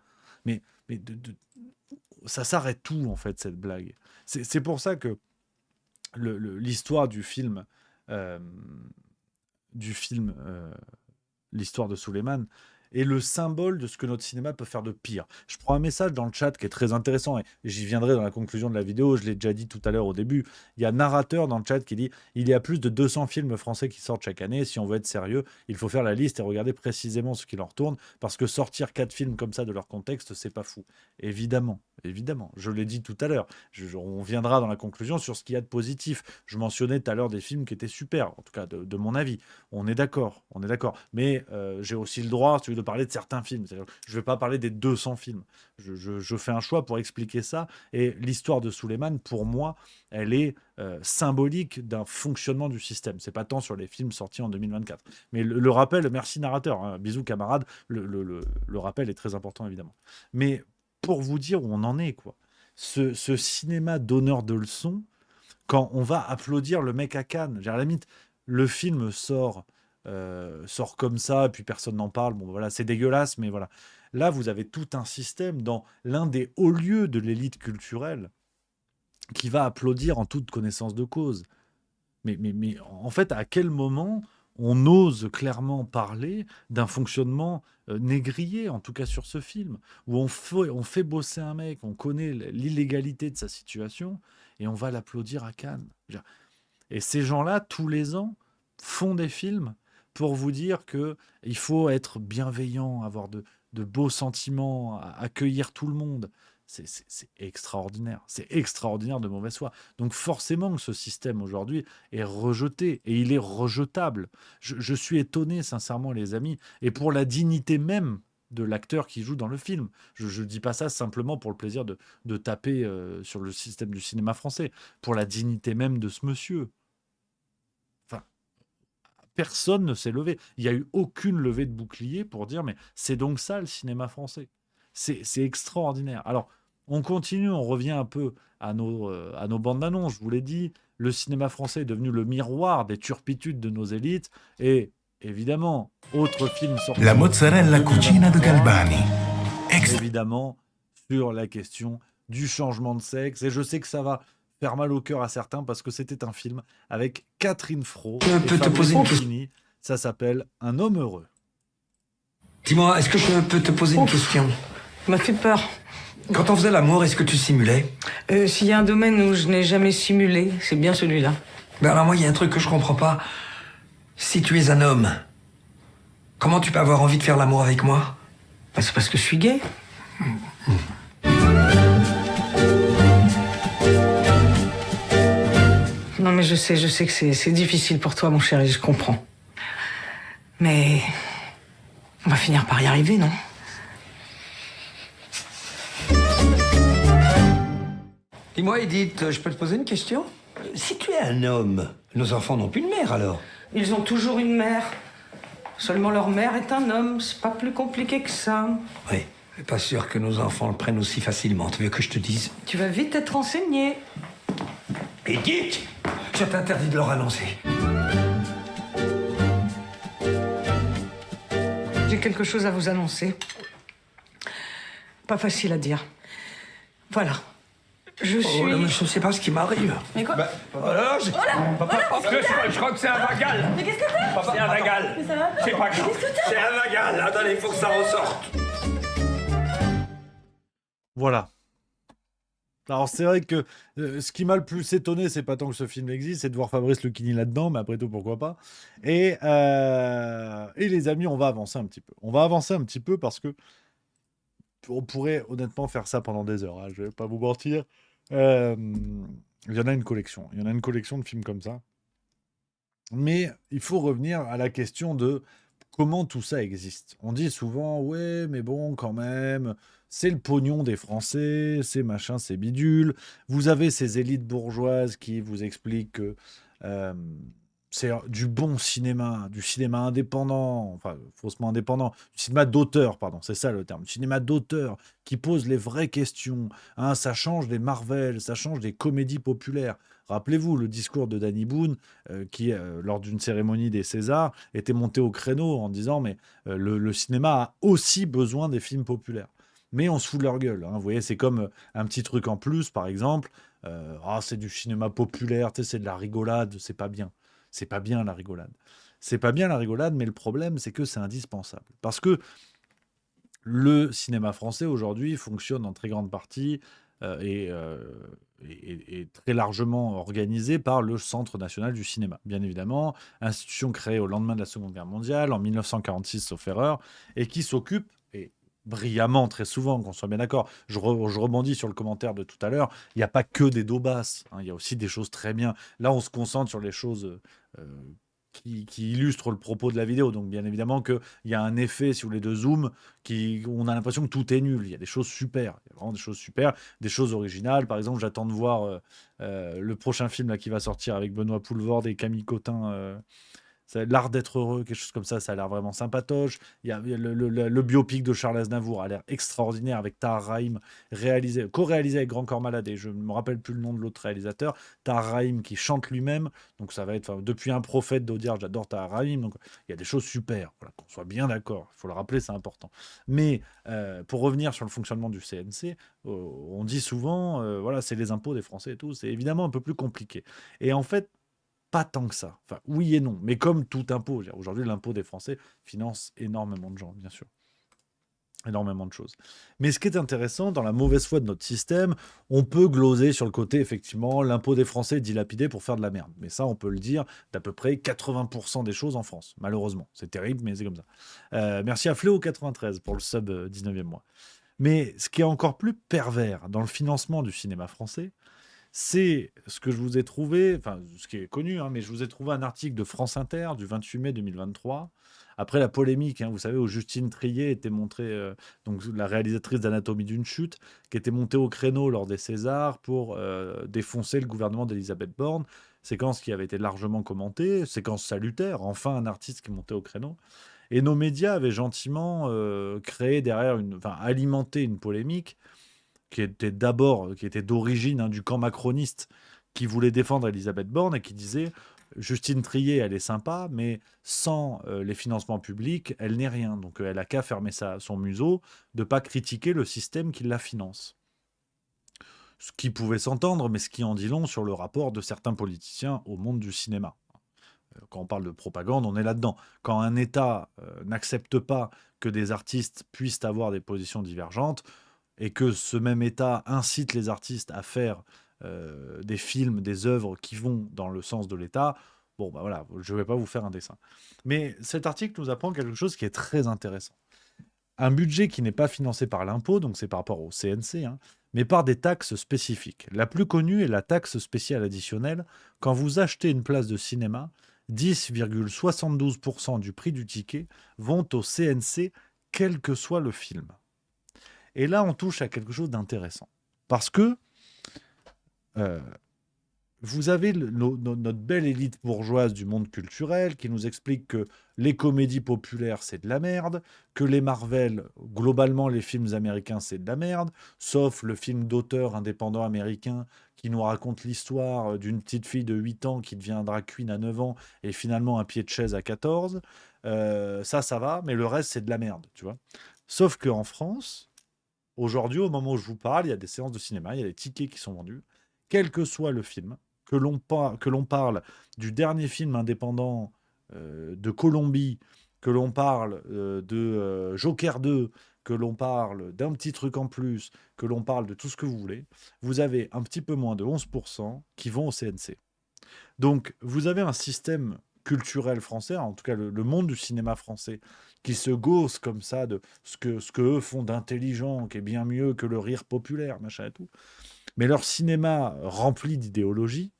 Mais ça s'arrête tout, en fait, cette blague. C'est pour ça que l'histoire du film, l'histoire de Suleiman, est le symbole de ce que notre cinéma peut faire de pire. Je prends un message dans le chat qui est très intéressant, et j'y viendrai dans la conclusion de la vidéo, je l'ai déjà dit tout à l'heure au début. Il y a Narrateur dans le chat qui dit « Il y a plus de 200 films français qui sortent chaque année. Si on veut être sérieux, il faut faire la liste et regarder précisément ce qui leur tourne, parce que sortir 4 films comme ça de leur contexte, c'est pas fou. » Évidemment, je l'ai dit tout à l'heure. On viendra dans la conclusion sur ce qu'il y a de positif. Je mentionnais tout à l'heure des films qui étaient super, en tout cas de mon avis. On est d'accord. Mais j'ai aussi le droit, si tu veux, de parler de certains films. Je ne vais pas parler des 200 films. Je fais un choix pour expliquer ça. Et l'histoire de Suleiman, pour moi, elle est symbolique d'un fonctionnement du système. C'est pas tant sur les films sortis en 2024. Mais le rappel, merci Narrateur, hein, bisous camarades, le rappel est très important évidemment. Mais pour vous dire où on en est, quoi. Ce cinéma donneur de leçons, quand on va applaudir le mec à Cannes, à la limite, le film sort comme ça, puis personne n'en parle. Bon, voilà, c'est dégueulasse, mais voilà. Là, vous avez tout un système dans l'un des hauts lieux de l'élite culturelle qui va applaudir en toute connaissance de cause. Mais en fait, à quel moment on ose clairement parler d'un fonctionnement négrier, en tout cas sur ce film, où on fait bosser un mec, on connaît l'illégalité de sa situation, et on va l'applaudir à Cannes. Et ces gens-là, tous les ans, font des films pour vous dire qu'il faut être bienveillant, avoir de beaux sentiments, accueillir tout le monde. C'est extraordinaire. C'est extraordinaire de mauvaise foi. Donc forcément que ce système aujourd'hui est rejeté, et il est rejetable. Je suis étonné, sincèrement, les amis, et pour la dignité même de l'acteur qui joue dans le film. Je ne dis pas ça simplement pour le plaisir de taper sur le système du cinéma français, pour la dignité même de ce monsieur. Enfin, personne ne s'est levé. Il n'y a eu aucune levée de bouclier pour dire, mais c'est donc ça le cinéma français. C'est extraordinaire. Alors, on continue, on revient un peu à nos bandes d'annonces. Je vous l'ai dit, le cinéma français est devenu le miroir des turpitudes de nos élites. Et évidemment, autre film sorti... La mozzarella cucina de Galbani. Évidemment, sur la question du changement de sexe. Et je sais que ça va faire mal au cœur à certains parce que c'était un film avec Catherine Fro. Je peux te poser une question. Ça s'appelle Un homme heureux. Dis-moi, est-ce que je peux te poser une question? M'a fait peur. Quand on faisait l'amour, est-ce que tu simulais? S'il y a un domaine où je n'ai jamais simulé, c'est bien celui-là. Ben alors moi, il y a un truc que je comprends pas. Si tu es un homme, comment tu peux avoir envie de faire l'amour avec moi? Ben, c'est parce que je suis gay. Non mais je sais que c'est difficile pour toi, mon chéri, je comprends. Mais on va finir par y arriver, non? Dis-moi, Edith, je peux te poser une question? Si tu es un homme, nos enfants n'ont plus de mère alors? Ils ont toujours une mère. Seulement leur mère est un homme. C'est pas plus compliqué que ça. Oui, mais pas sûr que nos enfants le prennent aussi facilement. Tu veux que je te dise? Tu vas vite être renseigné. Edith, je t'interdis de leur annoncer. J'ai quelque chose à vous annoncer. Pas facile à dire. Voilà. Je suis... Oh là, mais je sais pas ce qui m'arrive. Mais quoi? Voilà, Parce que je crois que c'est un vagal. Mais qu'est-ce que t'as? C'est un vagal. Mais ça va pas. C'est pas grave. c'est un vagal. Attendez, il faut que ça ressorte. Voilà. Alors c'est vrai que ce qui m'a le plus étonné, c'est pas tant que ce film existe, c'est de voir Fabrice Lucchini là-dedans, mais après tout, pourquoi pas. Et les amis, on va avancer un petit peu. On va avancer un petit peu parce que on pourrait honnêtement faire ça pendant des heures, hein, je vais pas vous mentir. Il y en a une collection. Il y en a une collection de films comme ça. Mais il faut revenir à la question de comment tout ça existe. On dit souvent, ouais, mais bon, quand même, c'est le pognon des Français, c'est machin, c'est bidule. Vous avez ces élites bourgeoises qui vous expliquent que c'est du bon cinéma, du cinéma indépendant, enfin faussement indépendant, du cinéma d'auteur, pardon, c'est ça le terme, du cinéma d'auteur qui pose les vraies questions. Hein, ça change des Marvel, ça change des comédies populaires. Rappelez-vous le discours de Danny Boone qui, lors d'une cérémonie des Césars, était monté au créneau en disant mais le cinéma a aussi besoin des films populaires. Mais on se fout de leur gueule. Hein. Vous voyez, c'est comme un petit truc en plus, par exemple. C'est du cinéma populaire, c'est de la rigolade, c'est pas bien. C'est pas bien la rigolade. C'est pas bien la rigolade, mais le problème, c'est que c'est indispensable. Parce que le cinéma français, aujourd'hui, fonctionne en très grande partie et très largement organisé par le Centre national du cinéma. Bien évidemment, institution créée au lendemain de la Seconde Guerre mondiale, en 1946, sauf erreur, et qui s'occupe, et brillamment très souvent, qu'on soit bien d'accord, je rebondis sur le commentaire de tout à l'heure, il n'y a pas que des dos basses, hein, il y a aussi des choses très bien. Là, on se concentre sur les choses qui illustrent le propos de la vidéo. Donc, bien évidemment qu'il y a un effet, si vous voulez, de zoom, on a l'impression que tout est nul. Il y a des choses super. Il y a vraiment des choses super, des choses originales. Par exemple, j'attends de voir le prochain film là, qui va sortir avec Benoît Poelvoorde et Camille Cotin. L'art d'être heureux, quelque chose comme ça a l'air vraiment sympatoche. Il y a le biopic de Charles Aznavour a l'air extraordinaire avec Tahar Rahim, co-réalisé avec Grand Corps Malade, et je ne me rappelle plus le nom de l'autre réalisateur, Tahar Rahim qui chante lui-même, donc ça va être, depuis Un prophète d'Audiard, j'adore Tahar Rahim, donc il y a des choses super, voilà, qu'on soit bien d'accord, il faut le rappeler, c'est important. Mais pour revenir sur le fonctionnement du CNC, on dit souvent, voilà, c'est les impôts des Français et tout, c'est évidemment un peu plus compliqué. Et en fait, pas tant que ça. Enfin, oui et non. Mais comme tout impôt, aujourd'hui, l'impôt des Français finance énormément de gens, bien sûr. Énormément de choses. Mais ce qui est intéressant, dans la mauvaise foi de notre système, on peut gloser sur le côté, effectivement, l'impôt des Français est dilapidé pour faire de la merde. Mais ça, on peut le dire d'à peu près 80% des choses en France, malheureusement. C'est terrible, mais c'est comme ça. Merci à Fléau93 pour le sub 19e mois. Mais ce qui est encore plus pervers dans le financement du cinéma français, c'est ce que je vous ai trouvé, enfin, ce qui est connu, hein, mais je vous ai trouvé un article de France Inter du 28 mai 2023, après la polémique, hein, vous savez, où Justine Triet était montrée, donc la réalisatrice d'Anatomie d'une chute, qui était montée au créneau lors des Césars pour défoncer le gouvernement d'Elisabeth Borne, séquence qui avait été largement commentée, séquence salutaire, enfin un artiste qui montait au créneau. Et nos médias avaient gentiment créé derrière, alimenté une polémique qui était d'origine du camp macroniste qui voulait défendre Elisabeth Borne et qui disait Justine Triet, elle est sympa, mais sans les financements publics, elle n'est rien. Donc elle a qu'à fermer son museau, de ne pas critiquer le système qui la finance. Ce qui pouvait s'entendre, mais ce qui en dit long sur le rapport de certains politiciens au monde du cinéma. Quand on parle de propagande, on est là-dedans. Quand un État n'accepte pas que des artistes puissent avoir des positions divergentes, et que ce même État incite les artistes à faire des films, des œuvres qui vont dans le sens de l'État, bon, bah voilà, je ne vais pas vous faire un dessin. Mais cet article nous apprend quelque chose qui est très intéressant. Un budget qui n'est pas financé par l'impôt, donc c'est par rapport au CNC, hein, mais par des taxes spécifiques. La plus connue est la taxe spéciale additionnelle. Quand vous achetez une place de cinéma, 10,72% du prix du ticket vont au CNC, quel que soit le film. Et là, on touche à quelque chose d'intéressant. Parce que vous avez notre belle élite bourgeoise du monde culturel qui nous explique que les comédies populaires, c'est de la merde, que les Marvel, globalement, les films américains, c'est de la merde, sauf le film d'auteur indépendant américain qui nous raconte l'histoire d'une petite fille de 8 ans qui devient drag queen à 9 ans et finalement un pied de chaise à 14. Ça va, mais le reste, c'est de la merde, tu vois. Sauf qu'en France, aujourd'hui, au moment où je vous parle, il y a des séances de cinéma, il y a des tickets qui sont vendus, quel que soit le film, que l'on parle du dernier film indépendant de Colombie, que l'on parle de Joker 2, que l'on parle d'un petit truc en plus, que l'on parle de tout ce que vous voulez, vous avez un petit peu moins de 11% qui vont au CNC. Donc, vous avez un système culturel français, en tout cas le monde du cinéma français, qui se gausse comme ça de ce que eux font d'intelligent, qui est bien mieux que le rire populaire, machin et tout. Mais leur cinéma rempli d'idéologie,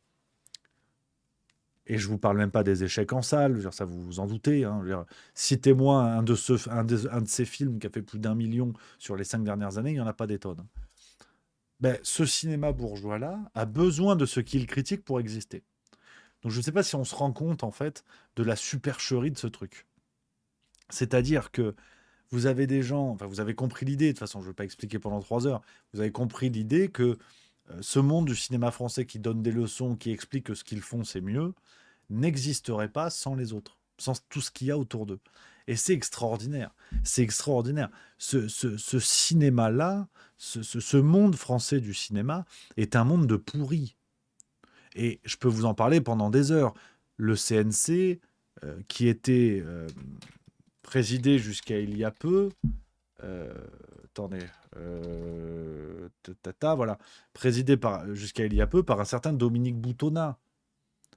et je vous parle même pas des échecs en salle, ça vous vous en doutez. Hein, citez-moi un de ces films qui a fait plus d'1 million sur les 5 dernières années, il n'y en a pas des tonnes. Ben, ce cinéma bourgeois-là a besoin de ce qu'il critique pour exister. Donc je ne sais pas si on se rend compte, en fait, de la supercherie de ce truc. C'est-à-dire que vous avez des gens, enfin vous avez compris l'idée, de toute façon je ne vais pas expliquer pendant 3 heures, vous avez compris l'idée que ce monde du cinéma français qui donne des leçons, qui explique que ce qu'ils font c'est mieux, n'existerait pas sans les autres, sans tout ce qu'il y a autour d'eux. Et c'est extraordinaire, c'est extraordinaire. Ce cinéma-là, ce monde français du cinéma est un monde de pourris. Et je peux vous en parler pendant des heures. Le CNC, qui était présidé jusqu'à il y a peu, attendez, voilà, présidé jusqu'à il y a peu par un certain Dominique Boutonnat,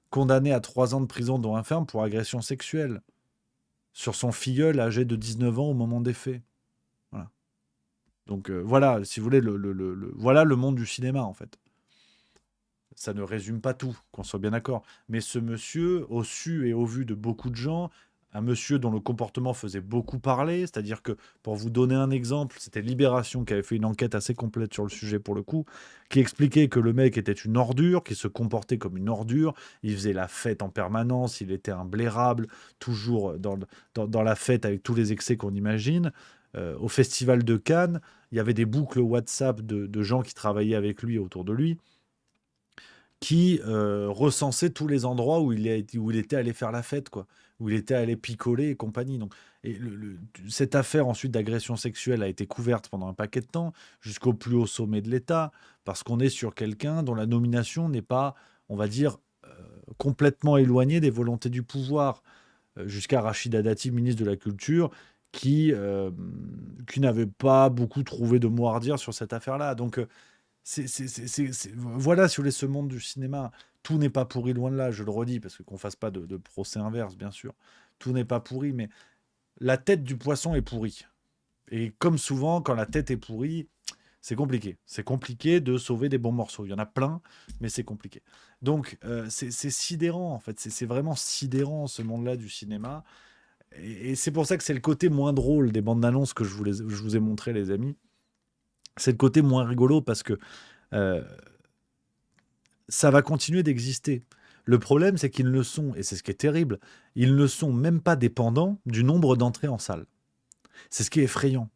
condamné à 3 ans de prison dont un ferme pour agression sexuelle sur son filleul âgé de 19 ans au moment des faits. Voilà. Donc voilà, si vous voulez, voilà le monde du cinéma en fait. Ça ne résume pas tout, qu'on soit bien d'accord. Mais ce monsieur, au su et au vu de beaucoup de gens, un monsieur dont le comportement faisait beaucoup parler, c'est-à-dire que, pour vous donner un exemple, c'était Libération qui avait fait une enquête assez complète sur le sujet pour le coup, qui expliquait que le mec était une ordure, qui se comportait comme une ordure, il faisait la fête en permanence, il était un blairable, toujours dans la fête avec tous les excès qu'on imagine. Au Festival de Cannes, il y avait des boucles WhatsApp de gens qui travaillaient avec lui, autour de lui, qui recensait tous les endroits où il était allé faire la fête, quoi, où il était allé picoler et compagnie. Donc, cette affaire ensuite d'agression sexuelle a été couverte pendant un paquet de temps, jusqu'au plus haut sommet de l'État, parce qu'on est sur quelqu'un dont la nomination n'est pas, on va dire, complètement éloignée des volontés du pouvoir, jusqu'à Rachida Dati, ministre de la Culture, qui n'avait pas beaucoup trouvé de mots à redire sur cette affaire-là. Donc, voilà, si vous voulez, ce monde du cinéma, tout n'est pas pourri, loin de là, je le redis, parce qu'on ne fasse pas de procès inverse, bien sûr. Tout n'est pas pourri, mais la tête du poisson est pourrie. Et comme souvent, quand la tête est pourrie, c'est compliqué. C'est compliqué de sauver des bons morceaux. Il y en a plein, mais c'est compliqué. Donc, c'est sidérant, en fait. C'est vraiment sidérant, ce monde-là du cinéma. Et c'est pour ça que c'est le côté moins drôle des bandes d'annonces que je vous ai montré, les amis. C'est le côté moins rigolo parce que ça va continuer d'exister. Le problème, c'est qu'ils ne sont, et c'est ce qui est terrible, ils ne sont même pas dépendants du nombre d'entrées en salle. C'est ce qui est effrayant.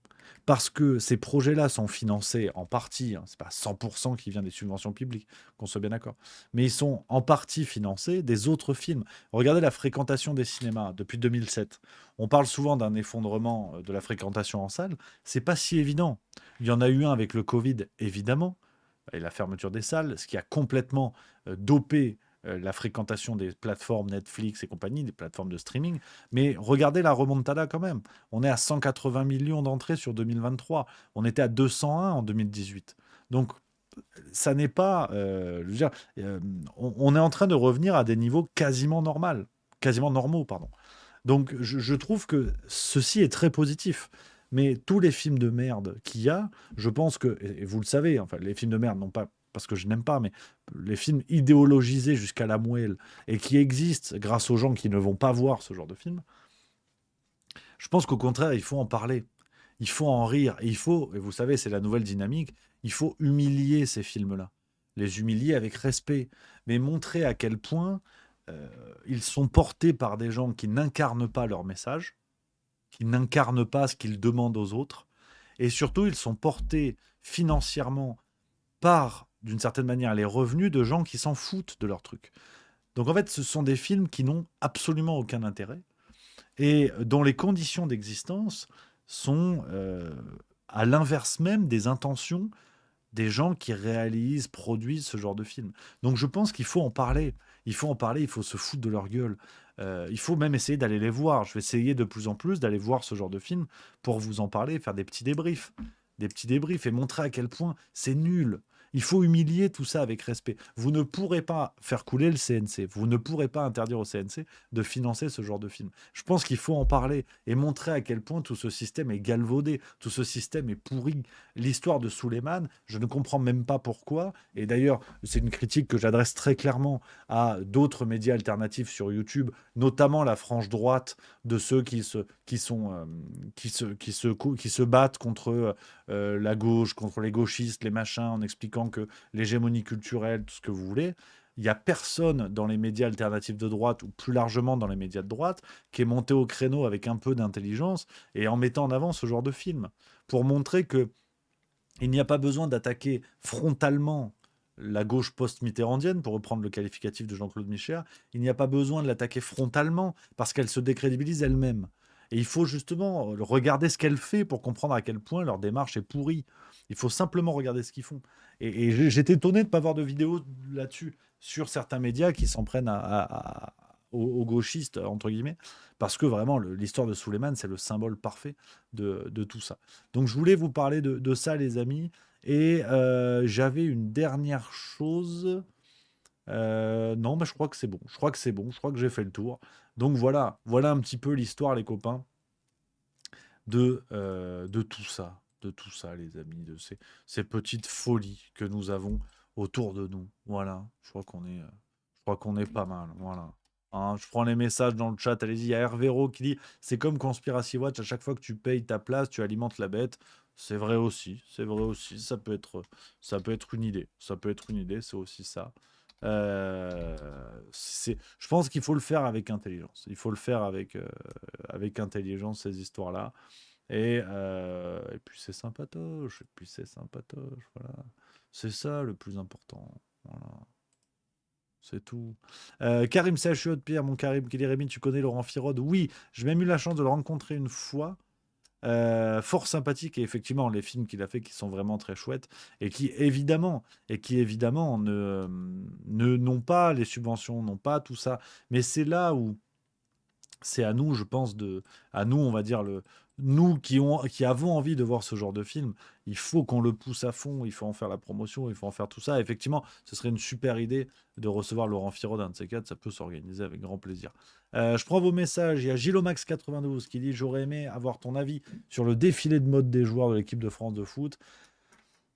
Parce que ces projets-là sont financés en partie, c'est pas 100% qui vient des subventions publiques, qu'on soit bien d'accord, mais ils sont en partie financés des autres films. Regardez la fréquentation des cinémas depuis 2007. On parle souvent d'un effondrement de la fréquentation en salle. C'est pas si évident. Il y en a eu un avec le Covid, évidemment, et la fermeture des salles, ce qui a complètement dopé la fréquentation des plateformes Netflix et compagnie, des plateformes de streaming. Mais regardez la remontada quand même. On est à 180 millions d'entrées sur 2023. On était à 201 en 2018. Donc, ça n'est pas... je veux dire, on est en train de revenir à des niveaux quasiment normaux, pardon. Donc, je trouve que ceci est très positif. Mais tous les films de merde qu'il y a, je pense que, et vous le savez, enfin, les films de merde, non pas parce que je n'aime pas, mais les films idéologisés jusqu'à la moelle et qui existent grâce aux gens qui ne vont pas voir ce genre de film, je pense qu'au contraire, il faut en parler. Il faut en rire. Et et vous savez, c'est la nouvelle dynamique, il faut humilier ces films-là. Les humilier avec respect, mais montrer à quel point ils sont portés par des gens qui n'incarnent pas leur message, qui n'incarnent pas ce qu'ils demandent aux autres, et surtout, ils sont portés financièrement par, d'une certaine manière, les revenus de gens qui s'en foutent de leur truc. Donc en fait, ce sont des films qui n'ont absolument aucun intérêt et dont les conditions d'existence sont à l'inverse même des intentions des gens qui réalisent, produisent ce genre de films. Donc je pense qu'il faut en parler. Il faut en parler, il faut se foutre de leur gueule. Il faut même essayer d'aller les voir. Je vais essayer de plus en plus d'aller voir ce genre de films pour vous en parler, faire des petits débriefs et montrer à quel point c'est nul. Il faut humilier tout ça avec respect. Vous ne pourrez pas faire couler le CNC. Vous ne pourrez pas interdire au CNC de financer ce genre de film. Je pense qu'il faut en parler et montrer à quel point tout ce système est galvaudé, tout ce système est pourri. L'histoire de Souleymane, je ne comprends même pas pourquoi. Et d'ailleurs, c'est une critique que j'adresse très clairement à d'autres médias alternatifs sur YouTube, notamment la frange droite de ceux qui se battent contre la gauche, contre les gauchistes, les machins, en expliquant que l'hégémonie culturelle, tout ce que vous voulez, il n'y a personne dans les médias alternatifs de droite, ou plus largement dans les médias de droite, qui est monté au créneau avec un peu d'intelligence et en mettant en avant ce genre de film, pour montrer que il n'y a pas besoin d'attaquer frontalement la gauche post-mitterrandienne, pour reprendre le qualificatif de Jean-Claude Michéa. Il n'y a pas besoin de l'attaquer frontalement, parce qu'elle se décrédibilise elle-même. Et il faut justement regarder ce qu'elle fait pour comprendre à quel point leur démarche est pourrie. Il faut simplement regarder ce qu'ils font. Et j'étais étonné de ne pas voir de vidéos là-dessus, sur certains médias qui s'en prennent aux gauchistes, entre guillemets, parce que vraiment, l'histoire de Souleymane, c'est le symbole parfait de tout ça. Donc je voulais vous parler de ça, les amis. Et j'avais une dernière chose. Non, mais je crois que c'est bon. Je crois que j'ai fait le tour. Donc voilà un petit peu l'histoire, les copains, de tout ça. De tout ça, les amis, de ces petites folies que nous avons autour de nous. Voilà, je crois qu'on est pas mal. Voilà. Hein, je prends les messages dans le chat. Allez-y, il y a Hervéro qui dit c'est comme Conspiracy Watch, à chaque fois que tu payes ta place, tu alimentes la bête. C'est vrai aussi. Ça peut être une idée. C'est aussi ça. Je pense qu'il faut le faire avec intelligence. Il faut le faire avec intelligence, ces histoires-là. Et puis c'est sympatoche. Voilà. C'est ça le plus important. Voilà. C'est tout. Karim CHU de Pierre, mon Karim, qui dit Rémi, tu connais Laurent Firode? Oui, j'ai même eu la chance de le rencontrer une fois. Fort sympathique, et effectivement les films qu'il a fait qui sont vraiment très chouettes et qui évidemment n'ont pas les subventions, n'ont pas tout ça, mais c'est là où c'est à nous, je pense, on va dire nous qui avons envie de voir ce genre de film, il faut qu'on le pousse à fond, il faut en faire la promotion, il faut en faire tout ça. Effectivement, ce serait une super idée de recevoir Laurent Firode, un de ces quatre, ça peut s'organiser avec grand plaisir. Je prends vos messages. Il y a Gilomax92 qui dit j'aurais aimé avoir ton avis sur le défilé de mode des joueurs de l'équipe de France de foot.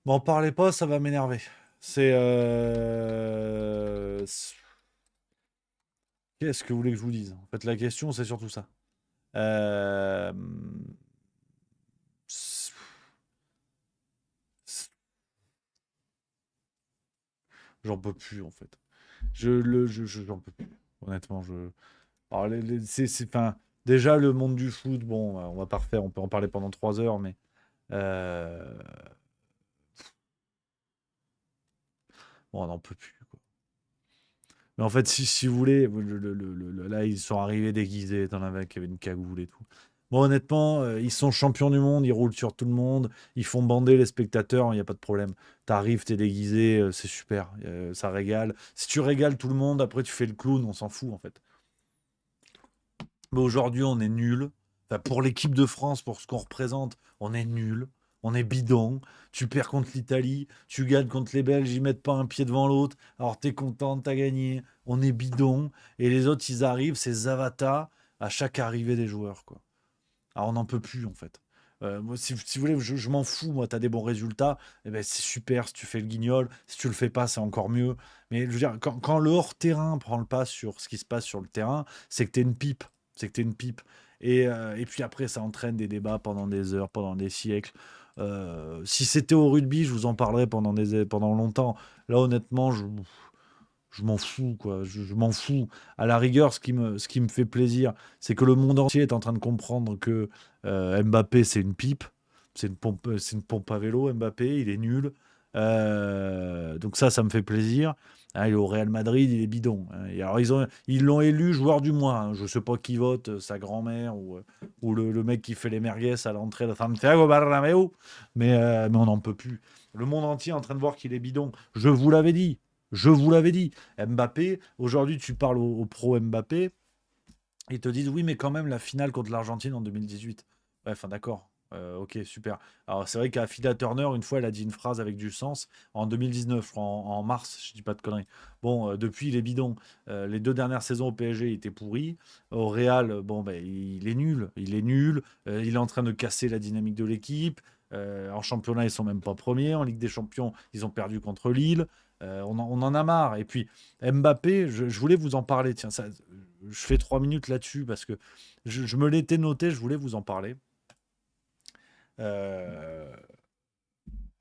M'en parlez pas, ça va m'énerver. Qu'est-ce que vous voulez que je vous dise? En fait, la question, c'est surtout ça. J'en peux plus, en fait. J'en peux plus. Honnêtement, Alors, enfin, déjà, le monde du foot, bon, on va pas refaire, on peut en parler pendant 3 heures, mais bon, on n'en peut plus, quoi. Mais en fait, si vous voulez, là, ils sont arrivés déguisés, t'en avais qui avait une cagoule et tout. Bon, honnêtement, ils sont champions du monde, ils roulent sur tout le monde, ils font bander les spectateurs, il n'y a pas de problème. T'arrives, t'es déguisé, c'est super, ça régale. Si tu régales tout le monde, après tu fais le clown, on s'en fout, en fait. Mais aujourd'hui, on est nul. Enfin, pour l'équipe de France, pour ce qu'on représente, on est nul. On est bidon. Tu perds contre l'Italie, tu gagnes contre les Belges, ils mettent pas un pied devant l'autre. Alors t'es content, t'as gagné. On est bidon. Et les autres, ils arrivent, c'est Zavata à chaque arrivée des joueurs, quoi. Alors on n'en peut plus, en fait. Moi, si vous voulez, je m'en fous. Moi, t'as des bons résultats, eh ben, c'est super si tu fais le guignol. Si tu le fais pas, c'est encore mieux. Mais je veux dire, quand le hors-terrain prend le pas sur ce qui se passe sur le terrain, c'est que t'es une pipe. Et puis après, ça entraîne des débats pendant des heures, pendant des siècles. Si c'était au rugby, je vous en parlerais pendant longtemps. Là, honnêtement, je m'en fous, quoi. Je m'en fous. À la rigueur, ce qui me fait plaisir, c'est que le monde entier est en train de comprendre que Mbappé, c'est une pipe. C'est une pompe à vélo, Mbappé, il est nul. Donc ça me fait plaisir. Hein, il est au Real Madrid, il est bidon. Hein. Et alors ils l'ont élu joueur du mois. Hein. Je ne sais pas qui vote, sa grand-mère ou le mec qui fait les merguez à l'entrée de Santiago Bernabéu. Mais on n'en peut plus. Le monde entier est en train de voir qu'il est bidon. Je vous l'avais dit. Mbappé, aujourd'hui tu parles aux pro Mbappé, ils te disent oui, mais quand même la finale contre l'Argentine en 2018. Ouais, enfin d'accord. Ok, super. Alors, c'est vrai qu'Afida Turner, une fois, elle a dit une phrase avec du sens en 2019, en mars, je dis pas de conneries. Bon, depuis, il est bidon. Les 2 dernières saisons au PSG, il était pourri. Au Real, bon, ben, il est nul. Il est en train de casser la dynamique de l'équipe. En championnat, ils sont même pas premiers. En Ligue des Champions, ils ont perdu contre Lille. On en a marre. Et puis, Mbappé, je voulais vous en parler. Tiens, je fais 3 minutes là-dessus parce que je me l'étais noté, je voulais vous en parler.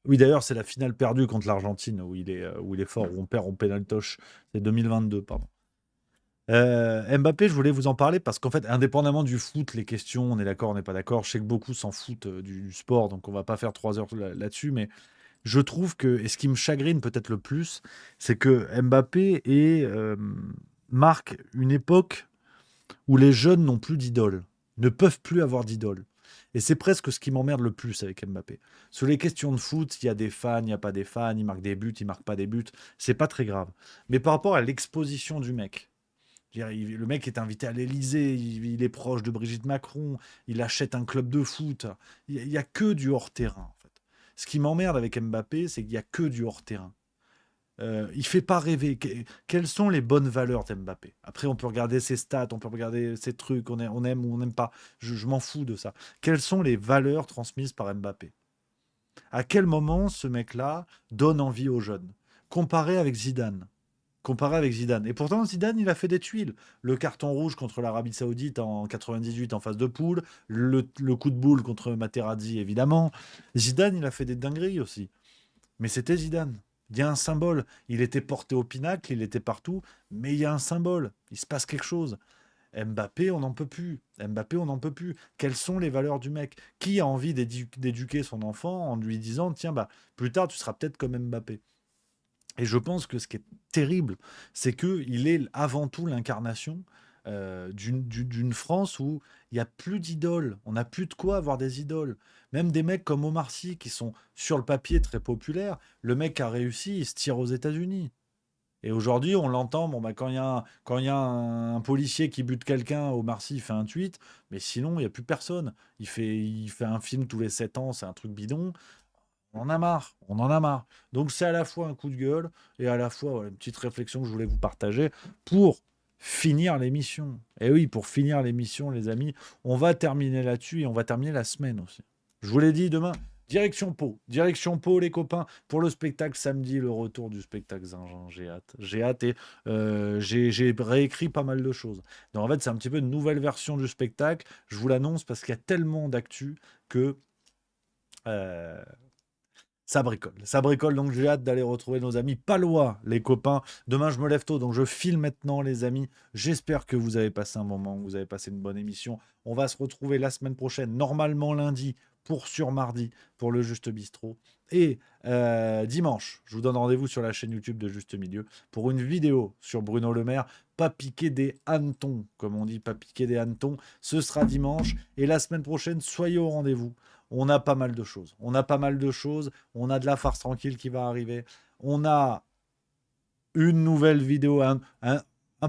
Oui, d'ailleurs, c'est la finale perdue contre l'Argentine où il est fort, où on perd au pénaltoche. C'est 2022, pardon. Mbappé, je voulais vous en parler parce qu'en fait, indépendamment du foot, les questions, on est d'accord, on n'est pas d'accord. Je sais que beaucoup s'en foutent du sport, donc on va pas faire 3 heures là-dessus, mais je trouve que, et ce qui me chagrine peut-être le plus, c'est que Mbappé marque une époque où les jeunes n'ont plus d'idole, ne peuvent plus avoir d'idole. Et c'est presque ce qui m'emmerde le plus avec Mbappé. Sur les questions de foot, il y a des fans, il n'y a pas des fans, il marque des buts, il marque pas des buts, c'est pas très grave. Mais par rapport à l'exposition du mec, le mec est invité à l'Élysée, il est proche de Brigitte Macron, il achète un club de foot, il n'y a que du hors-terrain en fait. Ce qui m'emmerde avec Mbappé, c'est qu'il n'y a que du hors-terrain. Il fait pas rêver. Quelles sont les bonnes valeurs d'Mbappé? Après, on peut regarder ses stats, on peut regarder ses trucs, on aime ou on n'aime pas. Je m'en fous de ça. Quelles sont les valeurs transmises par Mbappé? À quel moment ce mec-là donne envie aux jeunes? Comparé avec Zidane. Et pourtant, Zidane, il a fait des tuiles. Le carton rouge contre l'Arabie Saoudite en 98 en phase de poule, le coup de boule contre Materazzi, évidemment. Zidane, il a fait des dingueries aussi. Mais c'était Zidane. Il y a un symbole. Il était porté au pinacle, il était partout, mais il y a un symbole. Il se passe quelque chose. Mbappé, on n'en peut plus. Quelles sont les valeurs du mec? Qui a envie d'éduquer son enfant en lui disant, tiens, plus tard, tu seras peut-être comme Mbappé? Et je pense que ce qui est terrible, c'est qu'il est avant tout l'incarnation d'une France où il n'y a plus d'idoles. On n'a plus de quoi avoir des idoles. Même des mecs comme Omar Sy, qui sont sur le papier très populaires, le mec a réussi, il se tire aux États-Unis. Et aujourd'hui, on l'entend, quand il y a un policier qui bute quelqu'un, Omar Sy fait un tweet, mais sinon, il n'y a plus personne. Il fait un film tous les 7 ans, c'est un truc bidon. On en a marre. Donc c'est à la fois un coup de gueule et à la fois une petite réflexion que je voulais vous partager pour finir l'émission. Et oui, pour finir l'émission, les amis, on va terminer là-dessus et on va terminer la semaine aussi. Je vous l'ai dit, demain, direction Pau, les copains, pour le spectacle samedi, le retour du spectacle Zinzin. J'ai hâte et j'ai réécrit pas mal de choses. Donc en fait, c'est un petit peu une nouvelle version du spectacle. Je vous l'annonce parce qu'il y a tellement d'actu que... Ça bricole, donc j'ai hâte d'aller retrouver nos amis palois, les copains. Demain, je me lève tôt, donc je file maintenant, les amis. J'espère que vous avez passé un moment, que vous avez passé une bonne émission. On va se retrouver la semaine prochaine, normalement lundi, sur mardi, pour le Juste Bistrot. Et dimanche, je vous donne rendez-vous sur la chaîne YouTube de Juste Milieu pour une vidéo sur Bruno Le Maire. Pas piquer des hannetons, comme on dit, pas piquer des hannetons. Ce sera dimanche. Et la semaine prochaine, soyez au rendez-vous. On a pas mal de choses. On a de la farce tranquille qui va arriver. On a une nouvelle vidéo, un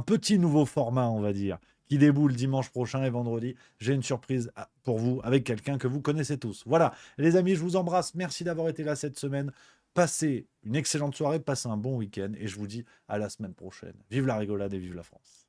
petit nouveau format, on va dire, qui déboule dimanche prochain et vendredi. J'ai une surprise pour vous avec quelqu'un que vous connaissez tous. Voilà, les amis, je vous embrasse. Merci d'avoir été là cette semaine. Passez une excellente soirée, passez un bon week-end et je vous dis à la semaine prochaine. Vive la rigolade et vive la France.